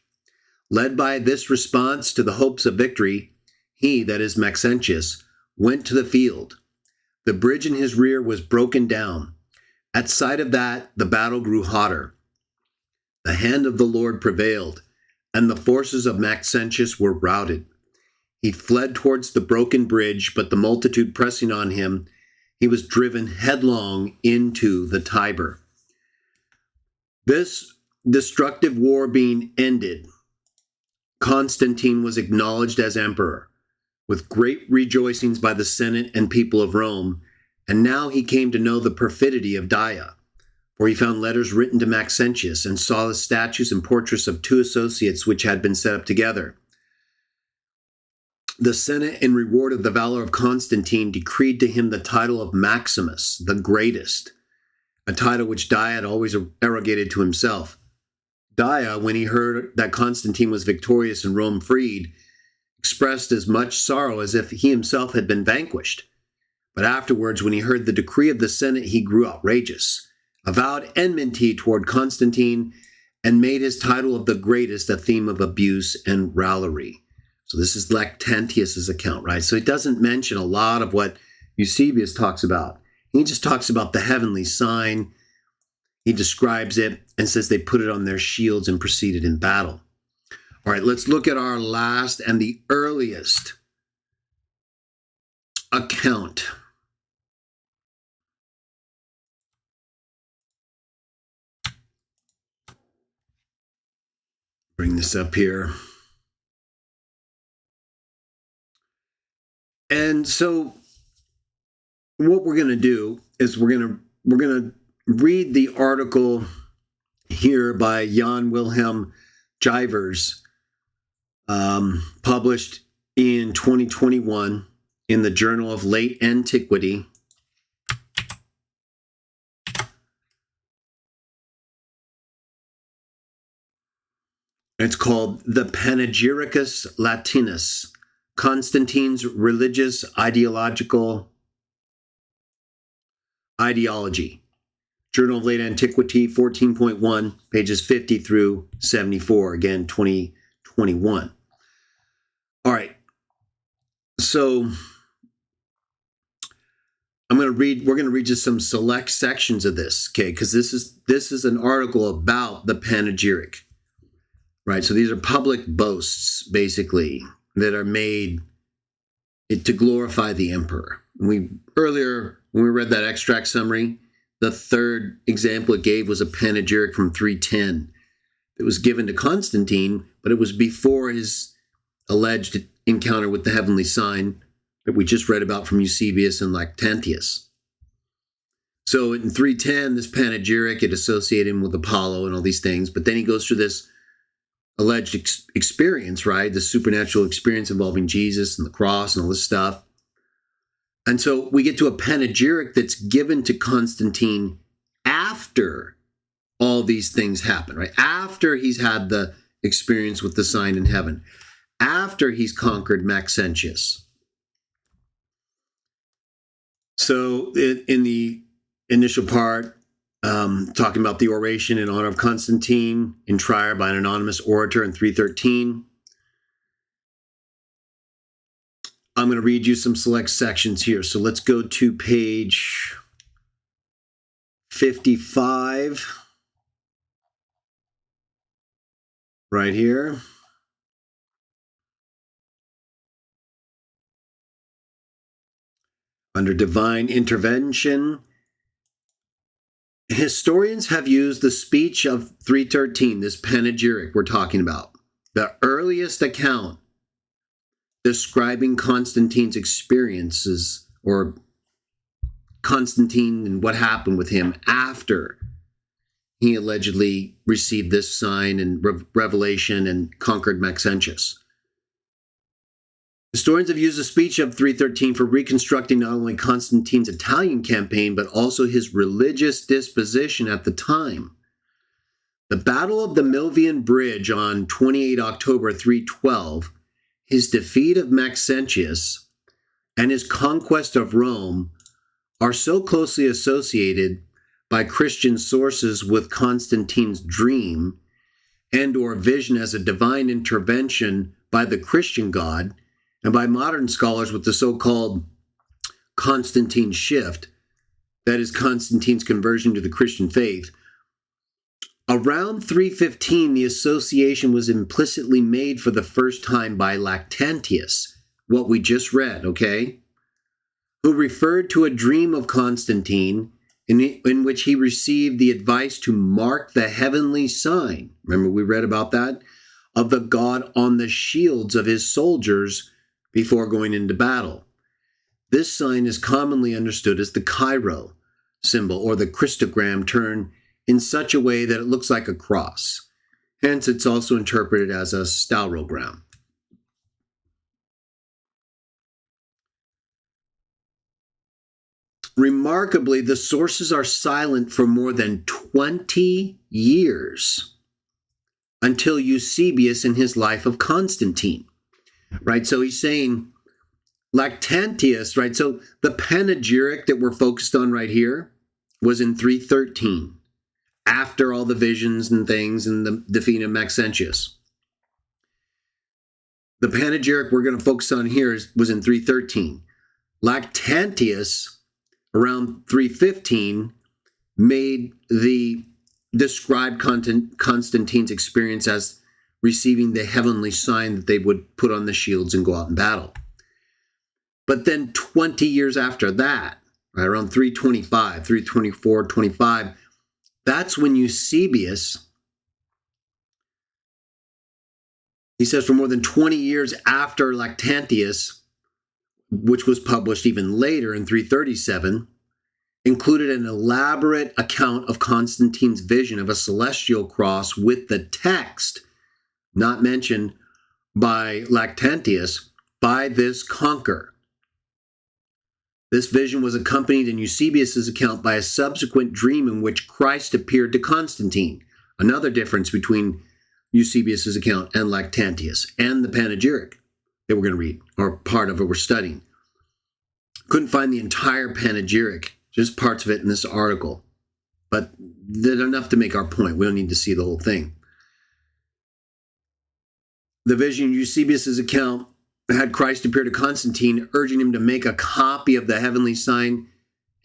Led by this response to the hopes of victory, he, that is Maxentius, went to the field. The bridge in his rear was broken down. At sight of that, the battle grew hotter. The hand of the Lord prevailed, and the forces of Maxentius were routed. He fled towards the broken bridge, but the multitude pressing on him, he was driven headlong into the Tiber. This destructive war being ended, Constantine was acknowledged as emperor, with great rejoicings by the Senate and people of Rome, and now he came to know the perfidy of Dia, for he found letters written to Maxentius and saw the statues and portraits of 2 associates which had been set up together. The Senate, in reward of the valor of Constantine, decreed to him the title of Maximus, the greatest, a title which Dia had always arrogated to himself. Dia, when he heard that Constantine was victorious and Rome freed, expressed as much sorrow as if he himself had been vanquished. But afterwards, when he heard the decree of the Senate, he grew outrageous, avowed enmity toward Constantine, and made his title of the greatest a theme of abuse and raillery. So this is Lactantius's account, right? So he doesn't mention a lot of what Eusebius talks about. He just talks about the heavenly sign. He describes it and says they put it on their shields and proceeded in battle. All right, let's look at our last and the earliest account. Bring this up here. And so what we're going to do is we're going to read the article here by Jan Wilhelm Jivers, published in 2021 in the Journal of Late Antiquity. It's called The Panegyricus Latinus, Constantine's Religious, Ideological, Ideology. Journal of Late Antiquity, 14.1, pages 50 through 74, again, 2021. All right. So we're going to read just some select sections of this, okay? Because this is an article about the panegyric, right? So these are public boasts, basically, that are made to glorify the emperor. Earlier, when we read that extract summary, the third example it gave was a panegyric from 310. It was given to Constantine, but it was before his alleged encounter with the heavenly sign that we just read about from Eusebius and Lactantius. So in 310, this panegyric, it associated him with Apollo and all these things, but then he goes through this alleged experience, right? The supernatural experience involving Jesus and the cross and all this stuff. And so we get to a panegyric that's given to Constantine after all these things happen, right? After he's had the experience with the sign in heaven, after he's conquered Maxentius. So in the initial part, talking about the oration in honor of Constantine in Trier by an anonymous orator in 313. I'm going to read you some select sections here. So let's go to page 55, right here. Under divine intervention, historians have used the speech of 313, this panegyric we're talking about, the earliest account describing Constantine's experiences, or Constantine and what happened with him after he allegedly received this sign and revelation and conquered Maxentius. Historians have used the speech of 313 for reconstructing not only Constantine's Italian campaign, but also his religious disposition at the time. The Battle of the Milvian Bridge on 28 October 312, his defeat of Maxentius, and his conquest of Rome are so closely associated by Christian sources with Constantine's dream and or vision as a divine intervention by the Christian God, and by modern scholars with the so-called Constantine shift, that is Constantine's conversion to the Christian faith. Around 315, the association was implicitly made for the first time by Lactantius, what we just read, okay? Who referred to a dream of Constantine in which he received the advice to mark the heavenly sign. Remember we read about that? Of the god on the shields of his soldiers before going into battle. This sign is commonly understood as the Chi-Rho symbol, or the Christogram turned in such a way that it looks like a cross. Hence, it's also interpreted as a staurogram. Remarkably, the sources are silent for more than 20 years until Eusebius in his life of Constantine. Right, so he's saying Lactantius, right? So the panegyric that we're focused on right here was in 313, after all the visions and things and the defeat of Maxentius. The panegyric we're going to focus on here was in 313. Lactantius, around 315, described Constantine's experience as receiving the heavenly sign that they would put on the shields and go out in battle. But then 20 years after that, right, around 325, 324, 25, that's when Eusebius, he says for more than 20 years after Lactantius, which was published even later in 337, included an elaborate account of Constantine's vision of a celestial cross with the text, not mentioned by Lactantius, by this conquer. This vision was accompanied in Eusebius's account by a subsequent dream in which Christ appeared to Constantine. Another difference between Eusebius's account and Lactantius and the panegyric that we're going to read, or part of it we're studying. Couldn't find the entire panegyric just parts of it in this article. But they're enough to make our point. We don't need to see the whole thing. The vision, Eusebius' account, had Christ appear to Constantine, urging him to make a copy of the heavenly sign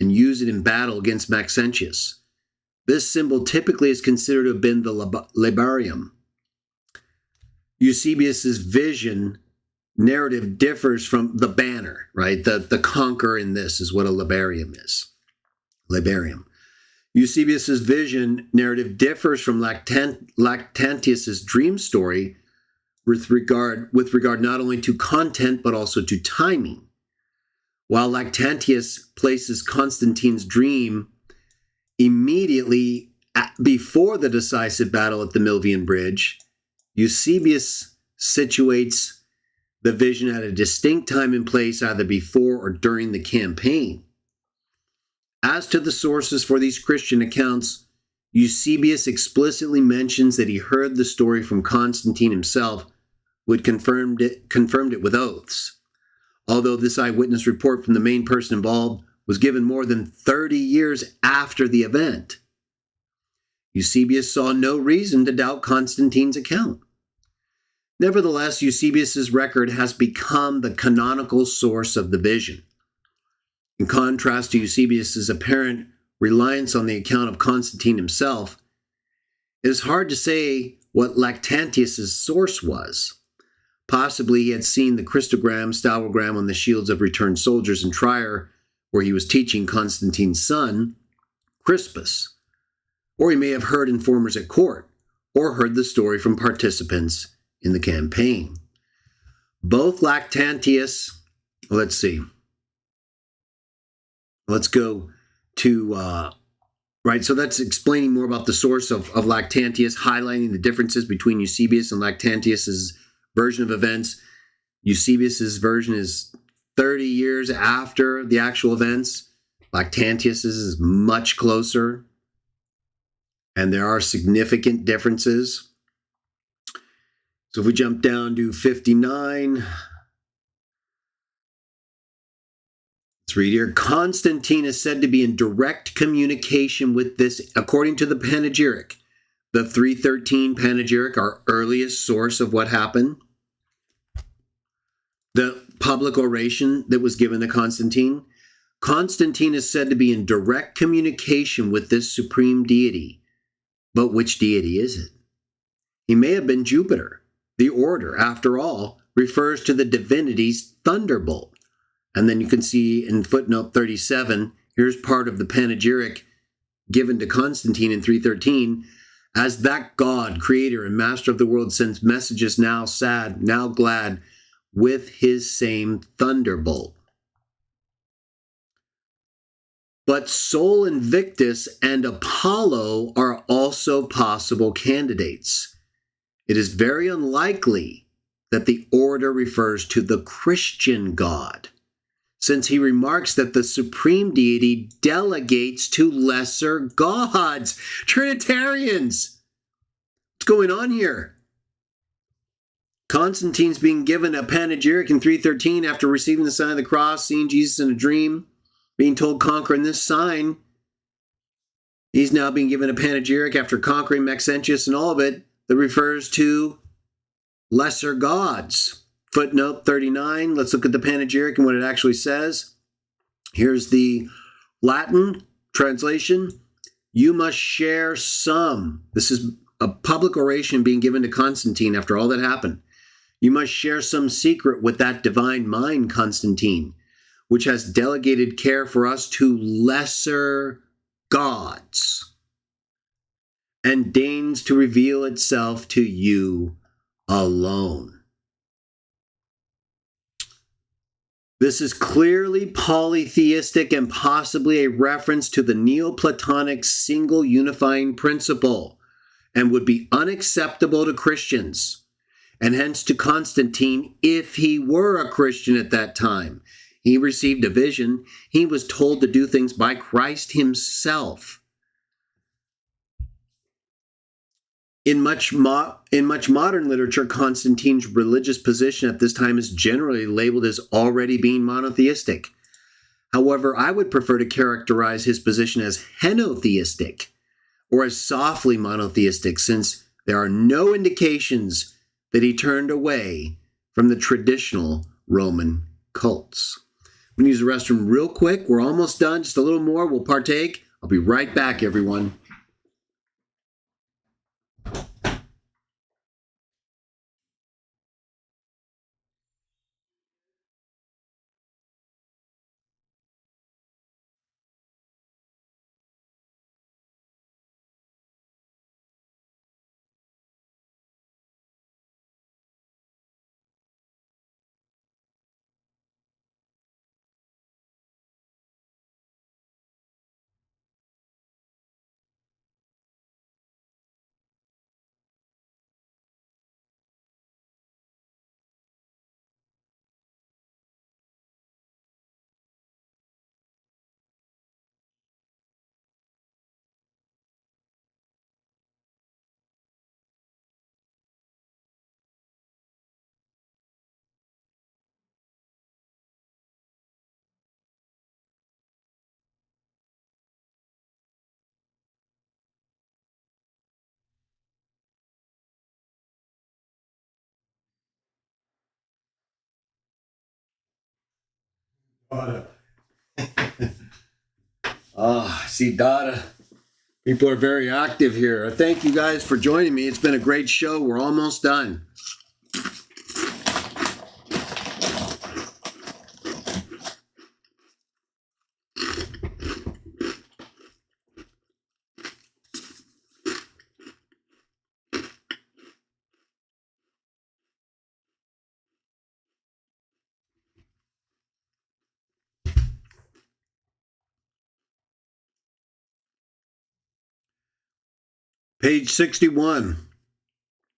and use it in battle against Maxentius. This symbol typically is considered to have been the labarium. Eusebius' vision narrative differs from the banner, right? The conqueror in this is what a labarium is. Labarium. Eusebius' vision narrative differs from Lactantius' dream story with regard not only to content but also to timing. While Lactantius places Constantine's dream immediately before the decisive battle at the Milvian Bridge, Eusebius situates the vision at a distinct time and place, either before or during the campaign. As to the sources for these Christian accounts, Eusebius explicitly mentions that he heard the story from Constantine himself, who had confirmed it with oaths. Although this eyewitness report from the main person involved was given more than 30 years after the event, Eusebius saw no reason to doubt Constantine's account. Nevertheless, Eusebius' record has become the canonical source of the vision. In contrast to Eusebius' apparent reliance on the account of Constantine himself, it is hard to say what Lactantius' source was. Possibly he had seen the Christogram, stallogram on the shields of returned soldiers in Trier, where he was teaching Constantine's son, Crispus. Or he may have heard informers at court, or heard the story from participants in the campaign. Both Lactantius, let's see. Let's go to, right, so that's explaining more about the source of Lactantius, highlighting the differences between Eusebius and Lactantius' version of events. Eusebius' version is 30 years after the actual events. Lactantius' is much closer, and there are significant differences. So if we jump down to 59, let's read here. Constantine is said to be in direct communication with this, according to the panegyric. The 313 panegyric, our earliest source of what happened. The public oration that was given to Constantine. Constantine is said to be in direct communication with this supreme deity. But which deity is it? He may have been Jupiter. The order, after all, refers to the divinity's thunderbolt. And then you can see in footnote 37, here's part of the panegyric given to Constantine in 313. As that God, creator and master of the world, sends messages now sad, now glad, with his same thunderbolt. But Sol Invictus and Apollo are also possible candidates. It is very unlikely that the order refers to the Christian God, since he remarks that the supreme deity delegates to lesser gods. Trinitarians! What's going on here? Constantine's being given a panegyric in 313 after receiving the sign of the cross, seeing Jesus in a dream, being told conquering this sign. He's now being given a panegyric after conquering Maxentius and all of it that refers to lesser gods. Footnote 39, let's look at the panegyric and what it actually says. Here's the Latin translation. You must share some. This is a public oration being given to Constantine after all that happened. You must share some secret with that divine mind, Constantine, which has delegated care for us to lesser gods and deigns to reveal itself to you alone. This is clearly polytheistic and possibly a reference to the Neoplatonic single unifying principle, and would be unacceptable to Christians, and hence to Constantine if he were a Christian at that time. He received a vision. He was told to do things by Christ himself. In much modern literature, Constantine's religious position at this time is generally labeled as already being monotheistic. However, I would prefer to characterize his position as henotheistic or as softly monotheistic, since there are no indications that he turned away from the traditional Roman cults. I'm going to use the restroom real quick. We're almost done. Just a little more. We'll partake. I'll be right back, everyone. Dada. See, Dada. People are very active here. Thank you guys for joining me. It's been a great show. We're almost done. Page 61.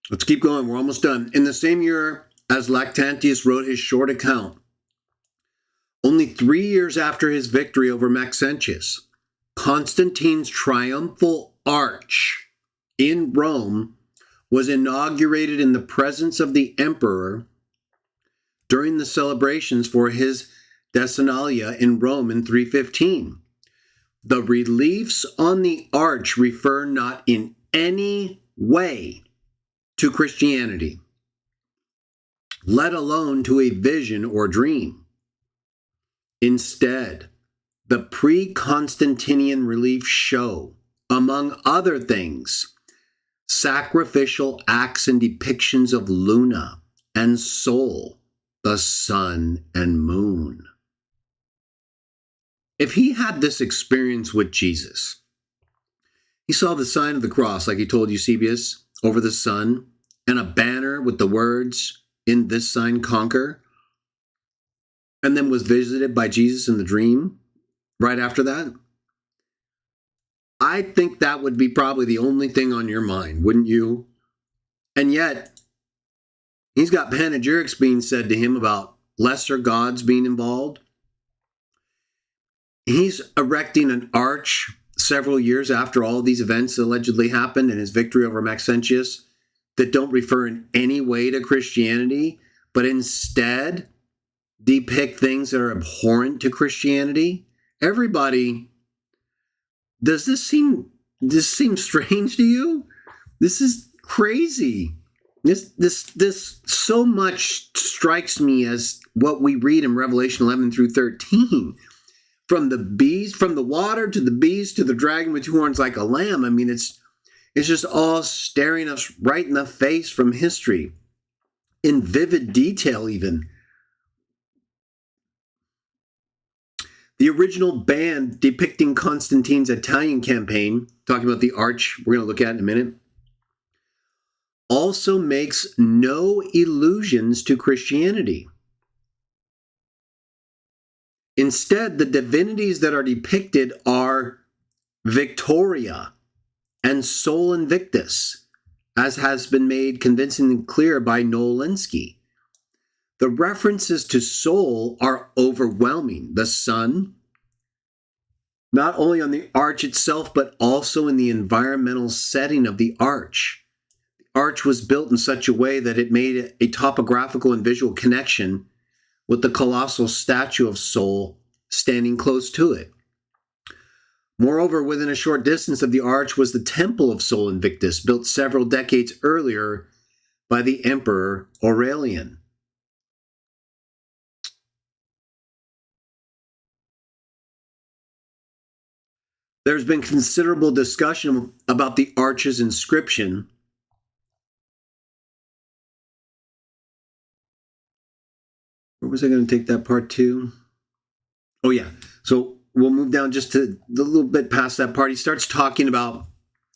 Let's keep going. We're almost done. In the same year as Lactantius wrote his short account, only 3 years after his victory over Maxentius, Constantine's triumphal arch in Rome was inaugurated in the presence of the emperor during the celebrations for his Decinalia in Rome in 315. The reliefs on the arch refer not in any way to Christianity, let alone to a vision or dream. Instead, the pre-Constantinian reliefs show, among other things, sacrificial acts and depictions of Luna and Sol, the sun and moon. If he had this experience with Jesus, he saw the sign of the cross, like he told Eusebius, over the sun, and a banner with the words, "In this sign conquer," and then was visited by Jesus in the dream right after that. I think that would be probably the only thing on your mind, wouldn't you? And yet, he's got panegyrics being said to him about lesser gods being involved. He's erecting an arch several years after all these events allegedly happened and his victory over Maxentius that don't refer in any way to Christianity, but instead depict things that are abhorrent to Christianity. Everybody, does this seem strange to you? This is crazy. This so much strikes me as what we read in Revelation 11 through 13. From the beast, from the water to the beast to the dragon with two horns like a lamb. I mean, it's just all staring us right in the face from history, in vivid detail even. The original band depicting Constantine's Italian campaign, talking about the arch we're going to look at in a minute, also makes no allusions to Christianity. Instead, the divinities that are depicted are Victoria and Sol Invictus, as has been made convincingly clear by Noel Linsky. The references to Sol are overwhelming. The sun, not only on the arch itself, but also in the environmental setting of the arch. The arch was built in such a way that it made a topographical and visual connection with the colossal statue of Sol standing close to it. Moreover, within a short distance of the arch was the temple of Sol Invictus, built several decades earlier by the Emperor Aurelian. There's been considerable discussion about the arch's inscription. Where was I going to take that part to? Oh, yeah. So we'll move down just to a little bit past that part. He starts talking about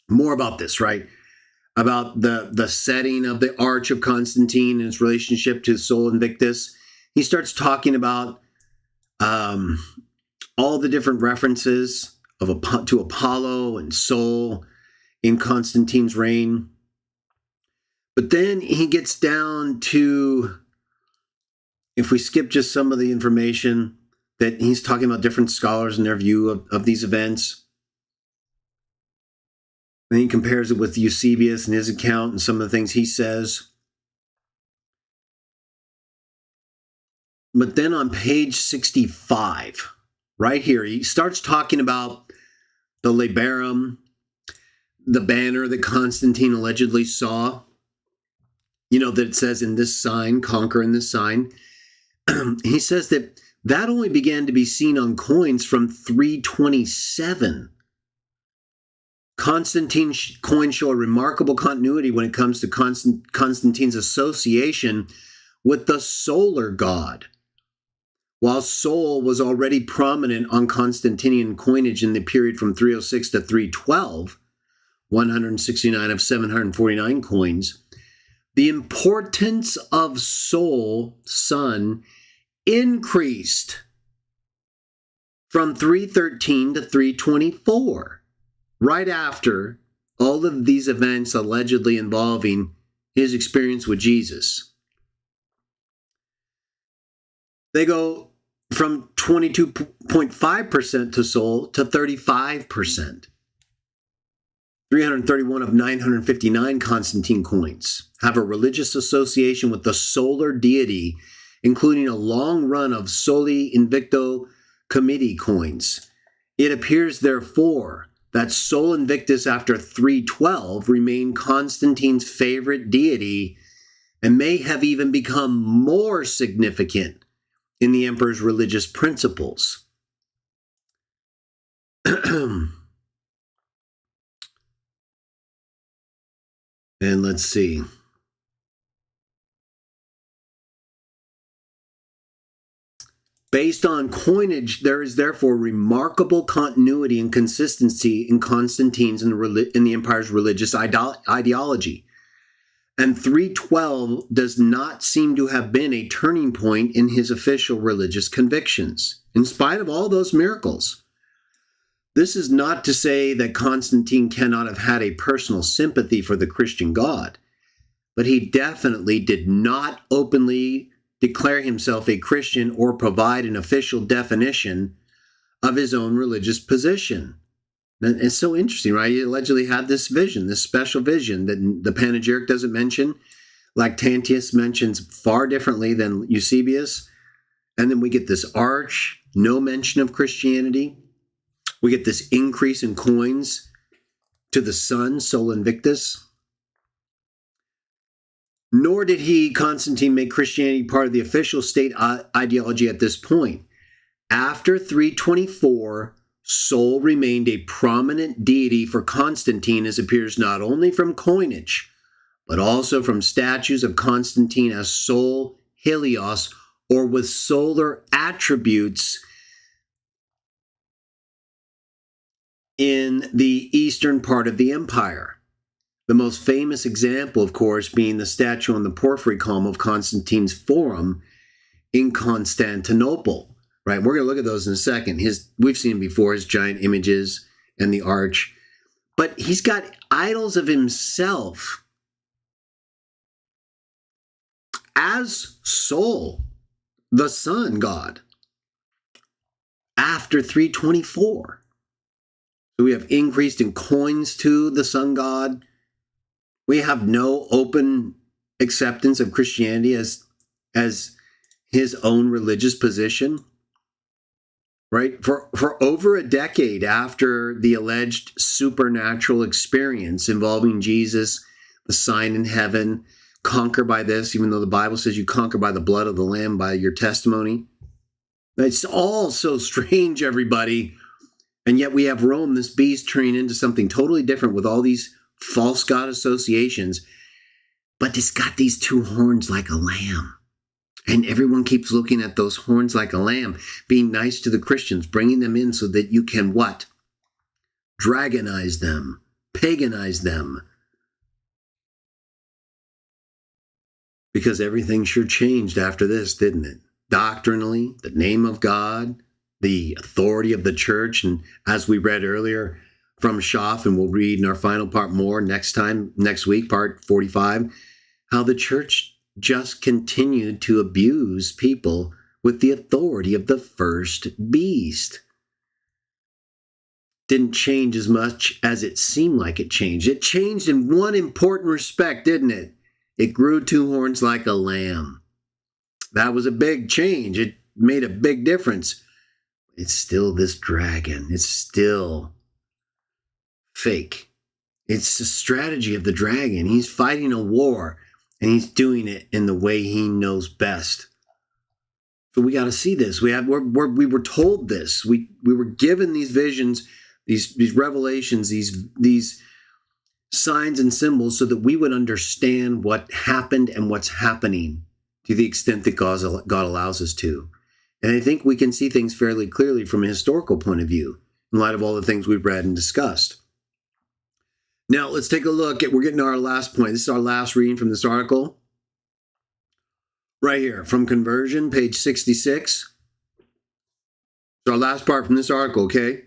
more about this, right? About the setting of the Arch of Constantine and its relationship to Sol Invictus. He starts talking about all the different references to Apollo and Sol in Constantine's reign. But then he gets down to, if we skip just some of the information, that he's talking about different scholars and their view of these events. And he compares it with Eusebius and his account and some of the things he says. But then on page 65, right here, he starts talking about the labarum, the banner that Constantine allegedly saw. You know, that it says in this sign, conquer in this sign. He says that only began to be seen on coins from 327. Constantine's coins show a remarkable continuity when it comes to Constantine's association with the solar god. While Sol was already prominent on Constantinian coinage in the period from 306 to 312, 169 of 749 coins, the importance of Sol, sun, increased from 313 to 324, right after all of these events allegedly involving his experience with Jesus. They go from 22.5% to Sol to 35%. 331 of 959 Constantine coins have a religious association with the solar deity, including a long run of Soli Invicto Committee coins. It appears, therefore, that Sol Invictus after 312 remained Constantine's favorite deity and may have even become more significant in the emperor's religious principles. And let's see. Based on coinage, there is therefore remarkable continuity and consistency in Constantine's and the empire's religious ideology. And 312 does not seem to have been a turning point in his official religious convictions, in spite of all those miracles. This is not to say that Constantine cannot have had a personal sympathy for the Christian God, but he definitely did not openly declare himself a Christian or provide an official definition of his own religious position. And it's so interesting, right? He allegedly had this vision, this special vision that the panegyric doesn't mention. Lactantius mentions far differently than Eusebius. And then we get this arch, no mention of Christianity. We get this increase in coins to the sun, Sol Invictus. Nor did Constantine, make Christianity part of the official state ideology at this point. After 324, Sol remained a prominent deity for Constantine, as appears not only from coinage, but also from statues of Constantine as Sol Helios, or with solar attributes in the eastern part of the empire. The most famous example, of course, being the statue on the porphyry column of Constantine's Forum in Constantinople. Right, we're going to look at those in a second. We've seen him before, his giant images and the arch. But he's got idols of himself as Sol, the sun god, after 324. So we have increased in coins to the sun god. We have no open acceptance of Christianity as his own religious position. right? For over a decade after the alleged supernatural experience involving Jesus, the sign in heaven, conquer by this, even though the Bible says you conquer by the blood of the Lamb, by your testimony. It's all so strange, everybody. And yet we have Rome, this beast, turning into something totally different with all these false god associations. But it's got these two horns like a lamb. And everyone keeps looking at those horns like a lamb, being nice to the Christians, bringing them in so that you can what? Dragonize them, paganize them. Because everything sure changed after this, didn't it? Doctrinally, the name of God, the authority of the church, and as we read earlier from Schaff, and we'll read in our final part more next week, part 45, how the church just continued to abuse people with the authority of the first beast. Didn't change as much as it seemed like it changed. It changed in one important respect, didn't it? It grew two horns like a lamb. That was a big change. It made a big difference. It's still this dragon. It's still fake. It's the strategy of the dragon. He's fighting a war, and he's doing it in the way he knows best. So we got to see this. We were told this. We were given these visions, these revelations, these signs and symbols, so that we would understand what happened and what's happening to the extent that God allows us to. And I think we can see things fairly clearly from a historical point of view, in light of all the things we've read and discussed. Now, let's take a look at, we're getting to our last point. This is our last reading from this article. Right here, from Conversion, page 66. It's our last part from this article, okay?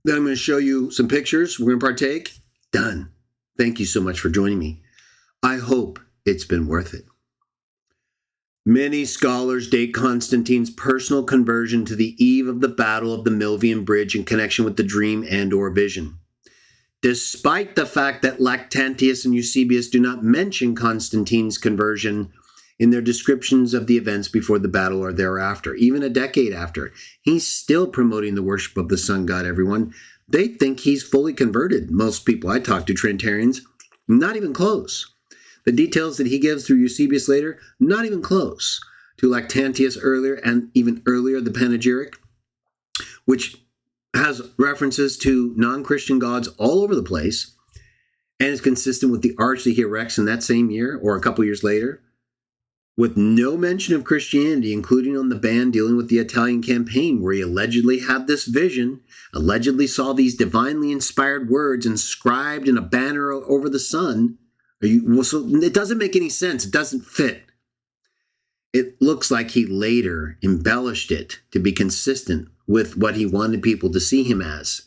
Then I'm going to show you some pictures. We're going to partake. Done. Thank you so much for joining me. I hope it's been worth it. Many scholars date Constantine's personal conversion to the eve of the Battle of the Milvian Bridge in connection with the dream and/or vision. Despite the fact that Lactantius and Eusebius do not mention Constantine's conversion in their descriptions of the events before the battle or thereafter, even a decade after, he's still promoting the worship of the sun god, everyone. They think he's fully converted. Most people I talk to, Trinitarians, not even close. The details that he gives through Eusebius later, not even close to Lactantius earlier, and even earlier, the panegyric, which has references to non-Christian gods all over the place and is consistent with the arch that he erects in that same year or a couple years later, with no mention of Christianity, including on the band dealing with the Italian campaign, where he allegedly had this vision, allegedly saw these divinely inspired words inscribed in a banner over the sun. So it doesn't make any sense. It doesn't fit. It looks like he later embellished it to be consistent with what he wanted people to see him as,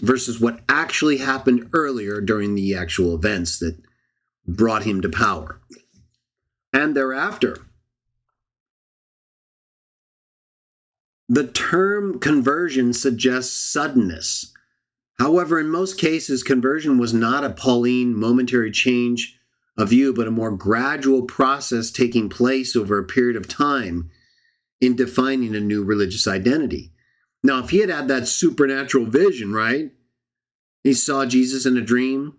versus what actually happened earlier during the actual events that brought him to power. And thereafter, the term conversion suggests suddenness. However, in most cases, conversion was not a Pauline momentary change of view, but a more gradual process taking place over a period of time in defining a new religious identity. Now, if he had had that supernatural vision, right? He saw Jesus in a dream,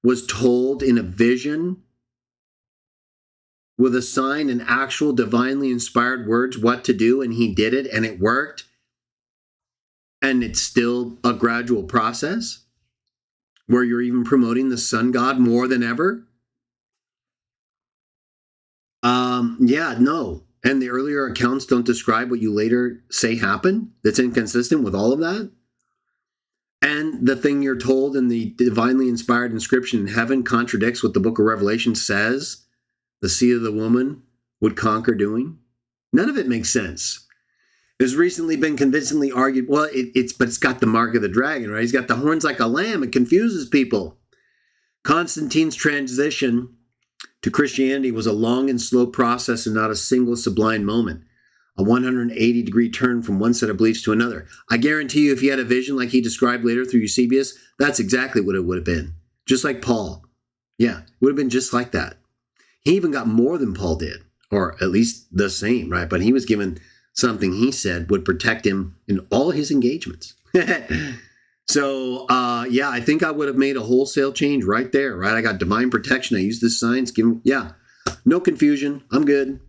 was told in a vision with a sign and actual divinely inspired words what to do, and he did it, and it worked, and it's still a gradual process where you're even promoting the sun god more than ever. No. And the earlier accounts don't describe what you later say happened. That's inconsistent with all of that. And the thing you're told in the divinely inspired inscription in heaven contradicts what the book of Revelation says the seed of the woman would conquer doing. None of it makes sense. There's recently been convincingly argued, well, it's got the mark of the dragon, right? He's got the horns like a lamb. It confuses people. Constantine's transition to Christianity was a long and slow process and not a single sublime moment, a 180-degree turn from one set of beliefs to another. I guarantee you, if he had a vision like he described later through Eusebius, that's exactly what it would have been. Just like Paul. Yeah, it would have been just like that. He even got more than Paul did, or at least the same, right? But he was given something he said would protect him in all his engagements. So, yeah, I think I would have made a wholesale change right there, right? I got divine protection. I used this science. Yeah, no confusion. I'm good.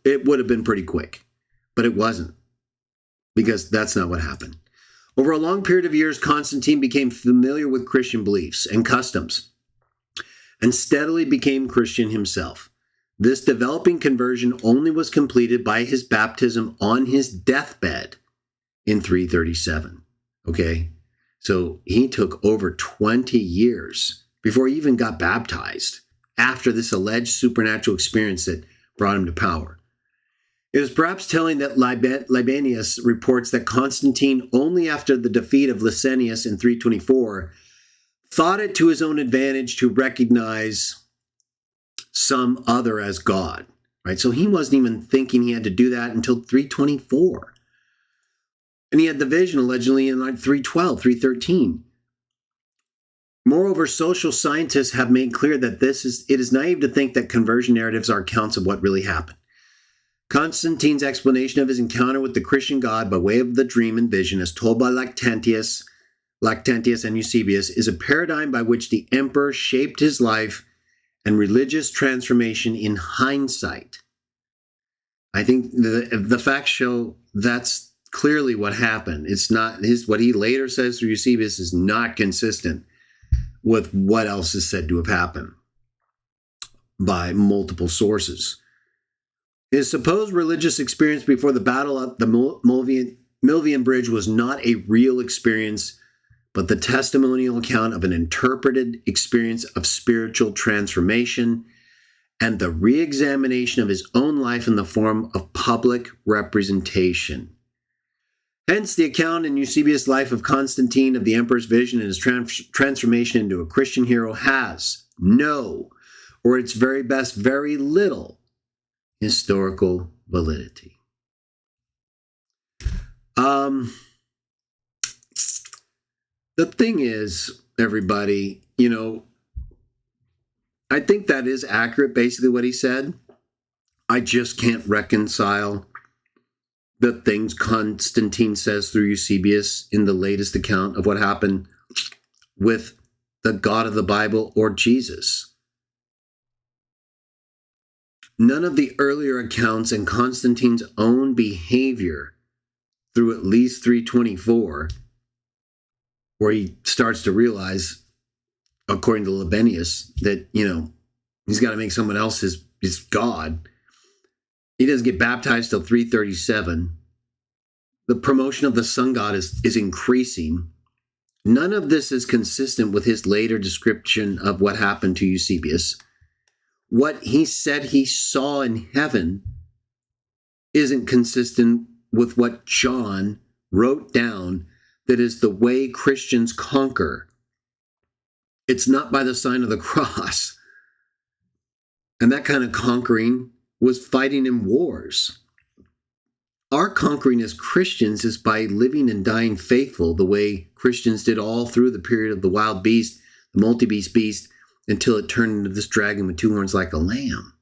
It would have been pretty quick, but it wasn't, because that's not what happened. Over a long period of years, Constantine became familiar with Christian beliefs and customs and steadily became Christian himself. This developing conversion only was completed by his baptism on his deathbed in 337. Okay, so he took over 20 years before he even got baptized after this alleged supernatural experience that brought him to power. It is perhaps telling that Libanius reports that Constantine, only after the defeat of Licinius in 324, thought it to his own advantage to recognize some other as God, right? So he wasn't even thinking he had to do that until 324. And he had the vision allegedly in like 312, 313. Moreover, social scientists have made clear that it is naive to think that conversion narratives are accounts of what really happened. Constantine's explanation of his encounter with the Christian God by way of the dream and vision, as told by Lactantius and Eusebius, is a paradigm by which the emperor shaped his life and religious transformation in hindsight. I think the facts show that's clearly what happened. It's not what he later says through Eusebius is not consistent with what else is said to have happened by multiple sources. His supposed religious experience before the battle at the Milvian Bridge was not a real experience, but the testimonial account of an interpreted experience of spiritual transformation and the re-examination of his own life in the form of public representation. Hence, the account in Eusebius' life of Constantine of the emperor's vision and his transformation into a Christian hero has no, or its very best, very little historical validity. The thing is, everybody, I think that is accurate, basically what he said. I just can't reconcile the things Constantine says through Eusebius in the latest account of what happened with the God of the Bible or Jesus. None of the earlier accounts and Constantine's own behavior through at least 324, where he starts to realize, according to Libanius, that, he's got to make someone else his God. He doesn't get baptized till 337. The promotion of the sun god is increasing. None of this is consistent with his later description of what happened to Eusebius. What he said he saw in heaven isn't consistent with what John wrote down that is the way Christians conquer. It's not by the sign of the cross. And that kind of conquering was fighting in wars. Our conquering as Christians is by living and dying faithful, the way Christians did all through the period of the wild beast, the multi-beast, until it turned into this dragon with two horns like a lamb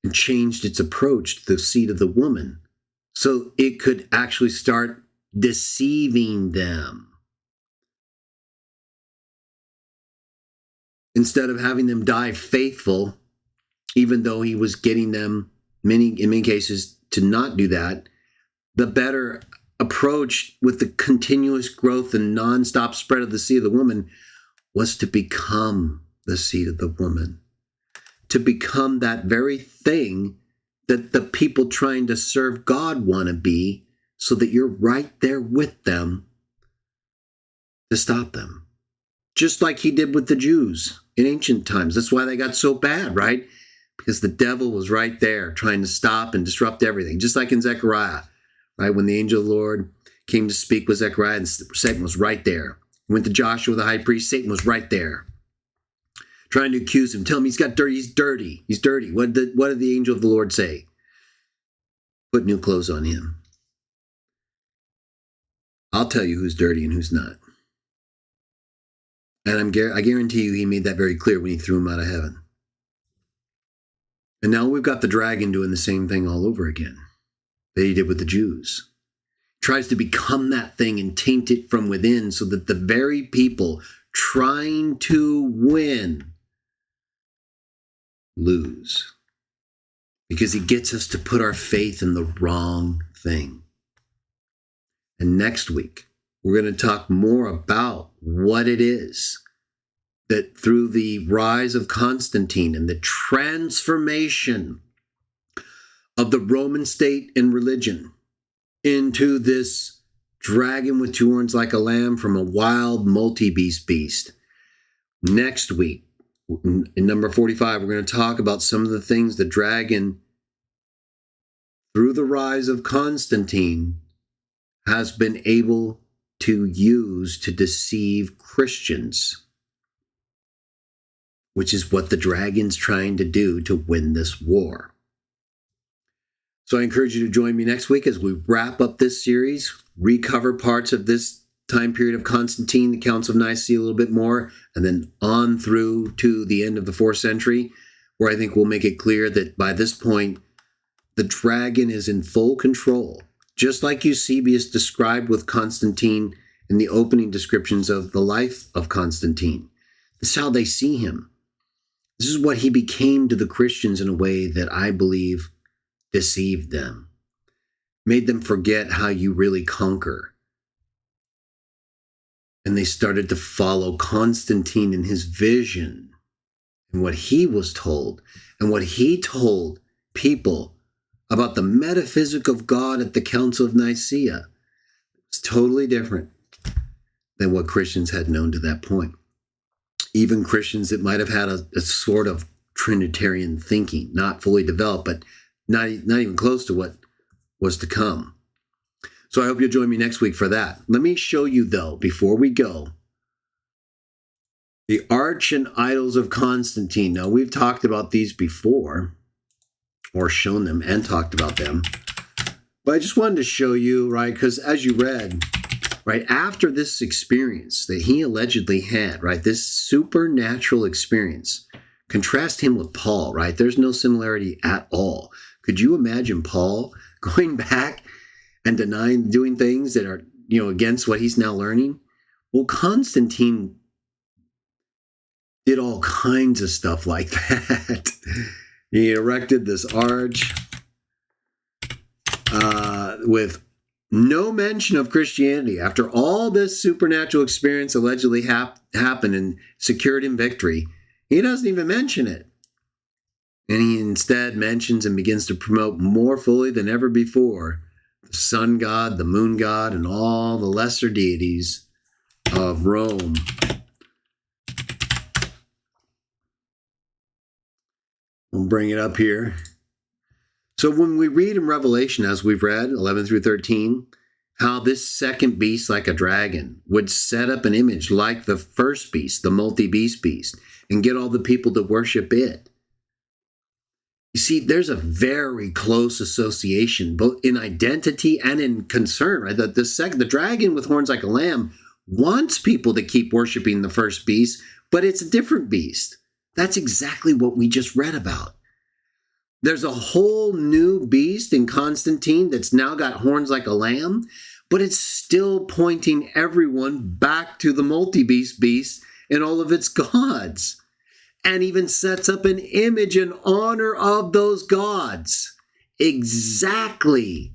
and changed its approach to the seed of the woman so it could actually start deceiving them. Instead of having them die faithful, even though he was getting them, in many cases, to not do that, the better approach with the continuous growth and nonstop spread of the seed of the woman was to become the seed of the woman, to become that very thing that the people trying to serve God want to be, so that you're right there with them to stop them. Just like he did with the Jews in ancient times. That's why they got so bad, right? Because the devil was right there trying to stop and disrupt everything. Just like in Zechariah, right? When the angel of the Lord came to speak with Zechariah, and Satan was right there. He went to Joshua, the high priest. Satan was right there, trying to accuse him. Tell him he's got dirty. He's dirty. He's dirty. What did the angel of the Lord say? Put new clothes on him. I'll tell you who's dirty and who's not. And I guarantee you he made that very clear when he threw him out of heaven. And now we've got the dragon doing the same thing all over again. that he did with the Jews. Tries to become that thing and taint it from within so that the very people trying to win lose. Because he gets us to put our faith in the wrong thing. And next week, we're going to talk more about what it is that through the rise of Constantine and the transformation of the Roman state and religion into this dragon with two horns like a lamb from a wild multi-beast beast. Next week, in number 45, we're going to talk about some of the things the dragon, through the rise of Constantine, has been able to use to deceive Christians, which is what the dragon's trying to do to win this war. So I encourage you to join me next week as we wrap up this series, recover parts of this time period of Constantine, the Council of Nicaea a little bit more, and then on through to the end of the 4th century, where I think we'll make it clear that by this point, the dragon is in full control, just like Eusebius described with Constantine in the opening descriptions of the life of Constantine. This is how they see him. This is what he became to the Christians in a way that I believe deceived them, made them forget how you really conquer. And they started to follow Constantine in his vision and what he was told and what he told people about the metaphysic of God at the Council of Nicaea. It's totally different than what Christians had known to that point. Even Christians that might have had a sort of Trinitarian thinking, not fully developed, but not even close to what was to come. So I hope you'll join me next week for that. Let me show you, though, before we go, the arch and idols of Constantine. Now, we've talked about these before, or shown them and talked about them. But I just wanted to show you, right, because as you read, right, after this experience that he allegedly had, right, this supernatural experience, contrast him with Paul, right? There's no similarity at all. Could you imagine Paul going back and denying, doing things that are, against what he's now learning? Well, Constantine did all kinds of stuff like that. He erected this arch with no mention of Christianity. After all this supernatural experience allegedly happened and secured him victory, he doesn't even mention it. And he instead mentions and begins to promote more fully than ever before the sun god, the moon god, and all the lesser deities of Rome. We'll bring it up here. So when we read in Revelation, as we've read, 11 through 13, how this second beast, like a dragon, would set up an image like the first beast, the multi-beast beast, and get all the people to worship it. You see, there's a very close association, both in identity and in concern, right? The dragon with horns like a lamb wants people to keep worshiping the first beast, but it's a different beast. That's exactly what we just read about. There's a whole new beast in Constantine that's now got horns like a lamb, but it's still pointing everyone back to the multi-beast beast and all of its gods, and even sets up an image in honor of those gods, exactly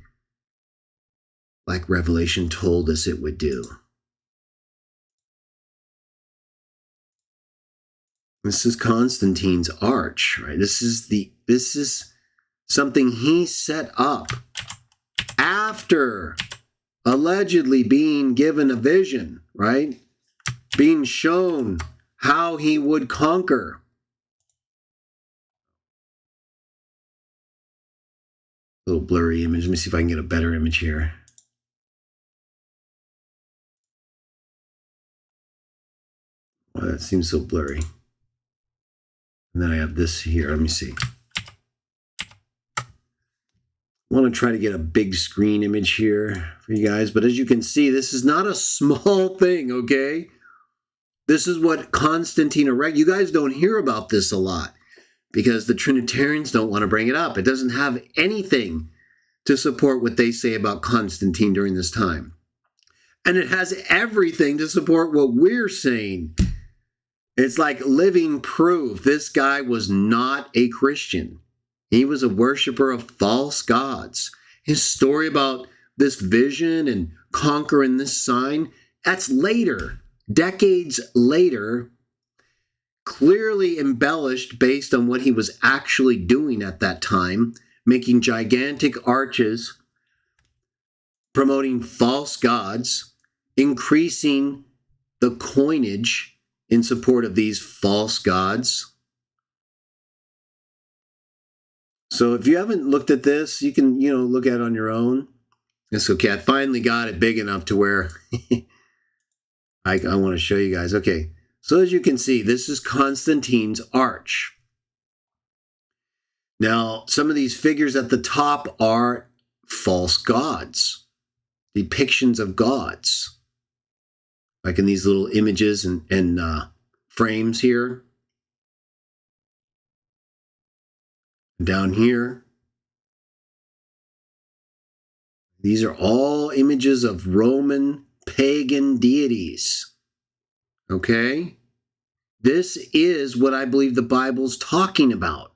like Revelation told us it would do. This is Constantine's arch, right? This is something he set up after allegedly being given a vision, right? Being shown how he would conquer. A little blurry image. Let me see if I can get a better image here. Well, that seems so blurry. And then I have this here. Let me see. I want to try to get a big screen image here for you guys. But as you can see, this is not a small thing, okay? This is what Constantine erected. You guys don't hear about this a lot because the Trinitarians don't want to bring it up. It doesn't have anything to support what they say about Constantine during this time. And it has everything to support what we're saying. It's like living proof. This guy was not a Christian. He was a worshiper of false gods. His story about this vision and conquering this sign, that's later, decades later, clearly embellished based on what he was actually doing at that time, making gigantic arches, promoting false gods, increasing the coinage in support of these false gods. So if you haven't looked at this, you can, look at it on your own. It's okay. I finally got it big enough to where I want to show you guys. Okay. So as you can see, this is Constantine's arch. Now, some of these figures at the top are false gods, depictions of gods, like in these little images and frames here. Down here, these are all images of Roman pagan deities. Okay? This is what I believe the Bible's talking about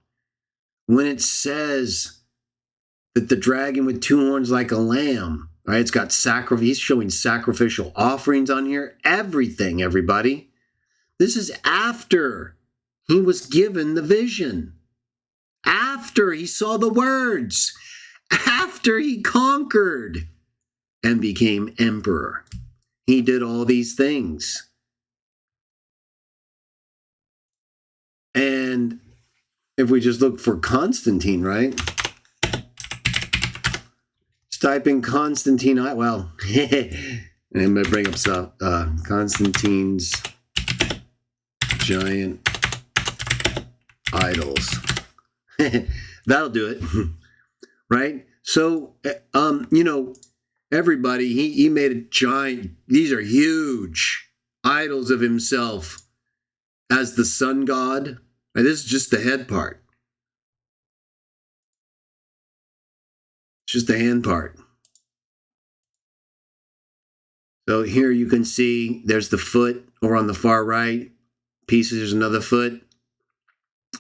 when it says that the dragon with two horns like a lamb, right? It's got he's showing sacrificial offerings on here. Everything, everybody. This is after he was given the vision. After he saw the words. After he conquered and became emperor. He did all these things. And if we just look for Constantine, right? Just type in Constantine. Well, I'm going to bring up stuff. Constantine's giant idols. That'll do it. Right? So, everybody, he made a giant, these are huge idols of himself as the sun god. Right, this is just the head part. It's just the hand part. So here you can see there's the foot over on the far right. Piece, there's another foot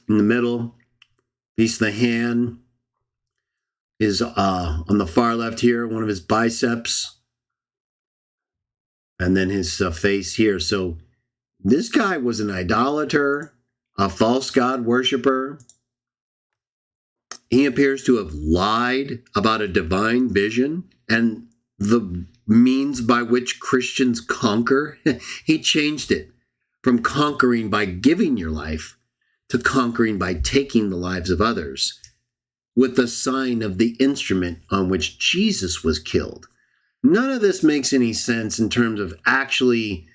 in the middle. Piece of the hand is on the far left here, one of his biceps. And then his face here. So this guy was an idolater, a false god worshiper. He appears to have lied about a divine vision and the means by which Christians conquer. He changed it from conquering by giving your life to conquering by taking the lives of others, with the sign of the instrument on which Jesus was killed. None of this makes any sense in terms of actually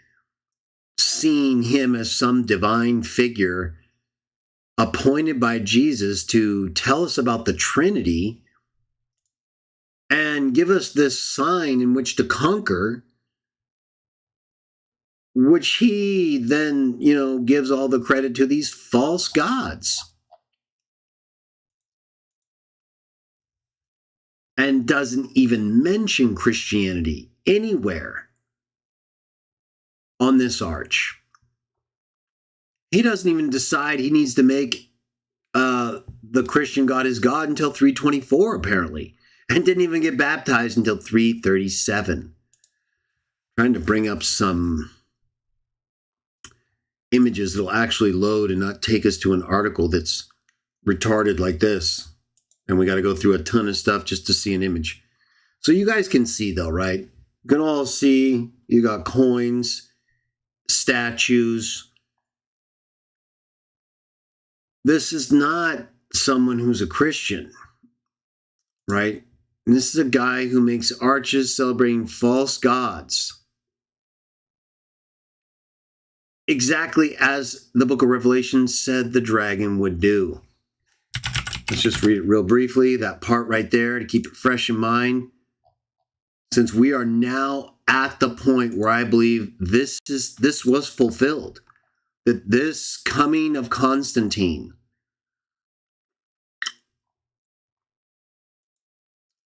seeing him as some divine figure appointed by Jesus to tell us about the Trinity and give us this sign in which to conquer, which he then, gives all the credit to these false gods. And doesn't even mention Christianity anywhere on this arch. He doesn't even decide he needs to make the Christian God his God until 324, apparently, and didn't even get baptized until 337. Trying to bring up some images that'll actually load and not take us to an article that's retarded like this. And we got to go through a ton of stuff just to see an image. So you guys can see, though, right? You can all see you got coins, statues. This is not someone who's a Christian, right? And this is a guy who makes arches celebrating false gods. Exactly as the book of Revelation said the dragon would do. Let's just read it real briefly, that part right there, to keep it fresh in mind. Since we are now at the point where I believe this was fulfilled, that this coming of Constantine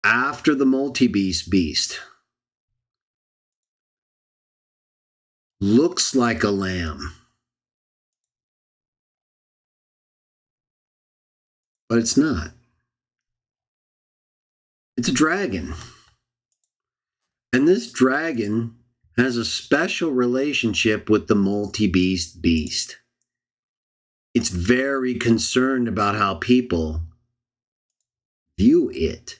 after the multi-beast looks like a lamb, but it's not. It's a dragon. And this dragon has a special relationship with the multi-beast. It's very concerned about how people view it.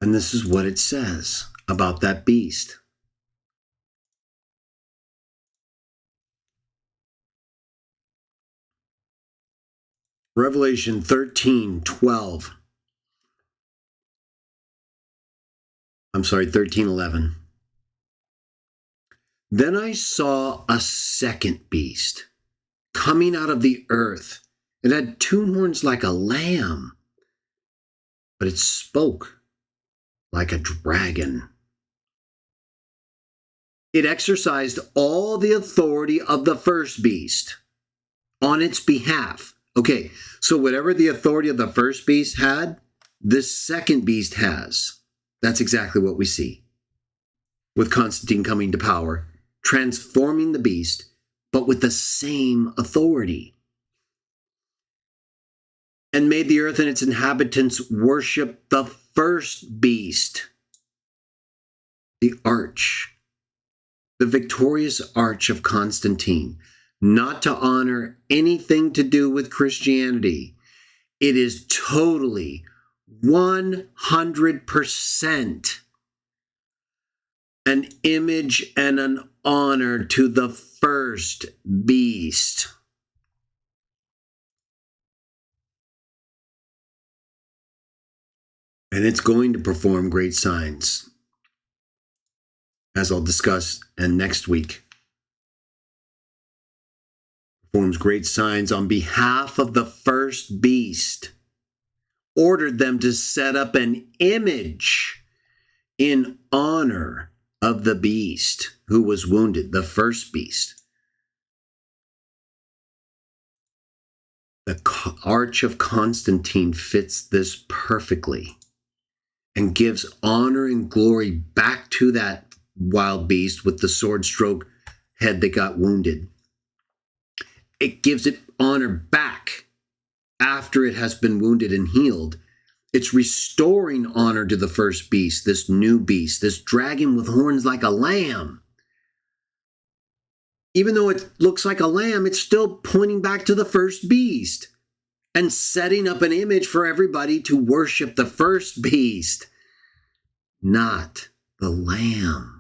And this is what it says about that beast. Revelation 13:12. 13:11. Then I saw a second beast coming out of the earth. It had two horns like a lamb, but it spoke like a dragon. It exercised all the authority of the first beast on its behalf. Okay, so whatever the authority of the first beast had, this second beast has. That's exactly what we see with Constantine coming to power, transforming the beast, but with the same authority. And made the earth and its inhabitants worship the first beast, the arch, the victorious arch of Constantine, not to honor anything to do with Christianity. It is totally 100% an image and an honor to the first beast. And it's going to perform great signs, as I'll discuss next week. Performs great signs on behalf of the first beast. Ordered them to set up an image in honor of the beast who was wounded, the first beast. The Arch of Constantine fits this perfectly and gives honor and glory back to that wild beast with the sword stroke head that got wounded. It gives it honor back after it has been wounded and healed. It's restoring honor to the first beast, this new beast, this dragon with horns like a lamb. Even though it looks like a lamb, it's still pointing back to the first beast and setting up an image for everybody to worship the first beast, not the lamb.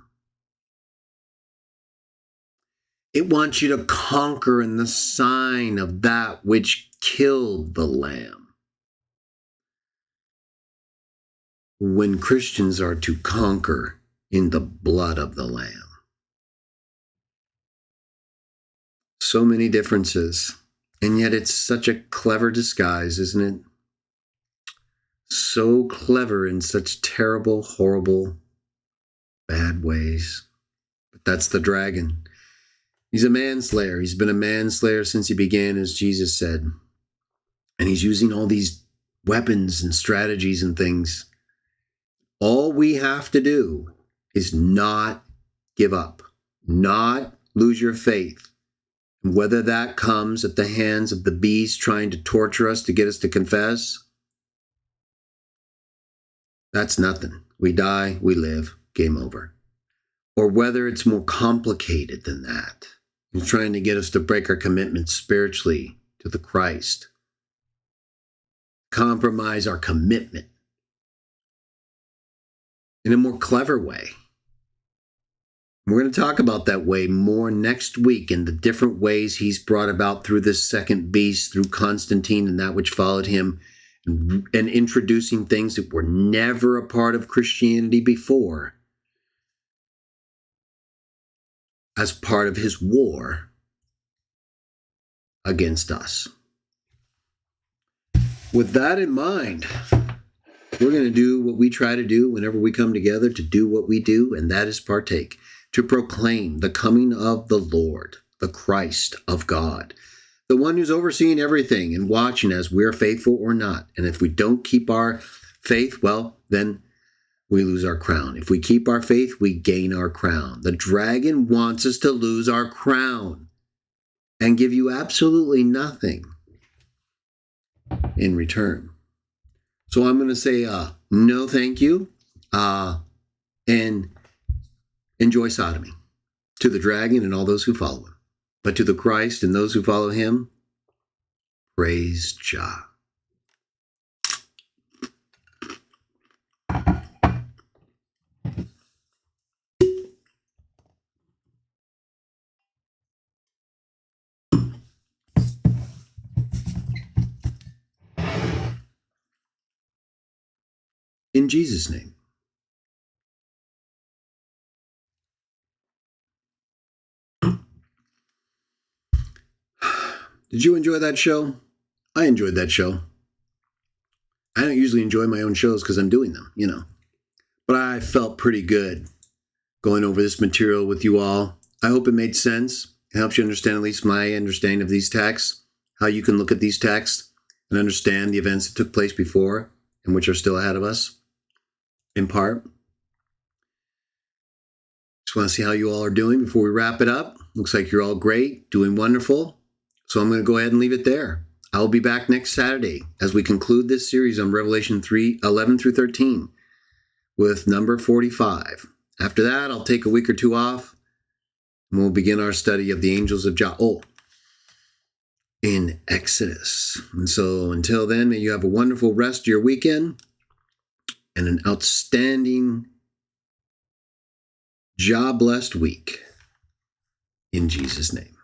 It wants you to conquer in the sign of that which killed the lamb. When Christians are to conquer in the blood of the lamb. So many differences, and yet it's such a clever disguise, isn't it? So clever in such terrible, horrible, bad ways. But that's the dragon. He's a manslayer. He's been a manslayer since he began, as Jesus said. And he's using all these weapons and strategies and things. All we have to do is not give up, not lose your faith. Whether that comes at the hands of the beast trying to torture us to get us to confess, that's nothing. We die, we live, game over. Or whether it's more complicated than that, and trying to get us to break our commitment spiritually to the Christ, compromise our commitment in a more clever way. We're going to talk about that way more next week and the different ways he's brought about through this second beast, through Constantine and that which followed him, and introducing things that were never a part of Christianity before as part of his war against us. With that in mind, we're going to do what we try to do whenever we come together, to do what we do, and that is partake. To proclaim the coming of the Lord, the Christ of God, the one who's overseeing everything and watching as we're faithful or not. And if we don't keep our faith, well, then we lose our crown. If we keep our faith, we gain our crown. The dragon wants us to lose our crown and give you absolutely nothing in return. So I'm going to say no thank you and enjoy sodomy to the dragon and all those who follow him. But to the Christ and those who follow him, praise Jah. In Jesus' name. Did you enjoy that show? I enjoyed that show. I don't usually enjoy my own shows because I'm doing them, But I felt pretty good going over this material with you all. I hope it made sense. It helps you understand at least my understanding of these texts, how you can look at these texts and understand the events that took place before and which are still ahead of us, in part. Just want to see how you all are doing before we wrap it up. Looks like you're all great, doing wonderful. So I'm going to go ahead and leave it there. I'll be back next Saturday as we conclude this series on Revelation 3:11 through 13 with number 45. After that, I'll take a week or two off and we'll begin our study of the angels of Jah in Exodus. And so until then, may you have a wonderful rest of your weekend and an outstanding Jah-blessed week in Jesus' name.